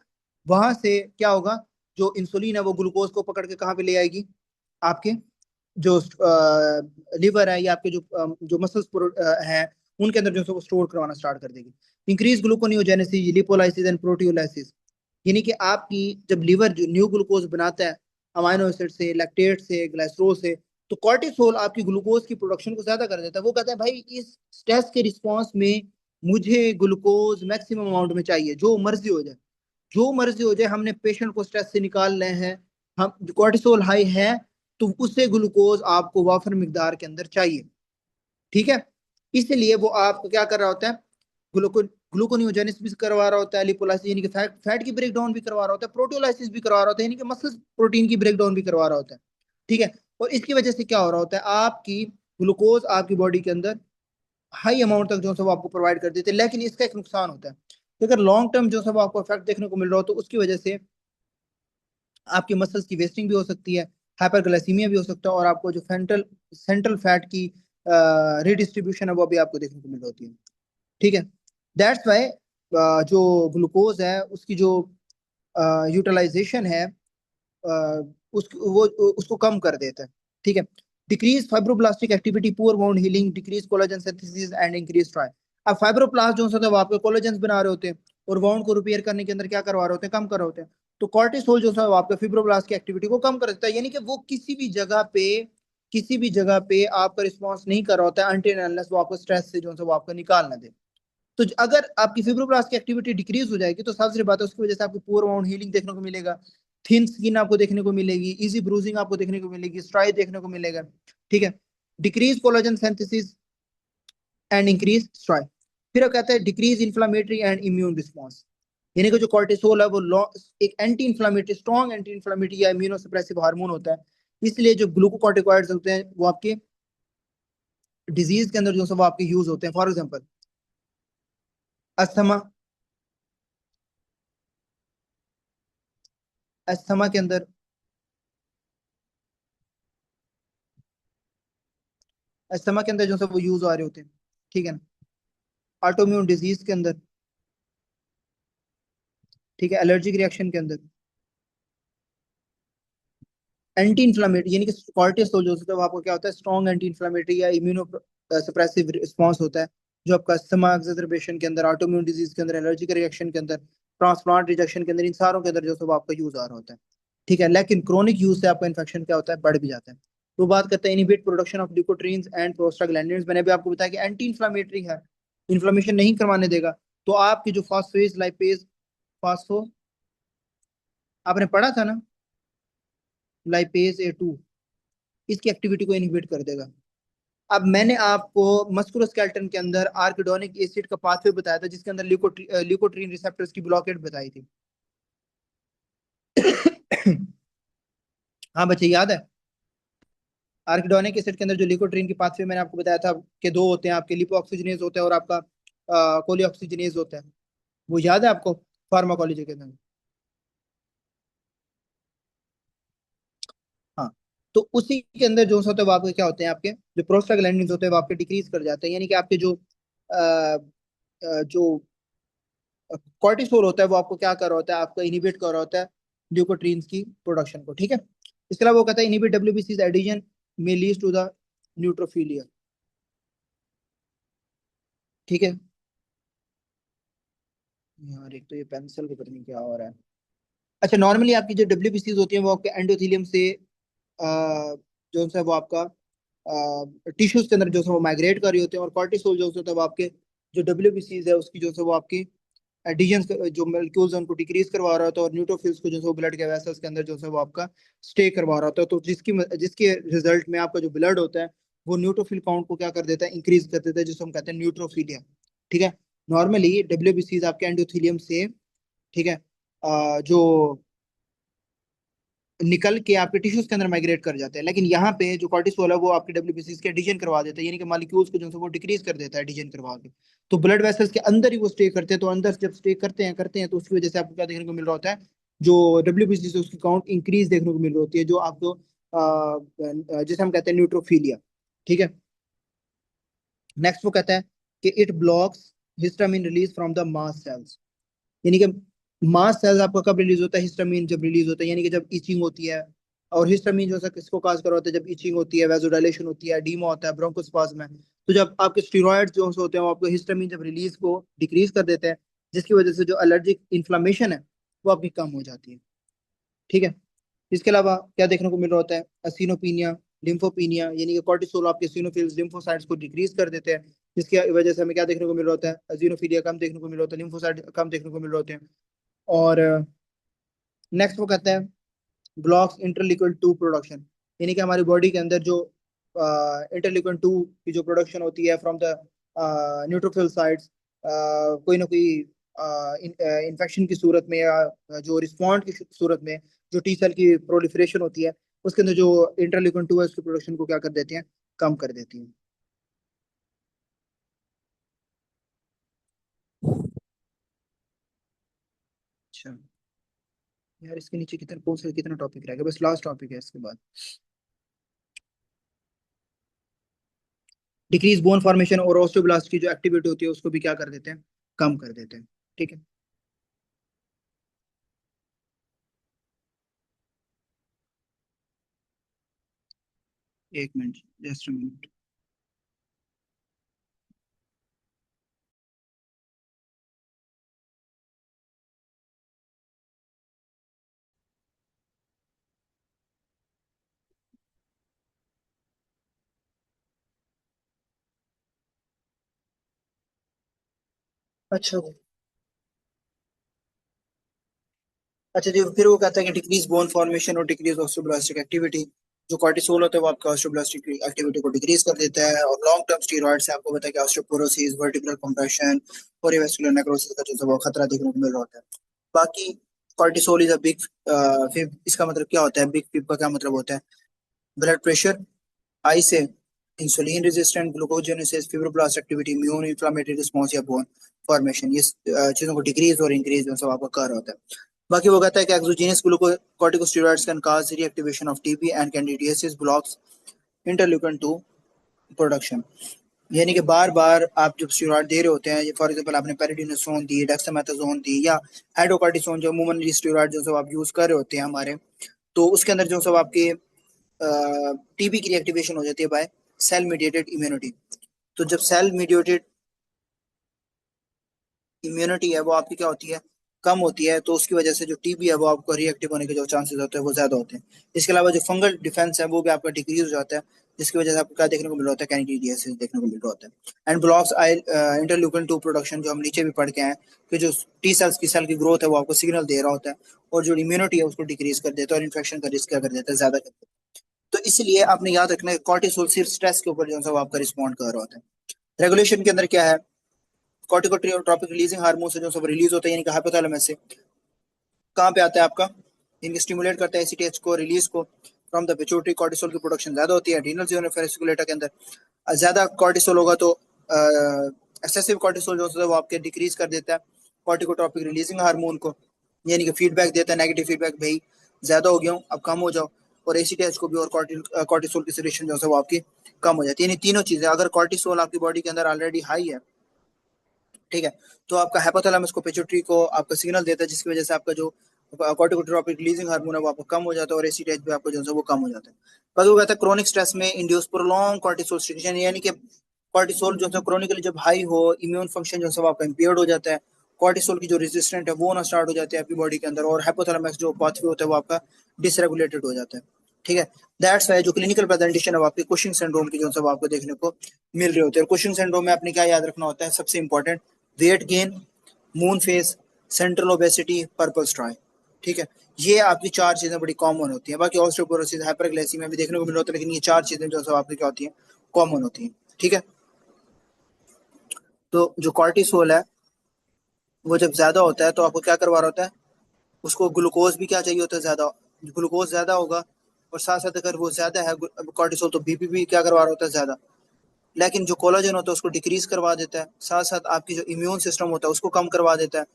वहां से क्या होगा, जो इंसुलिन है वो ग्लूकोज को पकड़ के कहाँ पे ले आएगी, आपके जो लिवर है या आपके जो मसल्स हैं उनके अंदर जो है वो स्टोर करवाना स्टार्ट कर देगी। Increase gluconeogenesis, lipolysis and proteolysis, यानी कि आपकी जब लिवर जो न्यू ग्लूकोज बनाता है अमाइनो एसिड से, लैक्टेट से, ग्लाइसरोल से, तो कॉर्टिसोल आपकी ग्लूकोज की प्रोडक्शन को ज्यादा कर देता है। वो कहता है भाई इस स्ट्रेस के रिस्पॉन्स में मुझे ग्लूकोज मैक्सिमम अमाउंट में चाहिए, जो मर्जी हो जाए, जो मर्जी हो जाए, हमने पेशेंट को स्ट्रेस से निकाल रहे हैं, हम कॉर्टिसोल हाई है तो उससे ग्लूकोज आपको वाफर मिकदार के अंदर चाहिए, ठीक है। इसलिए वो आपको क्या कर रहा होता है, ग्लूको ग्लूकोनियोजेनेसिस भी करवा रहा होता है, लिपोलाइसिस यानी कि फैट की ब्रेक डाउन भी करवा रहा होता है, प्रोटियोलाइसिस भी करवा रहा होता है, यानी कि मसल प्रोटीन की ब्रेक डाउन भी करवा रहा होता है, ठीक है। और इसकी वजह से क्या हो रहा होता है, आपकी ग्लूकोज आपकी बॉडी के अंदर हाई अमाउंट तक जो है वो आपको प्रोवाइड कर देते हैं। लेकिन इसका एक नुकसान होता है कि अगर लॉन्ग टर्म जो है वो आपको इफेक्ट देखने को मिल रहा हो तो उसकी वजह से आपके मसल्स की वेस्टिंग भी हो सकती है, हाइपरग्लाइसीमिया भी हो सकता है, और आपको जो सेंट्रल फैट की रिडिस्ट्रीब्यूशन है वो भी आपको देखने को मिल होती है, ठीक है। दैट्स वाई जो ग्लूकोज है उसकी जो यूटिलाइजेशन है वो उसको कम कर देता है, ठीक है। Decrease fibroblastic activity, poor wound healing, decrease collagen synthesis and increase try. अब फाइब्रोब्लास्ट जो होता है वो आपके कोलेजन बना रहे होते हैं और वाउंड को रिपेयर करने के अंदर क्या करवा रहे होते हैं, कम कर रहे होते हैं। तो कॉर्टिसोल जो है वो आपके फिब्रोब्लास्ट की एक्टिविटी को कम कर देता है, यानी कि वो किसी भी जगह पे आपका रिस्पॉन्स नहीं कर रहा होता है अनटिल अनलेस वो आपको स्ट्रेस से जो है वो आपको निकाल ना दे। तो अगर आपकी फिब्रोब्लास्ट की एक्टिविटी डिक्रीज हो जाएगी तो सबसे बात है उसकी वजह से आपको पुअर वाउंड हीलिंग देखने को मिलेगा, थिन स्किन आपको देखने को मिलेगी, इजी ब्रूजिंग आपको देखने को मिलेगी, स्ट्राइक देखने को मिलेगा, ठीक है। Decrease collagen synthesis and increase strike. फिर वो कहता है decrease inflammatory and immune response, यानी कि जो कॉर्टिसोल है वो एक anti inflammatory, strong anti inflammatory या इम्यूनो सप्रेसिव हार्मोन होता है। इसलिए जो ग्लूकोकॉर्टिकॉइड्स होते हैं वो आपके डिजीज के अंदर जो सब आपके यूज होते हैं। फॉर एग्जांपल अस्थमा, अस्थमा के अंदर, अस्थमा के अंदर जो सब वो यूज आ रहे होते हैं, ठीक है ना। ऑटोइम्यून डिजीज के अंदर, ठीक है, एलर्जिक रिएक्शन के अंदर, एंटी इन्फ्लामेटरी यानी कि कॉर्टिसोल जो होता है वो आपको क्या होता है, स्ट्रॉन्ग एंटी इन्फ्लामेटरी या इम्यूनो सप्रेसिव रिस्पॉन्स होता है, जो आपका अस्थमा एक्सरबेशन के अंदर, ऑटोइम्यून डिजीज के अंदर, एलर्जिक रिएक्शन के अंदर, ट्रांसप्लांट रिजेक्शन के अंदर, इन सारों के अंदर जो सब आपका यूज आ रहा होता है। ठीक है, लेकिन क्रोनिक यूज से आपका इन्फेक्शन क्या होता है, बढ़ भी जाता है। तो बात करते हैं inhibit production of leukotrienes and prostaglandins. मैंने भी आपको बताया कि एंटी इन्फ्लामेटरी है, इन्फ्लेमेशन नहीं करवाने देगा। तो आपकी जो फॉस्फेज लाइपेज, फास्फो, आपने पढ़ा था ना, लाइपेज A2, इसकी एक्टिविटी को इनहिबिट कर देगा। अब मैंने आपको मस्कुलोस्केलेटन के अंदर आर्किडोनिक एसिड का पाथवे बताया था, जिसके अंदर ल्यूकोट्रीन रिसेप्टर्स की ब्लॉकेट बताई थी। हाँ बच्चे, याद है? आर्किडोनिक एसिड के अंदर जो ल्यूकोट्रीन की पाथवे मैंने आपको बताया था कि दो होते हैं आपके, लिपोऑक्सीजनेज होता है और आपका कोलिऑक्सीजनेज होता है, वो याद है आपको फार्माकोलॉजी के अंदर? हाँ। तो उसी के अंदर जो होता है वो आपके क्या होते हैं, आपके जो प्रोस्टाग्लैंडिन्स होते हैं वो आपके डिक्रीज कर जाते हैं, यानी कि आपके जो जो कॉर्टिसोल होता है वो आपको क्या कर रहा होता है, आपको इनिबिट कर रहा होता है ल्यूकोट्रीन्स की प्रोडक्शन को। ठीक है, इसके अलावा वो कहता है इनिबिट डब्ल्यूबीसी एडिशन में लीड्स टू द न्यूट्रोफिलिया। ठीक है यार, एक तो ये पेंसिल को पता नहीं क्या हो रहा है। अच्छा, नॉर्मली आपकी जो डब्ल्यूबीसी होती है वो आपके एंडोथेलियम से जो है वो आपका टिश्यूज के अंदर जो है वो माइग्रेट कर रही होते हैं, और कॉर्टिसोल जो होता है वो आपके जो डब्ल्यूबीसी है उसकी जो है वो आपकी एडिशन, जो मॉलिक्यूल्स हैं उनको डिक्रीज करवा रहा होता है, और न्यूट्रोफिल्स को जो है वो ब्लड के वेसल्स के अंदर जो है वो आपका स्टे करवा रहा होता है। तो जिसके रिजल्ट में आपका जो ब्लड होता है वो न्यूट्रोफिल काउंट को क्या कर देता है, इंक्रीज कर देता है, जिसको हम कहते हैं न्यूट्रोफिलिया। ठीक है, नॉर्मली डब्ल्यूबीसी आपके एंडोथेलियम से, ठीक है, जो निकल के आपके टिश्यूज के अंदर माइग्रेट कर जाते हैं, लेकिन यहाँ पे जो कॉर्टिसोल है वो आपके डब्ल्यूबीसी के एडिशन करवा देता है, यानी कि मॉलिक्यूल्स को जो है वो डिक्रीज कर देता है एडिशन करवा के। तो ब्लड वेसल्स के अंदर ही वो स्टे करते हैं, तो अंदर जब स्टे करते हैं तो उसकी वजह से आपको क्या देखने को मिल रहा होता है, जो डब्ल्यूबीसी से उसकी काउंट इंक्रीज देखने को मिल रही होती है, जो आपको जिसे हम कहते हैं न्यूट्रोफिलिया। ठीक है, नेक्स्ट वो कहता है कि it blocks histamine release from the mast cells, यानी कि मास्ट सेल्स आपका कब रिलीज होता है, हिस्टामिन जब रिलीज होता है, यानी कि जब इचिंग होती है। और हिस्टामिन जो है किसको काज कर होता है, जब इचिंग होती है, वेजोडाइलेशन होती है, एडीमा होता है, ब्रोंकोस्पाज्म है। तो जब आपके स्टेरॉइड्स जो होते हैं वो आपको हिस्टामिन जब रिलीज को डिक्रीज कर देते हैं, जिसकी वजह से जो एलर्जिक इन्फ्लामेशन है वो आपकी कम हो जाती है। ठीक है, इसके अलावा क्या देखने को मिल रहा होता है, असिनोपीनिया, लिम्फोपीनिया, यानी कि कॉर्टिसोल आपके सिनोफिल्स लिम्फोसाइट्स को डिक्रीज कर देते हैं, जिसकी वजह से हमें क्या देखने को मिल रहा होता है, अजीनोफीलिया कम देखने को मिल रहा होता है, लिम्फोसाइट कम देखने को मिल रहे होते हैं। और नेक्स्ट वो कहते हैं ब्लॉक्स इंटरल्यूकिन 2 प्रोडक्शन, यानी कि हमारी बॉडी के अंदर जो इंटरल्यूकिन 2 की जो प्रोडक्शन होती है फ्रॉम द न्यूट्रोफिल साइट्स, कोई ना कोई इन्फेक्शन की सूरत में या जो रिस्पॉन्ड की सूरत में जो टी सेल की प्रोलिफरेशन होती है, उसके अंदर जो इंटरल्यूकिन 2 है उसकी प्रोडक्शन को क्या कर देती हैं, कम कर देती हैं। अच्छा यार, इसके नीचे कितना कौन सा कितना टॉपिक रहेगा, बस लास्ट टॉपिक है इसके बाद। डिक्रीज बोन फॉर्मेशन और ओस्टियोब्लास्ट की जो एक्टिविटी होती है उसको भी क्या कर देते हैं, कम कर देते हैं। ठीक है, 1 मिनट, जस्ट मिनट। अच्छा, अच्छा जी, फिर वो कहता है कि डिक्रीज बोन फॉर्मेशन और डिक्रीज ओस्टियोब्लास्टिक एक्टिविटी। जो कॉर्टिसोल होता है वो आपका ऑस्टियोब्लास्टिक एक्टिविटी को डिक्रीज कर देता है, और लॉन्ग टर्म स्टीरॉइड से आपको पता है कि ऑस्टियोपोरोसिस, वर्टिब्रल कंप्रेशन, कोरिवेस्कुलर नेक्रोसिस का जो है वो खतरा देखने को मिल रहा होता है। बाकी cortisol is a big fib. इसका मतलब क्या होता है, बिग फिब का क्या मतलब होता है? ब्लड प्रेशर हाई से insulin resistant glucogenesis, fibroblast activity, immune inflammatory response या बोन फॉर्मेशन, ये चीजों को डिक्रीज और इंक्रीज जो सब आपका कर होता है। बाकी वो कहता है कि exogenous glucocorticosteroids can cause reactivation of TB and candidiasis, blocks interleukin 2 production. यानी कि बार बार आप जब स्टेरॉइड दे रहे होते हैं, फॉर एग्जांपल आपने पेरिडिनोसोन दी, डेक्सामेथासोन दी, या हाइड्रोकॉर्टिसोन, जो अमूमन स्टेरॉइड जो सब आप यूज कर रहे होते हैं हमारे, तो उसके अंदर जो सब आपके टीबी की रिएक्टिवेशन हो जाती है बाय सेल मीडिएटेड इम्यूनिटी। तो जब सेल मीडिएटेड इम्यूनिटी है वो आपकी क्या होती है, कम होती है, तो उसकी वजह से जो टीबी है वो आपको रिएक्टिव होने के जो चांसेस होते हैं वो ज्यादा होते हैं। इसके अलावा जो फंगल डिफेंस है वो भी आपका डिक्रीज हो जाता है, जिसकी वजह से आपको क्या देखने को मिल रहा होता है, कैंडिडियासिस देखने को मिल रहा होता है। And blocks I interleukin 2 production, जो हम नीचे भी पढ़ के आए कि जो टी सेल्स की सेल की ग्रोथ है वो आपको सिग्नल दे रहा होता है, और जो इम्यूनिटी है उसको डिक्रीज कर देता है, और इन्फेक्शन का रिस्क क्या कर देता है, ज्यादा कर देता है। तो इसलिए आपने याद रखना है कॉर्टिसोल सिर्फ स्ट्रेस के ऊपर जो है वो आपका रिस्पॉन्ड कर रहा होता है। रेगुलेशन के अंदर क्या है, कॉर्टिकोट्रोपिक रिलीजिंग हार्मोन से जो सब रिलीज होता है, यानी कि हाइपोथैलेमस से कहाँ पे आता है आपका, इनके स्टिमुलेट करता है एसीटीएच को रिलीज को फ्रॉम द पिट्यूटरी। कॉर्टिसोल की प्रोडक्शन ज्यादा होती है एड्रीनल ज़ोन फेसिकुलेटा के अंदर। ज्यादा कॉर्टिसोल होगा तो एक्सेसिव कॉर्टिसोल जो है वो आपके डिक्रीज कर देता है कॉर्टिकोट्रोपिक रिलीजिंग हार्मोन को, यानी कि फीडबैक देता है, नेगेटिव फीडबैक, भाई ज्यादा हो गया हूँ अब कम हो जाओ। और एसीटीएच को भी, और कॉर्टिसोल की सिक्रेशन जो है वो आपकी कम हो जाती है। यानी तीनों चीजें, अगर कॉर्टिसोल आपकी बॉडी के अंदर ऑलरेडी हाई है, ठीक है, तो आपका हाइपोथैलेमस को पिट्यूटरी को आपका सिग्नल देता है, जिसकी वजह से आपका जो कॉर्टिकोट्रोपिक रिलीजिंग हार्मोन है वो आपको कम हो जाता है, और एसीटीएच भी आपको जो है वो कम हो जाता है। बाकी वो कहता है क्रोनिक स्ट्रेस में इंड्यूस प्रोलॉन्ग कॉर्टिसोल सिक्रेशन, यानी कि कॉर्टिसोल जो है क्रोनिकली जब हाई हो, इम्यून फंक्शन जो है आपका इम्पेयर्ड हो जाता है, कॉर्टिसोल की जो रेजिस्टेंट है वो ना स्टार्ट हो जाती है आपकी बॉडी के अंदर, और हाइपोथैलेमस जो पाथवे होता है वो आपका डिसरेगुलेटेड हो जाता है। ठीक है, दैट्स वाई जो क्लिनिकल प्रेजेंटेशन है वो आपकी कुशिंग सिंड्रोम की जो है आपको देखने को मिल रहे होते हैं। कुशिंग सिंड्रोम में आपने क्या याद रखना होता है, सबसे important, weight gain, moon face, central obesity, purple striae. ठीक है, ये आपकी चार चीजें बड़ी कॉमन होती हैं। बाकी ऑस्टियोपोरोसिस, हाइपरग्लाइसीमिया भी देखने को मिल रहा होता है, लेकिन ये चार चीजें जो है आपकी क्या होती हैं, कॉमन होती हैं। ठीक है, तो जो कॉर्टिसोल है वो जब ज्यादा होता है तो आपको क्या करवा रहा होता है, उसको ग्लूकोज भी क्या चाहिए होता है, ज्यादा ग्लूकोज ज्यादा होगा, और साथ साथ अगर वो ज्यादा है कॉर्टिसोल, तो बीपी भी क्या करवा रहा होता है, ज्यादा। लेकिन जो कोलाजन होता है उसको डिक्रीज करवा देता है, साथ साथ आपकी जो इम्यून सिस्टम होता है उसको कम करवा देता है,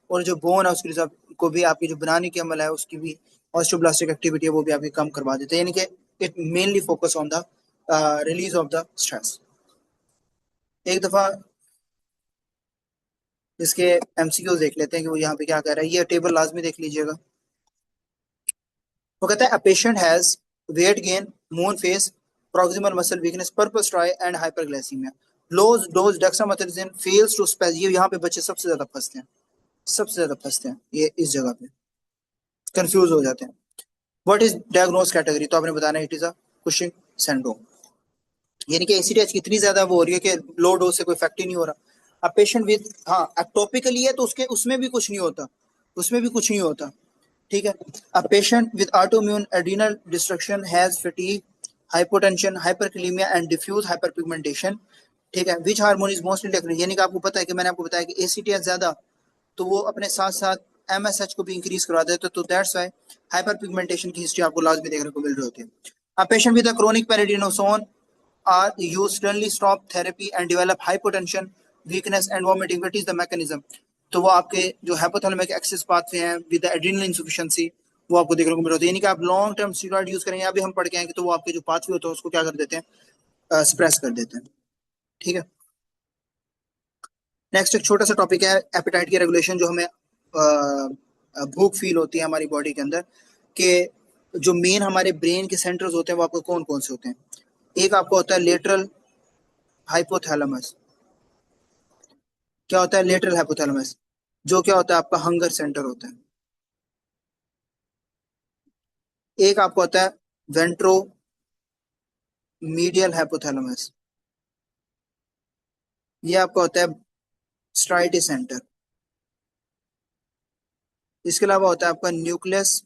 और जो बोन है उसकी को भी आपकी जो बनाने की अमल है उसकी भी ऑस्टियोब्लास्टिक एक्टिविटी है वो भी आपकी कम करवा देता है। यानी कि it mainly focus on the release of the stress. एक दफा इसके एमसीक्यूज देख लेते हैं कि वो यहाँ पे क्या कर रहा है, ये टेबल लाजमी देख लीजिएगा। वो कहता है a patient has wait gain, moon face, proximal muscle weakness, purple striae and hyperglycemia. Low dose dexamethasone fails to spaz, ये यहाँ पे बच्चे सबसे ज्यादा फंसते हैं, सबसे ज्यादा फंसते हैं ये इस जगह पे, कंफ्यूज हो जाते हैं। व्हाट इज डायग्नोज कैटेगरी, तो आपने बताना it is a Cushing syndrome, यानी कि एसीटीएच कितनी ज्यादा वो हो रही है कि लो डोज से कोई इफेक्ट ही नहीं हो रहा। अब पेशेंट विद, हाँ एक्टोपिकली है तो उसके उसमें भी कुछ नहीं होता, उसमें भी कुछ नहीं होता। ठीक है, a patient with autoimmune adrenal destruction has fatigue, hypotension, hyperkalemia and diffuse hyperpigmentation. ठीक है, which hormone is mostly deficient, यानी कि आपको पता है कि मैंने आपको बताया कि एसीटीएच ज्यादा, तो वो अपने साथ साथ एमएसएच को भी इंक्रीज करवा देते, तो दैट्स व्हाई हाइपर पिगमेंटेशन की हिस्ट्री आपको लाजमी देखने को मिल रही होती है। A patient with a chronic peritoniosome are used suddenly stop therapy and develop hypotension, weakness and vomiting. What is the mechanism? तो वो आपके जो हाइपोथैलेमिक एक्सेस पाथवे हैं विद एड्रेनल इंसफिशिएंसी वो आपको देखने को मिल रहा है, यानी कि आप लॉन्ग टर्म स्टेरॉइड यूज करेंगे, अभी हम पढ़ के आएंगे, तो वो आपके जो पाथवे होते हैं उसको क्या कर देते हैं, सप्रेस कर देते हैं। ठीक है, नेक्स्ट एक छोटा सा टॉपिक है एपेटाइट की रेगुलेशन, जो हमें भूख फील होती है हमारी बॉडी के अंदर, कि जो मेन हमारे ब्रेन के सेंटर्स होते हैं वो आपको कौन कौन से होते हैं। एक आपका होता है लेटरल हाइपोथैलेमस। क्या होता है लेटरल हाइपोथैलेमस, जो क्या होता है आपका हंगर सेंटर होता है। एक आपका होता है वेंट्रो मीडियल हाइपोथैलेमस, ये आपका होता है स्ट्राइटी सेंटर। इसके अलावा होता है आपका न्यूक्लियस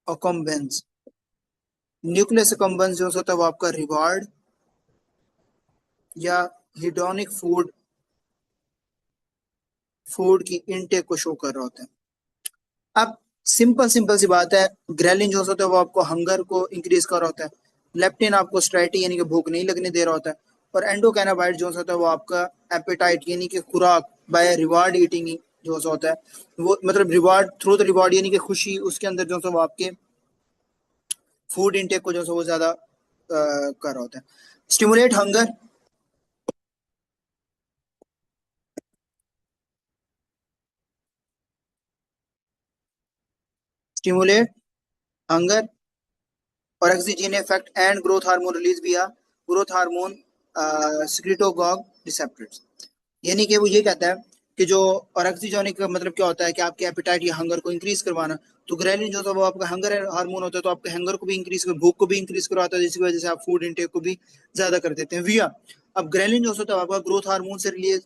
अकम्बेंस। न्यूक्लियस अकम्बेंस जो होता है वो आपका रिवार्ड या हिडोनिक फूड फूड की इनटेक को शो कर रहा होता है। अब सिंपल सिंपल सी बात है, ग्रेलिन जो होता है वो आपको हंगर को इंक्रीज कर रहा होता है, लेप्टिन आपको स्ट्रेटी यानी कि भूख नहीं लगने दे रहा होता है, और एंडोकैनाबाइड जो होता है वो आपका एपेटाइट यानी कि खुराक बाय रिवार्ड ईटिंग जो होता है वो मतलब रिवार्ड थ्रू द रिवार्ड यानी कि खुशी उसके अंदर जो है वो आपके फूड इनटेक को जो है वो ज्यादा कर रहा होता है। स्टिमुलेट हंगर, स्टिमुलेट हंगर और oxygen effect and growth hormone release via growth hormone secretagogue receptors. यानी कि वो ये कहता है कि जो ऑक्सीजोनिक का मतलब क्या होता है कि आपके एपेटाइट या हंगर को इंक्रीज करवाना, तो ग्रेलिन जो होता है वो आपका हंगर हार्मोन होता है, तो आपके हंगर को भी इंक्रीज कर भूख को भी इंक्रीज करवाता है, जिसकी वजह से आप फूड इनटेक को भी ज्यादा कर देते हैं विया। अब ग्रेलिन जो होता है आपका ग्रोथ हार्मोन से रिलीज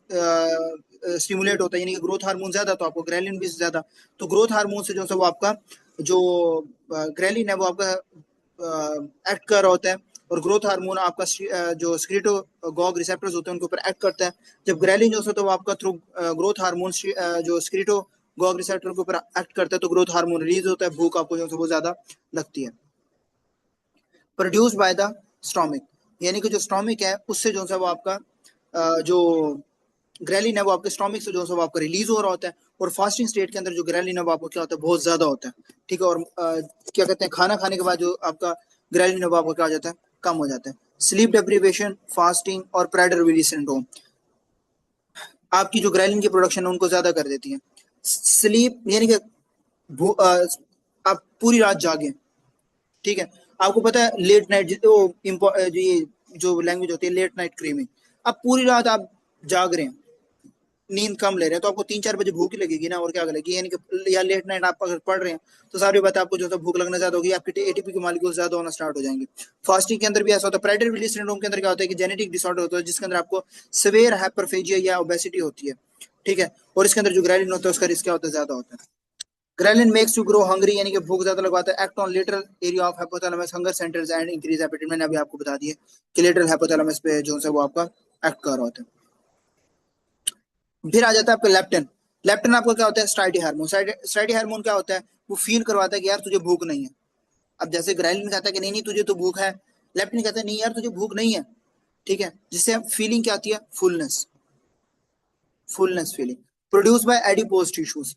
स्टिमुलेट होता है, यानी कि ग्रोथ हार्मोन ज्यादा तो आपको ग्रेलिन भी ज्यादा, तो ग्रोथ हार्मोन से जो है वो आपका जो ग्रेलिन है वो आपका एक्ट कर रहा होता है, और ग्रोथ हार्मोन आपका जो स्क्रीटोगॉग रिसेप्टर्स होते हैं उनके ऊपर एक्ट करता है। जब ग्रेलिन जो होता है वो आपका थ्रू ग्रोथ हार्मोन जो स्क्रीटोगॉग रिसेप्टर के ऊपर एक्ट करता है, तो ग्रोथ हार्मोन रिलीज होता है, भूख आपको जो है वो ज्यादा लगती है। प्रोड्यूस बाय द स्टोमिक, यानी कि जो स्टोमिक है उससे जो है वो आपका जो ग्रेलिन है वो आपके स्टोमिक से जो है वो आपका रिलीज हो रहा होता है, और फास्टिंग स्टेट के अंदर जो ग्रेलिन है वो आपको क्या होता है बहुत ज्यादा होता है, ठीक है, और क्या कहते हैं खाना खाने के बाद जो आपका ग्रेलिन है वो आपको क्या हो जाता है कम हो जाता है। स्लीप डेप्रीवेशन, फास्टिंग और प्रेडर विली सिंड्रोम आपकी जो ग्रेलिन की प्रोडक्शन है उनको ज्यादा कर देती है। स्लीप यानी कि आप पूरी रात जागे, ठीक है, आपको पता है लेट नाइट जो ये जो लैंग्वेज होती है लेट नाइट क्रीमिंग, अब पूरी रात आप जाग रहे हैं, नींद कम ले रहे हैं, तो आपको 3-4 बजे भूख ही लगेगी ना, और क्या लगेगी, यानी कि या लेट नाइट आप अगर पढ़ रहे हैं तो सारी बात आपको जो है भूख लगना ज्यादा होगी, आपके एटीपी के मालिक्यूल ज्यादा होना स्टार्ट हो जाएंगे। फास्टिंग के अंदर भी ऐसा होता है। प्रेडर विली सिंड्रोम के अंदर क्या होता है कि जेनेटिक डिसऑर्डर होता है जिसके अंदर आपको सिवियर हाइपरफेजिया या ओबेसिटी होती है, ठीक है, और इसके अंदर जो ग्रेलिन होता है उसका रिस्क क्या होता है ज्यादा होता है। Ghrelin makes you grow hungry, यानी कि भूख ज्यादा लगवाता है। Act on lateral area of hypothalamus hunger centers and increase appetite, मैंने अभी आपको बता दिया कि लेटरल हाइपोथैलेमस पे जो है वो आपका एक्ट कर रहा होता है। फिर आ जाता है आपका लेप्टिन। लेप्टिन आपका क्या होता है स्टाइटी हार्मोन। स्टाइटी हार्मोन क्या होता है वो फील करवाता है कि यार तुझे भूख नहीं है। अब जैसे ग्राइलिन कहता है कि नहीं नहीं तुझे तो भूख है, लेप्टिन कहता है नहीं यार तुझे भूख नहीं है, ठीक है, जिससे फीलिंग क्या आती है fullness, fullness feeling produce by adipose tissues,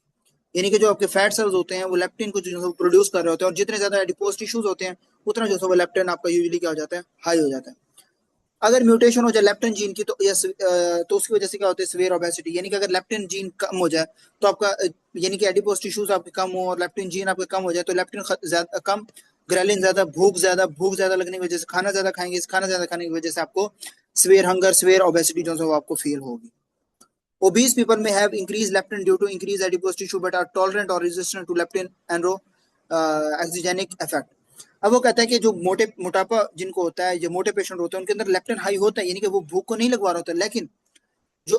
यानी कि जो आपके फैट सेल्स होते हैं वो लेप्टिन को जो प्रोड्यूस कर रहे होते हैं, और जितने ज्यादा एडिपोज टिश्यूज होते हैं उतना जो है वो लेप्टिन आपका यूजुअली क्या हो जाता है हाई हो जाता है। अगर म्यूटेशन हो जाए लेप्टिन जीन की तो तो उसकी वजह से क्या होता है सिवियर ओबेसिटी, यानी कि अगर लेप्टिन जीन कम हो जाए तो आपका यानी कि एडिपोज टिश्यूज आपके कम हो और लेप्टिन जीन आपके कम हो जाए तो लेप्टिन ज्यादा कम, ग्रेलिन ज्यादा, भूख ज्यादा लगने की वजह से खाना ज्यादा खाएंगे, इस खाना ज्यादा खाने की वजह से आपको सिवियर हंगर सिवियर ओबेसिटी जो है वो आपको फील होगी। Obese people may have increased leptin due to increased adipose tissue but are tolerant or resistant to leptin androxygenic effect। अब वो कहता है कि जो मोटापा जिनको होता है, जो मोटे पेशेंट होते हैं उनके अंदर लेप्टिन हाई होता है, यानी कि वो भूख को नहीं लगवा रहा होता, लेकिन जो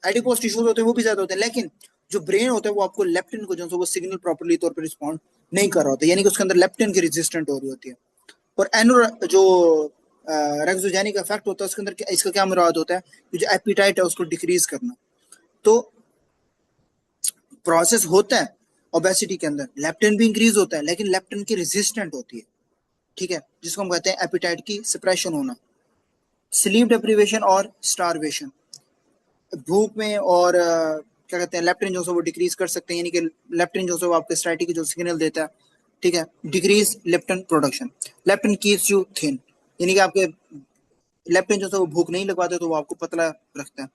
एडिपोज टिश्यूज होते हैं वो भी ज्यादा होते हैं, लेकिन जो ब्रेन होता है वो आपको लेप्टिन को जो है वो सिग्नल प्रॉपरली तौर पर रिस्पॉन्ड नहीं कर रहा होता, यानी कि उसके अंदर लेप्टिन की रेजिस्टेंट हो रही होती है। और एनो जो रेक्सोजेनिक इफेक्ट होता है उसके अंदर इसका क्या मुराद होता है कि जो एपिटाइट है उसको डिक्रीज करना। तो प्रोसेस होता है ओबेसिटी के अंदर, लेप्टिन भी इंक्रीज होता है लेकिन लेप्टिन की रेजिस्टेंट होती है, ठीक है, जिसको हम कहते हैं एपिटाइट की सप्रेशन होना। स्लीप डेप्रीवेशन और स्टारवेशन, भूख में और क्या कहते हैं लेप्टिन जो है वो डिक्रीज कर सकते हैं, यानी कि लेप्टिन जो है वो आपके स्टाइटी की जो सिग्नल देता है, ठीक है, decrease leptin production. Leptin keeps you thin, यानी कि आपके लेप्टिन जो है वो भूख नहीं लगवाते तो वो आपको पतला रखता है।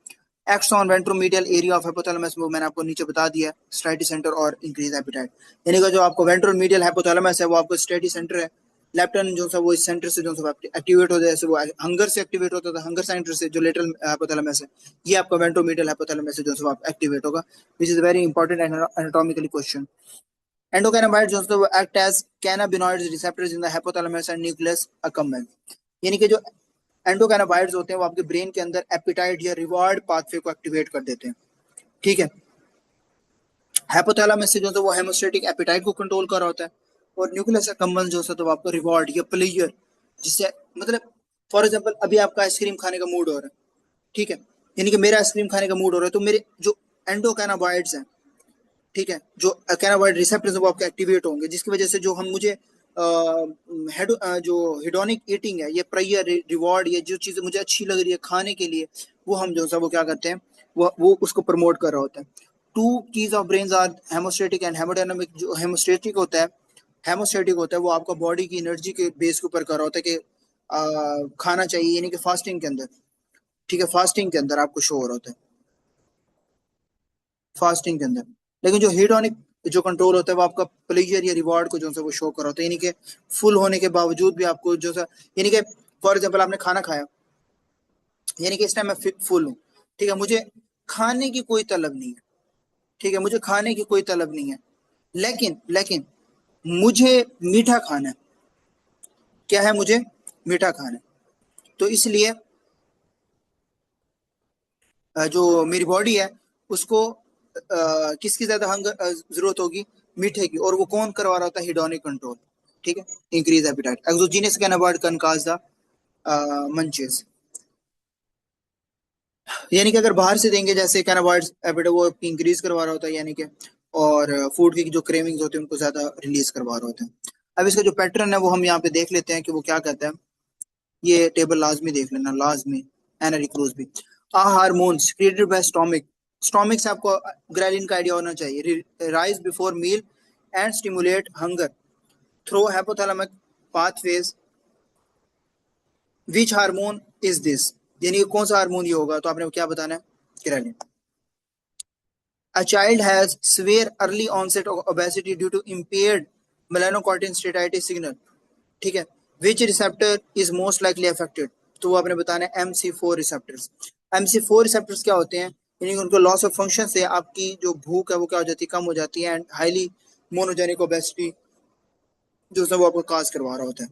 Acts on ventromedial area of hypothalamus, वो मैंने आपको नीचे बता दिया, स्ट्रेटी सेंटर और इंक्रीज एपेटाइट, यानी कि जो आपको वेंट्रोमीडियल हाइपोथैलेमस है वो आपको स्ट्रेटी सेंटर है। लेप्टिन जो है वो इस सेंटर से जो है एक्टिवेट होता है, जैसे वो हंगर से एक्टिवेट होता था, हंगर सेंटर से जो लेटरल हाइपोथैलेमस है, ये आपका वेंट्रोमीडियल हाइपोथैलेमस से जो है एक्टिवेट होगा, which is very important anatomically question. Endocannabinoid जो है वो act as cannabinoids receptors in the hypothalamus and nucleus accumbens, यानी कि जो एंडोकैनाबाइड्स होते हैं वो आपके ब्रेन के अंदर एपिटाइट या रिवार्ड पाथवे को एक्टिवेट कर देते हैं, ठीक है। हाइपोथैलेमस से जो है वो हेमोस्टेटिक एपेटाइट को कंट्रोल कर रहा होता है, और न्यूक्लियस अकम्बल जो है तो वो आपको रिवॉर्ड या प्लेजर, जिससे मतलब फॉर एग्जांपल अभी आपका आइसक्रीम खाने का मूड हो रहा है, ठीक है, यानी कि मेरा आइसक्रीम खाने का मूड हो रहा है, तो मेरे जो एंडोकैनाबाइड्स हैं, ठीक है, जो कैनाबाइड रिसेप्टर्स वो आपके एक्टिवेट होंगे, जिसकी वजह से जो हम मुझे जो हेडोनिक ईटिंग है, ये प्रेयर रिवॉर्ड, ये जो चीजें मुझे अच्छी लग रही है खाने के लिए, वो हम जो है वो क्या करते हैं, वो उसको प्रमोट कर रहा होता है। Two keys of brains are hemostatic and hemodynamic. जो हेमोस्टेटिक होता है वो आपका बॉडी की एनर्जी के बेस के ऊपर कर रहा होता है कि खाना चाहिए, यानी कि फास्टिंग के अंदर, ठीक है, फास्टिंग के अंदर आपको शो हो रहा होता है, फास्टिंग के अंदर। लेकिन जो हीडोनिक जो कंट्रोल होता है वो आपका प्लेजर या रिवॉर्ड को जो है वो शो कर रहा होता है, यानी कि फुल होने के बावजूद भी आपको जो है, यानी कि फॉर एग्जाम्पल आपने खाना खाया, यानी कि इस टाइम मैं फुल हूँ, ठीक है, मुझे खाने की कोई तलब नहीं है, ठीक है, मुझे खाने की कोई तलब नहीं है, लेकिन लेकिन मुझे मीठा खाना है, क्या है, मुझे मीठा खाना है, तो इसलिए जो मेरी बॉडी है उसको किसकी ज्यादा जरूरत होगी, मीठे की, और वो कौन करवा रहा होता है, हिडोनिक कंट्रोल, ठीक है, increase appetite. Exogenous cannabinoid can cause the munchies, यानी कि अगर बाहर से देंगे जैसे कैन अवॉइड एपिटाइट, वो इंक्रीज करवा रहा होता है, यानी कि, और फूड की जो क्रेविंग्स होते हैं उनको ज्यादा रिलीज करवा रहा होता है। अब इसका जो पैटर्न है वो हम यहाँ पे देख लेते हैं कि वो क्या कहता है, ये टेबल लाजमी देख लेना, लाजमी, एनरी क्रूज भी। A hormones created by stomach, stomach से आपको ग्रेलिन का आइडिया होना चाहिए, rise before meal and stimulate hunger through hypothalamic pathways. Which hormone is this, यानी कि कौन सा हार्मोन ये होगा, तो आपने क्या बताना है, ghrelin. A child has severe early onset of obesity due to impaired melanocortin steatitis signal, ठीक है, which receptor is most likely affected, तो वो आपने बताना है MC4 रिसेप्टर्स। MC4 रिसेप्टर्स क्या होते हैं, यानी कि उनको लॉस ऑफ फंक्शन से आपकी जो भूख है वो क्या हो जाती है, कम हो जाती है, एंड हाईली मोनोजेनिक ओबेसिटी जो है वो आपको काज करवा रहा होता है।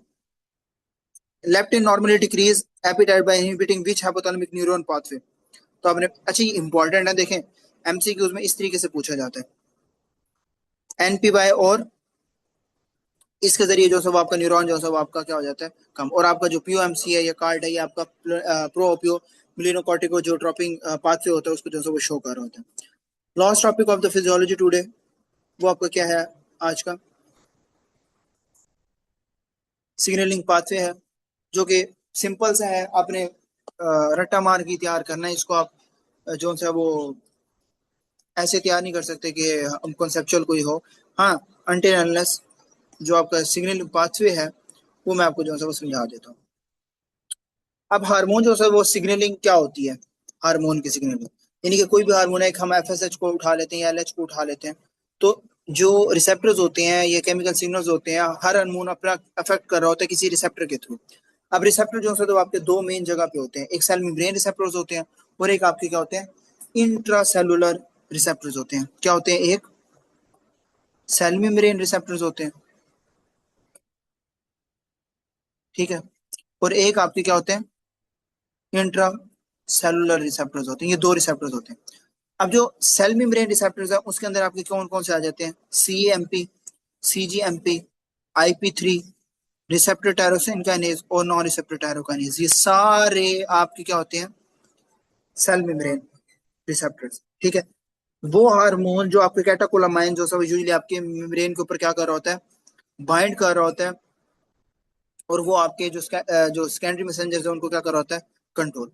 Leptin normally decrease appetite by inhibiting which hypothalamic neuron pathway, तो आपने, अच्छा ये इंपॉर्टेंट है, देखें MCQs में इस तरीके से पूछा जाता है, NPY, और इसके जरिए जो है वो आपका न्यूरॉन जो है वो आपका क्या हो जाता है, कम, और आपका जो POMC है या कार्ड है, ये आपका प्रो ओपियो मिलिनोकॉर्टिको जो ड्रॉपिंग पाथवे होता है उसको जो है वो शो कर रहा होता है। Last topic of the physiology today वो आपका क्या है आज का, सिग्नलिंग पाथवे है, जो कि सिंपल सा है, आपने रट्टा मार के तैयार करना है इसको, आप जो है वो ऐसे तैयार नहीं कर सकते कि हम कॉन्सेप्चुअल कोई हो। हाँ, अनटिल अनलेस जो आपका सिग्नलिंग पाथवे है वो मैं आपको जो है वो समझा देता हूँ। अब हार्मोन जो है वो सिग्नलिंग क्या होती है, हार्मोन की सिग्नलिंग, यानी कि कोई भी हार्मोन है, एक हम FSH को उठा लेते हैं या LH को उठा लेते हैं, तो जो रिसेप्टर्स होते हैं ये केमिकल सिग्नल्स होते हैं, हर हार्मोन अपना अफेक्ट कर रहा होता है किसी रिसेप्टर के थ्रू। अब रिसेप्टर जो है तो आपके दो मेन जगह पे होते हैं, एक सेल मेम्ब्रेन रिसेप्टर्स होते हैं, और एक आपके क्या होते हैं, इंट्रासेलुलर रिसेप्टर्स होते हैं। क्या होते हैं, एक सेल मेम्ब्रेन रिसेप्टर्स होते हैं, ठीक है, और एक आपके क्या होते हैं, इंट्रा सेलुलर रिसेप्टर्स होते हैं, ये दो रिसेप्टर्स होते हैं। अब जो सेल मेम्ब्रेन रिसेप्टर्स है उसके अंदर आपके कौन कौन से आ जाते हैं, CAMP, CGMP, IP3, receptor tyrosine kinase और नॉन रिसेप्टर टायरोकाइनेज, ये सारे आपके क्या होते हैं, सेल मेम्ब्रेन रिसेप्टर्स, ठीक है। वो हार्मोन जो आपके कैटाकोलामाइन जो सब यूजुअली आपके मेम्ब्रेन के ऊपर क्या कर रहा होता है, बाइंड कर रहा होता है, और वो आपके जो सेकेंडरी मैसेंजर्स है उनको क्या कर रहा होता है, कंट्रोल।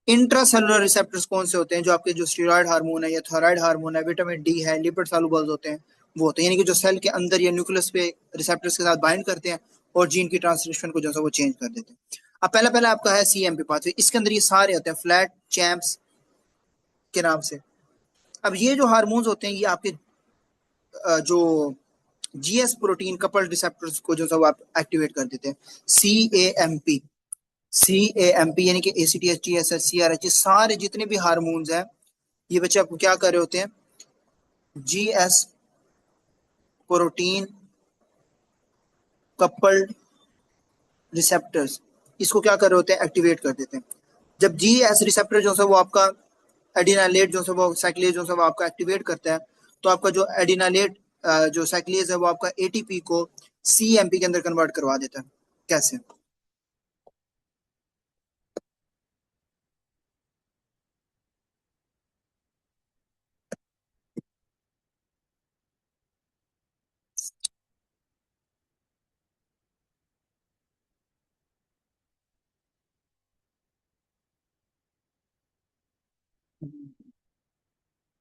इंट्रासेलुलर रिसेप्टर्स कौन से होते हैं, जो आपके जो स्टीरॉयड हार्मोन है या थायराइड हार्मोन है, विटामिन D है, लिपिड सॉल्युबल्स होते हैं, वो होते हैं, यानी कि जो सेल के अंदर या न्यूक्लियस पे रिसेप्टर्स के साथ बाइंड करते हैं और जीन की ट्रांसलेशन को जो है वो चेंज कर देते हैं। अब पहला पहला आपका है CMP पाथवे, इसके अंदर ये सारे होते हैं फ्लैट चैम्प्स के नाम से। अब ये जो हार्मोन्स होते हैं ये आपके जो GS प्रोटीन कपल्ड रिसेप्टर्स को जो है वो आप एक्टिवेट कर देते हैं, CAMP, CAMP, यानी कि ACTH TSH CRH, सारे जितने भी हार्मोन्स हैं ये बच्चे आपको क्या कर रहे होते हैं, GS प्रोटीन कपल्ड रिसेप्टर्स, इसको क्या कर रहे होते हैं, एक्टिवेट कर देते हैं। जब GS रिसेप्टर जो है वो आपका एडिनालेट जो है वो साइक्लेज जो है वो आपका एक्टिवेट करता है, तो आपका जो एडिनालेट जो साइक्लेज है वो आपका एटीपी को सीएमपी के अंदर कन्वर्ट करवा देता है। कैसे?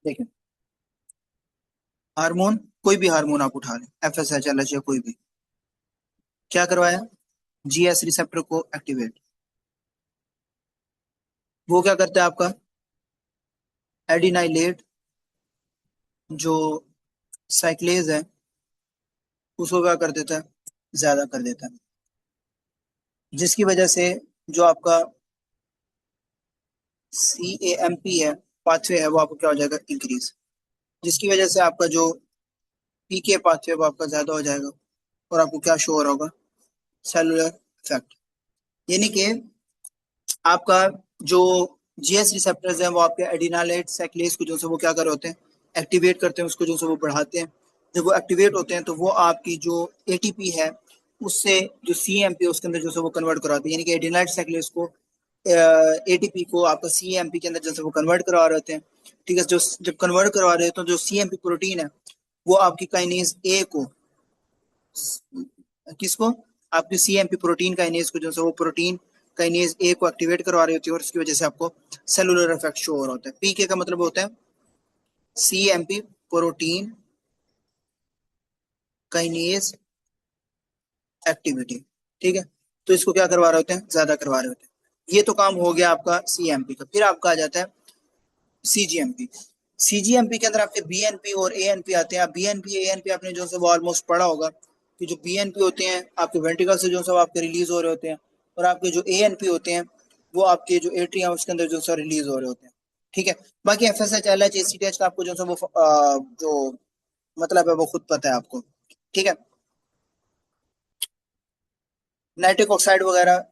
देखिए, हार्मोन, कोई भी हार्मोन आप उठा लें, एफएसएच, एलएच या कोई भी, क्या करवाया? जीएस रिसेप्टर को एक्टिवेट। वो क्या करता है आपका? एडिनाइलेट जो साइक्लेज है उसको क्या कर देता है? ज्यादा कर देता है, जिसकी वजह से जो आपका सी ए एम पी है, पाथवे है, वो आपको क्या हो जाएगा? इंक्रीज। जिसकी वजह से आपका जो पीके पाथवे वो आपका ज्यादा हो जाएगा, और आपको क्या शो हो रहा होगा? Cellular effect. यानी कि आपका जो जीएस रिसेप्टर्स हैं वो आपके एडिनालेट साइक्लेज को जो से वो क्या कर रहे होते हैं? एक्टिवेट करते हैं, उसको जो से वो बढ़ाते हैं। जब वो एक्टिवेट होते हैं तो वो आपकी जो एटीपी है उससे जो सीएमपी है उसके अंदर जो से वो कन्वर्ट कराते हैं, यानी कि एडिनालेट साइक्लेज को एटीपी को आपका सीएमपी के अंदर जैसे वो कन्वर्ट करवा रहे होते हैं। ठीक है, जो जब कन्वर्ट करवा रहे होते हैं तो जो सीएमपी प्रोटीन है वो आपकी काइनेज ए को, किसको? आपके सीएमपी प्रोटीन काइनेज को जो है वो प्रोटीन काइनेज ए को एक्टिवेट करवा रही होती है, और इसकी वजह से आपको सेलुलर इफेक्ट शो हो रहा होता है। पीके का मतलब होता है सीएमपी प्रोटीन काइनेज एक्टिविटी। ठीक है, तो इसको क्या करवा रहे होते हैं? ज्यादा करवा रहे होते हैं। ये तो काम हो गया आपका सीएमपी का। फिर आपका आ जाता है सीजीएमपी। सीजीएमपी के अंदर आपके बीएनपी और एएनपी आते हैं। आप बीएनपी एएनपी आपने जो है वो ऑलमोस्ट पढ़ा होगा कि जो बीएनपी होते हैं आपके वेंट्रिकल से जो सब आपके रिलीज हो रहे होते हैं, और आपके जो एएनपी होते हैं वो आपके जो एट्रियम उसके अंदर जो है रिलीज हो रहे होते हैं। ठीक है, बाकी एफएसएच, एलएच, एसीटीएच का आपको जो है वो जो मतलब है वो खुद पता है आपको। ठीक है, नाइट्रिक ऑक्साइड वगैरह।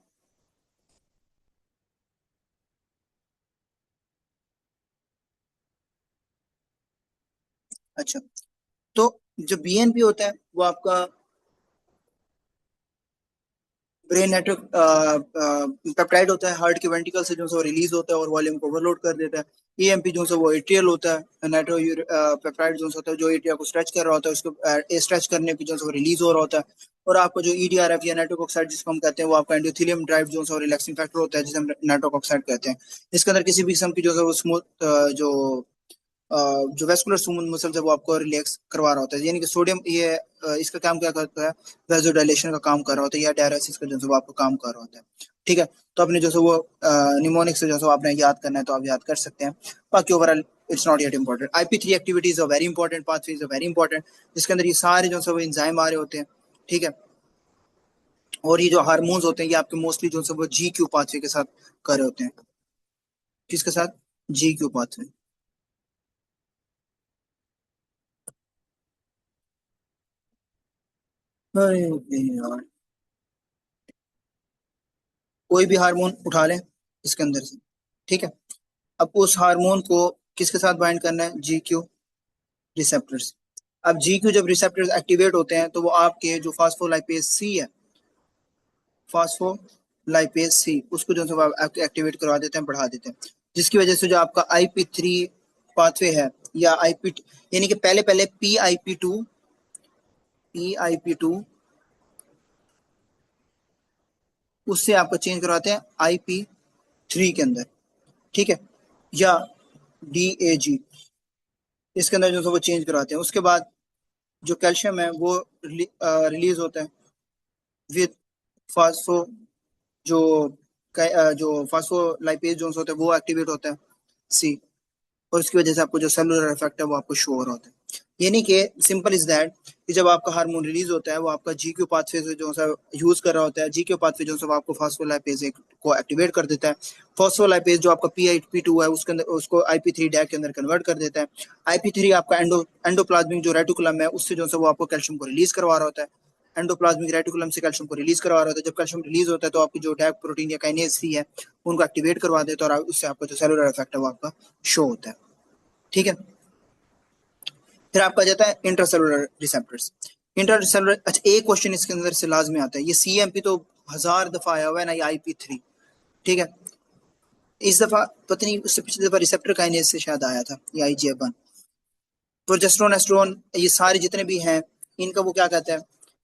अच्छा, तो जो बीएनपी होता है वो आपका ब्रेन नेटवर्क पेप्टाइड होता है, हार्ट के वेंट्रिकल से जो है वो रिलीज होता है और वॉल्यूम को ओवरलोड कर देता है। एएमपी जो है वो एट्रियल होता है, नाइट्रो पेप्टाइड जो होता है जो एट्रिया को स्ट्रेच कर रहा होता है, उसको स्ट्रेच करने पे जो है वो रिलीज हो रहा होता है। और आपका जो ईडीआरएफ या नाइट्रिक ऑक्साइड जिसको हम कहते हैं वो आपका एंडोथेलियम ड्राइव जो है रिलैक्सिंग फैक्टर होता है, जिसे हम नाइट्रिक ऑक्साइड कहते हैं। इसके अंदर किसी भी किस्म की जो है वो स्मूथ जो जो वेस्कुलर स्मूथ मसल्स है वो आपको रिलैक्स करवा रहा होता है। यानी कि सोडियम ये इसका काम क्या करता है? वेजोडाइलेशन का काम कर रहा होता है, या डायरेसिस का जो है वो आपको काम कर रहा होता है। ठीक है, तो अपने जो है वो निमोनिक से जो है आपने याद करना है तो आप याद कर सकते हैं। बाकी overall it's not yet important. IP3 activities are very important, pathways are very important, जिसके अंदर ये सारे जो है वो एंजाइम आ रहे होते हैं। ठीक है, और ये जो हार्मोन्स होते हैं ये आपके मोस्टली जो है वो GQ पाथवे के साथ कर रहे होते हैं। किसके साथ? GQ pathway. अरे यार, कोई भी हार्मोन उठा लें इसके अंदर से। ठीक है, अब उस हार्मोन को किसके साथ बाइंड करना है? GQ receptors. अब GQ जब रिसेप्टर्स एक्टिवेट होते हैं तो वो आपके जो फास्फोलाइपेज सी है, फास्फोलाइपेज सी, उसको जो है एक्टिवेट करवा देते हैं, बढ़ा देते हैं। जिसकी वजह से जो आपका IP3 पाथवे है, या IP, यानी कि पहले पहले पी आई पी टू उससे आपको चेंज करवाते हैं IP3 के अंदर। ठीक है, या DAG, इसके अंदर जो है वो चेंज कराते हैं। उसके बाद जो कैल्शियम है वो रिलीज होता है विद फास्फो, जो जो फास्फोलाइपेज जो होता है वो एक्टिवेट होता है सी, और उसकी वजह से आपको जो सेलुलर इफेक्ट है वो आपको शो हो रहा होता है। यानी कि सिंपल इज दैट कि जब आपका हार्मोन रिलीज होता है वो आपका GQ पाथवे से जो सा यूज कर रहा होता है, GQ पाथवे जो है आपको फास्फोलाइपेज को एक्टिवेट कर देता है। फास्फोलाइपेज जो आपका P8P2 है उसके अंदर उसको IP3 डैक के अंदर कन्वर्ट कर देता है। IP3 आपका एंडोप्लाज्मिक जो रेटिकुलम है उससे जो है वो आपको कैल्शियम को रिलीज करवा रहा होता है। एंडोप्लाज्मिक रेटिकुलम से कैल्शियम को रिलीज करवा रहा होता है। जब कैल्शियम रिलीज होता है तो आपकी जो डैक प्रोटीन या काइनेज सी है उनको एक्टिवेट करवा देता है, और उससे आपका जो सेलुलर इफेक्ट है वो आपका शो होता है। ठीक है, फिर आपका आ जाता है इंट्रासेलुलर रिसेप्टर्स। इंट्रासेलुलर, अच्छा एक क्वेश्चन इसके अंदर से लाजमी आता है, ये सीएमपी तो 1000 दफा आया हुआ है ना, ये आईपी3, ठीक है। इस दफा पता नहीं, उससे पिछली दफा रिसेप्टर काइनेज से शायद आया था, ये आईजीएफ1। प्रोजेस्टेरोन, एस्ट्रोन, ये सारे जितने भी हैं, इनका वो क्या कहता है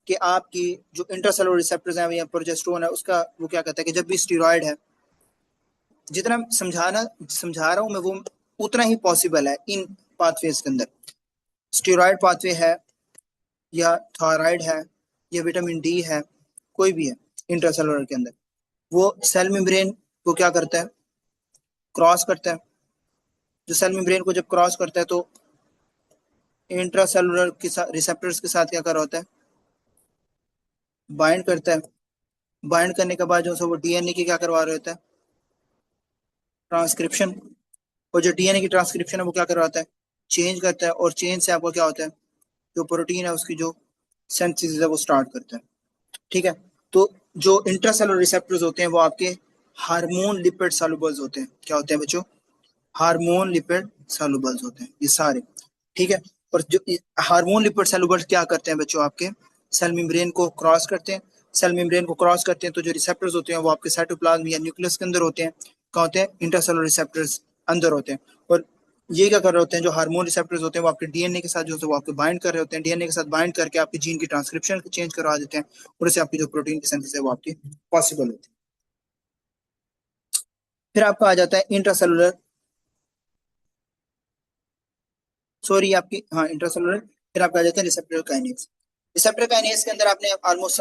कि आपकी जो इंट्रासेलुलर रिसेप्टर्स हैं या प्रोजेस्टेरोन है उसका वो क्या कहता है कि जब भी स्टीरॉयड है, जितना समझा रहा हूं मैं वो उतना ही पॉसिबल है इन पाथवेज के अंदर। स्टीरॉयड पाथवे है या थायराइड है या विटामिन डी है, कोई भी है इंट्रासेलुलर के अंदर, वो सेल मेम्ब्रेन को क्या करता है, क्रॉस करता है। जो सेल मेम्ब्रेन को जब क्रॉस करता है तो इंट्रासेलुलर के साथ रिसेप्टर्स के साथ क्या कर रहा होता है, बाइंड करता है। बाइंड करने के बाद जो है वो डीएनए की क्या करवा रहे होता है, ट्रांसक्रिप्शन। और जो डीएनए की ट्रांसक्रिप्शन है वो क्या करवाता है, चेंज करता है। और चेंज से आपको क्या होता है, जो प्रोटीन है उसकी जो सिंथेसिस है वो स्टार्ट करता है, ठीक है। तो जो इंट्रासेलुलर रिसेप्टर्स होते हैं वो आपके हार्मोन लिपिड सॉल्युबल्स होते हैं। क्या होते हैं बच्चों, हार्मोन लिपिड सॉल्युबल्स होते हैं ये सारे, ठीक है। और जो हार्मोन लिपिड सॉल्युबल्स क्या करते हैं बच्चों, आपके सेल मेम्ब्रेन को क्रॉस करते हैं। सेल मेम्ब्रेन को क्रॉस करते हैं तो जो रिसेप्टर्स होते हैं वो आपके साइटोप्लाज्म या न्यूक्लियस के अंदर होते हैं। कहाँ होते हैं, इंट्रासेलुलर रिसेप्टर्स अंदर होते हैं। और ये क्या कर रहे होते हैं, जो हार्मोन रिसेप्टर्स होते हैं वो आपके डीएनए के साथ जो है वो आपके बाइंड कर रहे होते हैं। डीएनए के साथ बाइंड करके आपके जीन की ट्रांसक्रिप्शन चेंज करवा देते हैं, और इससे आपकी जो प्रोटीन की सिंथेसिस है वो आपकी पॉसिबल होती है। फिर आपका आ जाता है इंट्रासेलुलर, सॉरी आपकी, हाँ इंट्रासेलुलर। फिर आपका आ जाता है रिसेप्टर काइनेज। रिसेप्टर काइनेज के अंदर आपने ऑलमोस्ट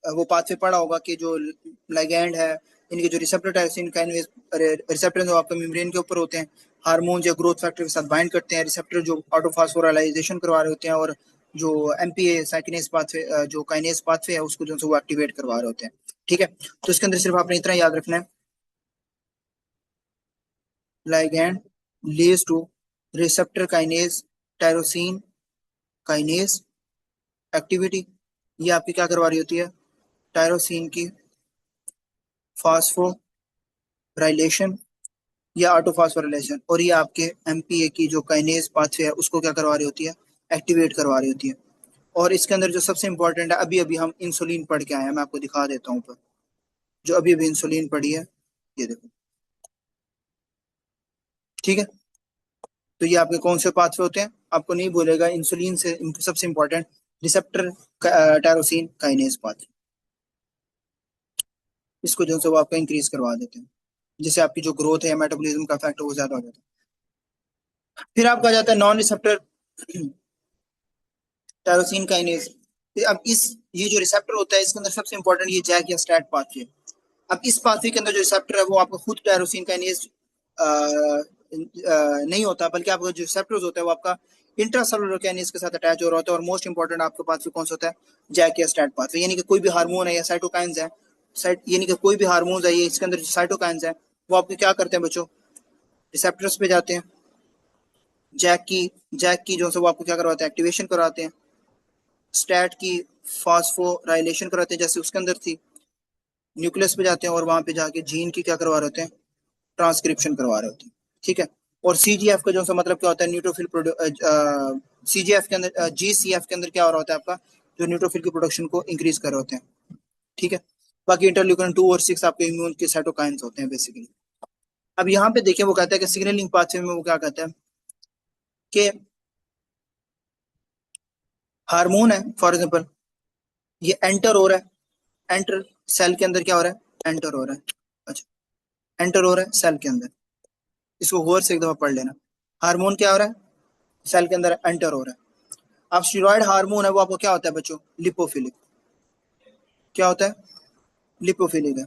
वो पाथवे पढ़ा होगा कि जो लिगैंड है, इनके जो रिसेप्टर टायरोसिन काइनेज रिसेप्टर जो आपके मेम्ब्रेन के ऊपर होते हैं, हार्मोन या ग्रोथ फैक्टर के साथ बाइंड करते हैं। रिसेप्टर जो ऑटोफॉस्फोराइलेशन करवा रहे होते हैं, और जो एमपीए साइकिनेज पाथवे जो काइनेज पाथवे है उसको जो है वो एक्टिवेट करवा रहे होते हैं, ठीक है। तो इसके अंदर सिर्फ आपने इतना याद रखना है, ligand leads to receptor kinase tyrosine kinase activity. ये आपकी क्या करवा रही होती है, टायरोसिन की फास्फोराइलेशन या ऑटोफॉस्फोराइलेशन। और ये आपके एमपीए की जो काइनेज पाथवे है उसको क्या करवा रही होती है, एक्टिवेट करवा रही होती है। और इसके अंदर जो सबसे इंपॉर्टेंट है, अभी अभी हम इंसुलिन पढ़ के आए हैं, मैं आपको दिखा देता हूँ ऊपर, जो अभी अभी इंसुलिन पढ़ी है, ये देखो, ठीक है। तो ये आपके कौन से पाथवे होते हैं, आपको नहीं बोलेगा, इंसुलिन से सबसे important receptor tyrosine kinase pathway, इसको जो है वो आपका इंक्रीज करवा देते हैं, जिससे आपकी जो ग्रोथ है मेटाबॉलिज्म का इफेक्ट वो ज्यादा हो जाता है। फिर आपका आ जाता है नॉन रिसेप्टर टायरोसिन काइनेज। अब इस ये जो रिसेप्टर होता है इसके अंदर सबसे इंपॉर्टेंट ये जैक या स्टैट पाथवे। अब इस पाथवे के अंदर जो रिसेप्टर है वो आपका खुद टायरोसिन काइनेज नहीं होता, बल्कि आपका जो रिसेप्टर्स होता है वो आपका इंट्रासेलुलर काइनेज के साथ अटैच हो रहा होता है। और मोस्ट इंपॉर्टेंट आपके पाथवे कौन सा होता है, जैक या स्टैट पाथवे। यानी कि कोई भी हार्मोन है या साइटोकाइंस है, यानी कि कोई भी हार्मोन है ये इसके अंदर जो साइटोकाइंस है वो आपके क्या करते हैं बच्चों, रिसेप्टर्स पे जाते हैं। जैक की जो है वो आपको क्या करवाते हैं, एक्टिवेशन करवाते हैं। स्टैट की फास्फोराइलेशन कराते हैं जैसे उसके अंदर थी। न्यूक्लियस पे जाते हैं और वहां पे जाके जीन की क्या करवा रहे होते हैं, ट्रांसक्रिप्शन करवा रहे होते हैं, ठीक है। और सीजीएफ का जो सा मतलब क्या होता है, न्यूट्रोफिल सीजीएफ के अंदर, जीसीएफ के अंदर क्या हो रहा होता है आपका, जो न्यूट्रोफिल की प्रोडक्शन को इंक्रीज कर रहे होते हैं, ठीक है। बाकी इंटरल्यूकिन 2 और 6 आपके इम्यून के साइटोकाइंस होते हैं बेसिकली। अब यहाँ पे देखिए वो कहता है कि सिग्नलिंग पाथवे में वो क्या कहता है कि हार्मोन है फॉर एग्जाम्पल, ये एंटर हो रहा है, एंटर सेल के अंदर क्या हो रहा है, एंटर हो रहा है, अच्छा एंटर हो रहा है सेल के अंदर, इसको गौर से एक दफा पढ़ लेना। हार्मोन क्या हो रहा है, सेल के अंदर एंटर हो रहा है। अब स्टीरॉयड हार्मोन है वो आपको क्या होता है बच्चों, लिपोफिलिक। क्या होता है, लिपोफिलिक है।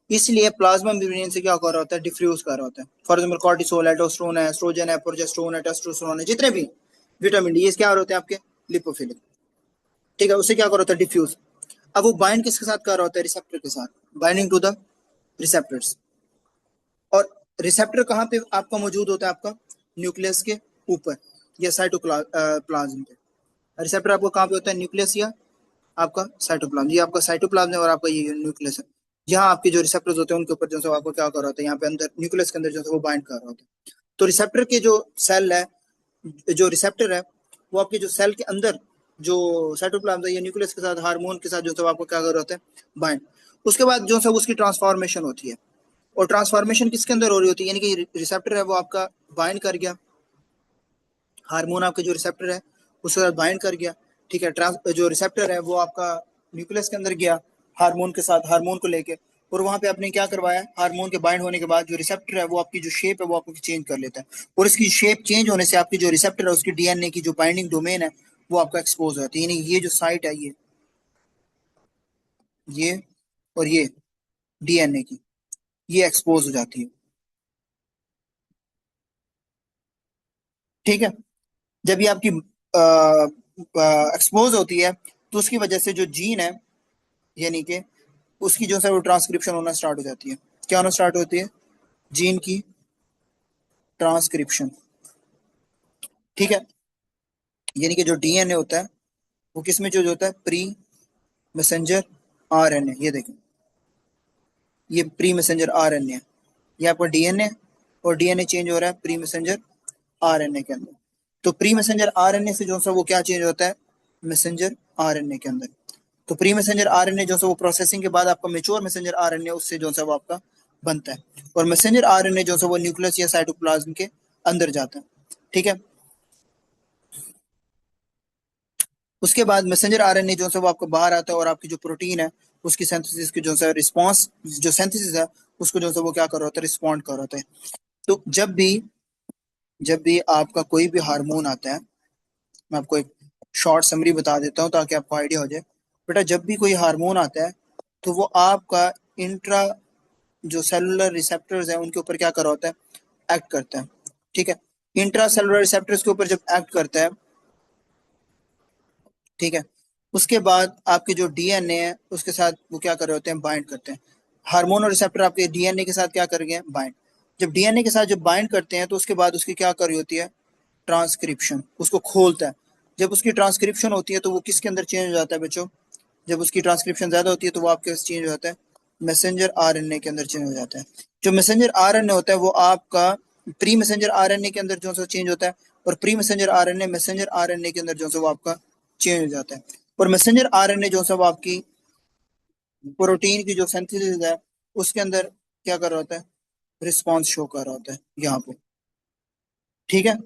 इसलिए प्लाज्मा मेम्ब्रेन से क्या कर रहा होता है, डिफ्यूज कर रहा होता है। फॉर एग्जाम्पल कॉर्टिसोल, एल्डोस्टेरोन है, एस्ट्रोजन है, प्रोजेस्टेरोन है, टेस्टोस्टेरोन है, जितने भी विटामिन डी, ये क्या होते हैं आपके, लिपोफिलिक, ठीक है। उससे क्या कर रहा होता है, डिफ्यूज। अब वो बाइंड किसके साथ कर रहा होता है, रिसेप्टर के साथ, बाइंडिंग टू द रिसेप्टर्स। और रिसेप्टर कहाँ पे आपका मौजूद होता है, आपका न्यूक्लियस के ऊपर या साइटोप्लाज्म पे। रिसेप्टर आपको कहाँ पे होता है, न्यूक्लियस या आपका साइटोप्लाज्म। ये आपका साइटोप्लाज्म है और आपका ये न्यूक्लियस है। यहाँ आपके जो रिसेप्टर्स होते हैं उनके ऊपर जो है आपको क्या कर रहा होता है, यहाँ पे अंदर न्यूक्लियस के अंदर जो है वो बाइंड कर रहा होता है। तो रिसेप्टर के जो सेल है, जो रिसेप्टर है वो आपके जो सेल के अंदर जो साइटोप्लाज्म या न्यूक्लियस के साथ हार्मोन के साथ जो सब आपको क्या कर रहा होता है, बाइंड। उसके बाद जो सब उसकी ट्रांसफॉर्मेशन होती है, और ट्रांसफॉर्मेशन किसके अंदर हो रही होती है, यानी कि रिसेप्टर है वो आपका बाइंड कर गया, हार्मोन आपके जो रिसेप्टर है उसके साथ बाइंड कर गया, ठीक है। जो रिसेप्टर है वो आपका न्यूक्लियस के अंदर गया हार्मोन के साथ, हार्मोन को लेके, और वहां पे आपने क्या करवाया, हार्मोन के बाइंड होने के बाद जो रिसेप्टर है वो आपकी जो शेप है वो आपको चेंज कर लेता है, और इसकी शेप चेंज होने से आपकी जो रिसेप्टर है उसकी डीएनए की जो बाइंडिंग डोमेन है वो आपका एक्सपोज हो जाती है, यानी ये जो साइट है ये और ये डीएनए की, ये एक्सपोज हो जाती है, ठीक है। जब ये आपकी एक्सपोज होती है तो उसकी वजह से जो जीन है, यानी कि उसकी जो है वो ट्रांसक्रिप्शन होना स्टार्ट हो जाती है। क्या होना स्टार्ट होती है? जीन की ट्रांसक्रिप्शन, ठीक है। यानी कि जो डीएनए होता है वो किस में चेंज होता है? Pre messenger RNA. ये देखें, ये प्री मैसेंजर आरएनए, ये आपका डीएनए, और डीएनए चेंज हो रहा है प्री मैसेंजर आरएनए के अंदर। तो प्री मैसेंजर आरएनए से जो सा वो क्या चेंज होता है? मैसेंजर आरएनए के अंदर। तो प्री मैसेंजर आरएनए जो सा वो प्रोसेसिंग के बाद आपका मेच्योर मैसेंजर आरएनए उससे जो सा वो आपका बनता है, और मैसेंजर आरएनए जो सा वो न्यूक्लियस या साइटोप्लाज्म के अंदर जाता है, ठीक है। उसके बाद मैसेंजर आरएनए जो है वो आपको बाहर आता है, और आपकी जो प्रोटीन है उसकी सिंथेसिस की जो है रिस्पांस, जो सिंथेसिस है उसको जो है वो क्या कर रहा होता है? रिस्पॉन्ड कर रहा होता है। तो जब भी आपका कोई भी हार्मोन आता है, मैं आपको एक शॉर्ट समरी बता देता हूँ ताकि आपको आइडिया हो जाए। बेटा जब भी कोई हार्मोन आता है तो वो आपका इंट्रा जो सेलुलर रिसेप्टर्स है उनके ऊपर क्या कर रहा होता है? एक्ट करता है, ठीक है। इंट्रा सेलुलर रिसेप्टर्स के ऊपर जब एक्ट करता है, ठीक है, उसके बाद आपके जो डीएनए है उसके साथ वो क्या कर रहे होते हैं? बाइंड करते हैं। हार्मोन और रिसेप्टर आपके डीएनए के साथ क्या कर रहे हैं? बाइंड। जब डीएनए के साथ जब बाइंड करते हैं तो उसके बाद उसकी क्या कर रही होती है? ट्रांसक्रिप्शन, उसको खोलता है। जब उसकी ट्रांसक्रिप्शन होती है तो वो किसके अंदर चेंज हो जाता है बच्चों? जब उसकी ट्रांसक्रिप्शन ज्यादा होती है तो वो आपके चेंज हो जाता है मैसेंजर आरएनए के अंदर चेंज हो जाता है। जो मैसेंजर आरएनए होता है वो आपका प्री मैसेंजर आरएनए के अंदर जो है चेंज होता है, और pre messenger RNA messenger RNA के अंदर जो है वो आपका चेंज हो जाता है। और मैसेंजर आरएनए जो है वो आपकी प्रोटीन की जो सिंथेसिस है उसके अंदर क्या कर रहा होता है? रिस्पॉन्स शो कर रहा होता है यहाँ पे, ठीक है।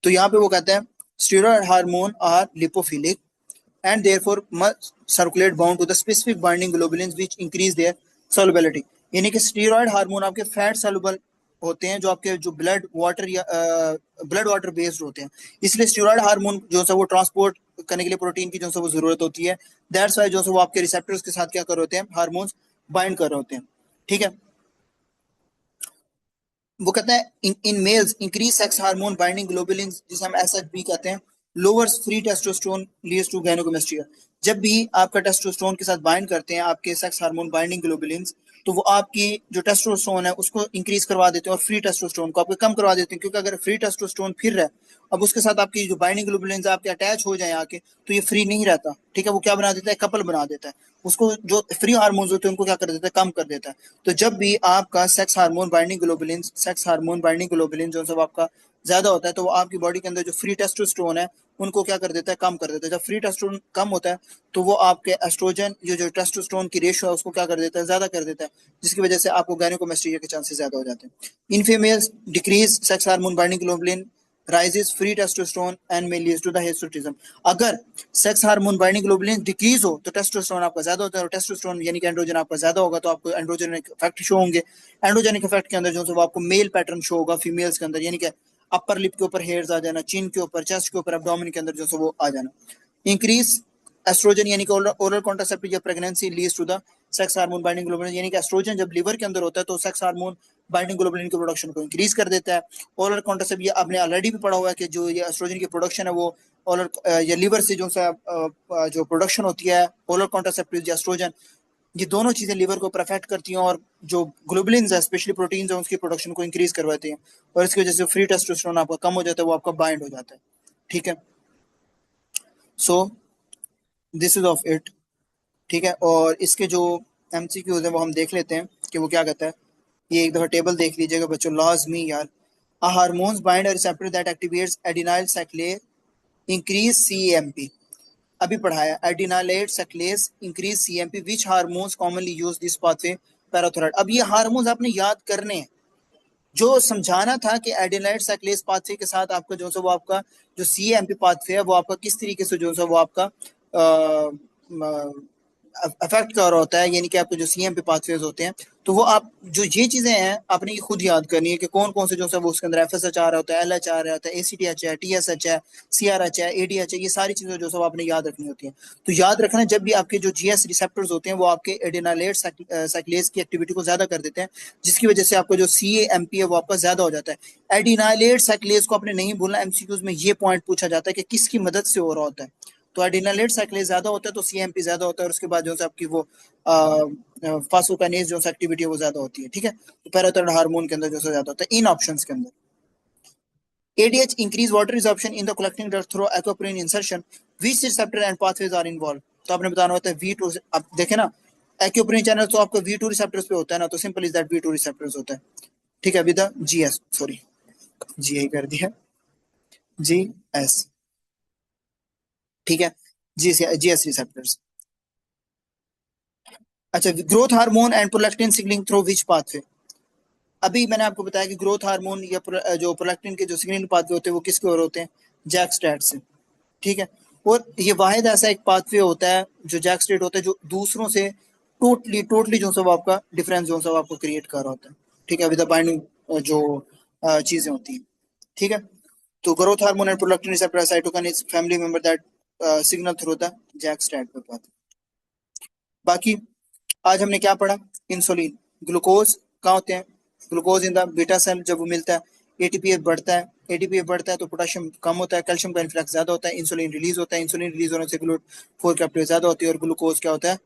तो यहाँ पे वो कहते हैं steroid hormone are lipophilic and therefore must circulate bound to the specific binding globulins which increase their solubility। यानी कि स्टीरॉयड हार्मोन आपके फैट सॉल्युबल होते हैं, जो आपके जो ब्लड वाटर बेस्ड होते हैं, इसलिए स्टीरॉयड हार्मोन जो है वो ट्रांसपोर्ट करने के लिए प्रोटीन की जो है वो जरूरत होती है। दैट्स वाई जो है वो आपके रिसेप्टर्स के साथ क्या कर रहे होते हैं? हार्मोन्स बाइंड कर रहे होते हैं, ठीक है। वो कहता है in males increase sex hormone binding globulin, जिसे हम एसएचबी कहते हैं, lowers free testosterone leads to gynecomastia. जब भी आपका टेस्टोस्टेरोन के साथ बाइंड करते हैं आपके सेक्स हार्मोन बाइंडिंग ग्लोबुलिन, तो वो आपकी जो टेस्टोस्टेरोन है उसको इंक्रीज करवा देते हैं और फ्री टेस्टोस्टेरोन को आपको कम करवा देते हैं, क्योंकि अगर फ्री टेस्टोस्टेरोन फिर रहा है अब उसके साथ आपकी जो बाइंडिंग ग्लोबुलिन आपके अटैच हो जाए आके, तो ये फ्री नहीं रहता, ठीक है। वो क्या बना देता है? कपल बना देता है। उसको जो फ्री हार्मोन्स होते हैं उनको क्या कर देता है? कम कर देता है। तो जब भी आपका सेक्स हार्मोन बाइंडिंग ग्लोबुलिन जो सब आपका ज्यादा होता है तो वो आपकी बॉडी के अंदर जो फ्री टेस्टोस्टेरोन है उनको क्या कर देता है? कम कर देता है। जब फ्री टेस्टोस्टेरोन कम होता है तो वो आपके एस्ट्रोजन जो टेस्टोस्टेरोन की रेशियो है उसको क्या कर देता है? ज्यादा कर देता है, जिसकी वजह से आपको गायनेकोमेस्ट्रिया के चांसेस ज्यादा हो जाते हैं। In females decrease sex hormone binding globulin rises free testosterone and may lead to the hirsutism। अगर sex hormone binding globulin decrease हो तो टेस्टोस्टेरोन आपका ज्यादा होता है, और टेस्टोस्टेरोन यानी कि एंड्रोजन आपका ज्यादा होगा तो आपको एंड्रोजेनिक इफेक्ट शो होंगे। एंड्रोजेनिक इफेक्ट के अंदर जो है आपको मेल पैटर्न शो होगा फीमेल्स के अंदर, यानी कि अपर लिप के ऊपर हेयर्स आ जाना, चिन के ऊपर, चेस्ट के ऊपर, एब्डोमेन के अंदर जो है वो आ जाना। इंक्रीज एस्ट्रोजन यानी कि ओरल कॉन्ट्रासेप्टिव या pregnancy leads to the sex hormone binding globulin, यानी कि एस्ट्रोजन जब लिवर के अंदर होता है तो सेक्स हार्मोन बाइंडिंग ग्लोबुलिन की प्रोडक्शन को इंक्रीज कर देता है। ओरल कॉन्ट्रासेप्टिव ये आपने ऑलरेडी भी पढ़ा हुआ है कि जो ये एस्ट्रोजन की प्रोडक्शन है वो ओरल या लिवर से जो सा जो प्रोडक्शन होती है ओरल कॉन्ट्रासेप्टिव या एस्ट्रोजन, ये दोनों चीजें लिवर को अफेक्ट करती हैं, और जो ग्लोबुलिन है स्पेशली प्रोटीन्स है उसकी प्रोडक्शन को इंक्रीज करवाती हैं, और इसकी वजह से फ्री टेस्टोस्टेरोन आपका कम हो जाता है, वो आपका बाइंड हो जाता है, ठीक है। सो दिस इज ऑफ इट, ठीक है। और इसके जो एमसीक्यूज है वो हम देख लेते हैं कि वो क्या कहता है। ये एक दफा टेबल देख लीजिएगा बच्चों, लाजमी यार। A hormones bind a receptor that activates adenyl cyclase increase CMP, अभी पढ़ाया, adenylate cyclase increase CMP, which hormones commonly use this pathway, parathyroid. अब ये हार्मोन्स आपने याद करने हैं, जो समझाना था कि एडिनाइड साइक्लेस पाथवे के साथ आपका जो सा वो आपका जो सीएमपी पाथवे है वो आपका किस तरीके से जो सा वो आपका अफेक्ट कर रहा होता है, यानी कि आपके जो सीएमपी पाथवेज होते हैं। तो वो आप जो ये चीजें हैं आपने ये खुद याद करनी है कि कौन कौन से जो सा वो उसके अंदर एफएसएच आ रहा होता है, एलएच आ रहा होता है, एसीटीएच है, टीएसएच है, सीआरएच है, एडीएच है, ये सारी चीजें जो सब आपने याद रखनी होती है। तो याद रखना, जब भी आपके जो जीएस रिसेप्टर्स होते हैं वो आपके एडिनालेट साइक्लेज की एक्टिविटी को ज्यादा कर देते हैं, जिसकी वजह से आपका जो सीएमपी है वो आपका ज्यादा हो जाता है। एडिनालेट साइक्लेज को आपने नहीं भूलना, एमसीक्यूज में ये पॉइंट पूछा जाता है कि किसकी मदद से हो रहा होता है। तो एडिनालेट साइक्लेज ज्यादा होता है तो सीएमपी ज्यादा होता है, और उसके बाद जो है आपकी वो फास्फोकाइनेज जो एक्टिविटी है वो ज्यादा होती है। ठीक है, तो पैराथायरॉइड हार्मोन के अंदर जो ज्यादा होता है इन ऑप्शंस के अंदर। ADH increase water resorption in the collecting duct through aquaporin insertion. Which receptor and pathways are involved? तो आपने बताना होता है V2। अब देखे ना, एक्यूप्रिन चैनल तो आपका V2 रिसेप्टर्स पे होता है ना, तो simple is that V2 receptors होता है। ठीक है, विद GS, सॉरी GI कर दिया, GS। ठीक है, GS रिसेप्टर्स। अच्छा, growth hormone and prolactin signalling through which pathway. अभी मैंने आपको बताया कि ग्रोथ हार्मोन या जो प्रोलैक्टिन के जो सिग्नलिंग पाथवे होते हैं वो किसके ओर होते हैं, जैक स्टैट से। ठीक है, और ये वाहिद ऐसा एक पाथवे होता है जो जैक स्टेट होता है जो दूसरों से टोटली टोटली जो सब आपका डिफरेंस जो सब आपको क्रिएट कर रहा होता है। ठीक है, विद बाइंडिंग जो चीजें होती हैं। ठीक है, तो growth hormone and prolactin receptor cytokinin family member that signal through the JAK STAT पे पाथवे। बाकी आज हमने क्या पढ़ा, इंसुलिन, ग्लूकोज कहाँ होते हैं, glucose in the beta cell, जब वो मिलता है एटीपीएफ बढ़ता है, एटीपीएफ बढ़ता है तो पोटेशियम कम होता है, कैल्शियम का इन्फ्लक्स ज्यादा होता है, इंसुलिन रिलीज होता है, इंसुलिन रिलीज होने से ग्लूकोज कैप्टिव ज्यादा होती है और ग्लूकोज क्या होता है,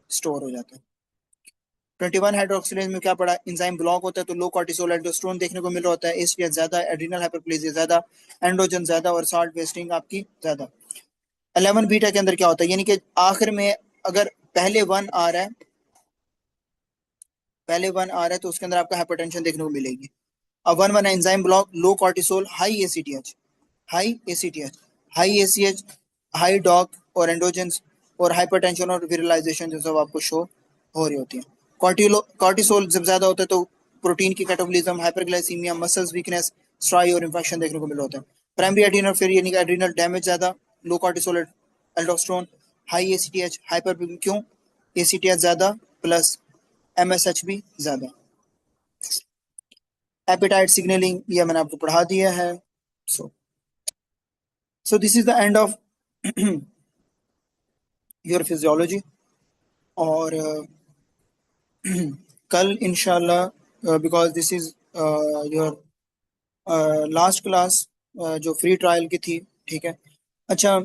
स्टोर हो जाता है। 21 हाइड्रोक्सिलेज में क्या पड़ा, इंजाइम ब्लॉक होता है तो लो कोर्टिसोल एल्डोस्टेरोन देखने को मिल रहा होता है, एसटीएच ज्यादा, एड्रिनल हाइपरप्लेजिया ज्यादा, एंड्रोजन ज्यादा और साल्ट वेस्टिंग आपकी ज्यादा। 11 बीटा के अंदर क्या होता है, यानी कि आखिर में अगर पहले वन आ रहा है, पहले वन आ रहा है तो उसके अंदर आपका हाइपरटेंशन देखने को मिलेगी। अब one one enzyme block, low cortisol, high ACTH, high ACTH, high ACH, high DOC और एंडोजेंस और हाइपरटेंशन और विरलाइजेशन जो सब आपको शो हो रही होती है। कॉर्टिसोल जब ज्यादा होता है तो प्रोटीन की कैटाबॉलिज्म, हाइपरग्लाइसीमिया, मसल्स वीकनेस, स्ट्राई और इन्फेक्शन देखने को मिल होता है। प्राइमरी एड्रीनल फेलियर यानी कि एड्रीनल डैमेज ज्यादा, low cortisol aldosterone, high ACTH, hyper, क्यों, एसीटीएच ज्यादा प्लस एमएसएच भी ज्यादा। एपेटाइट सिग्नलिंग ये मैंने आपको पढ़ा दिया है। So so this is the end of your physiology. और कल इंशाल्लाह, because this is your last class जो फ्री ट्रायल की थी। ठीक है, अच्छा,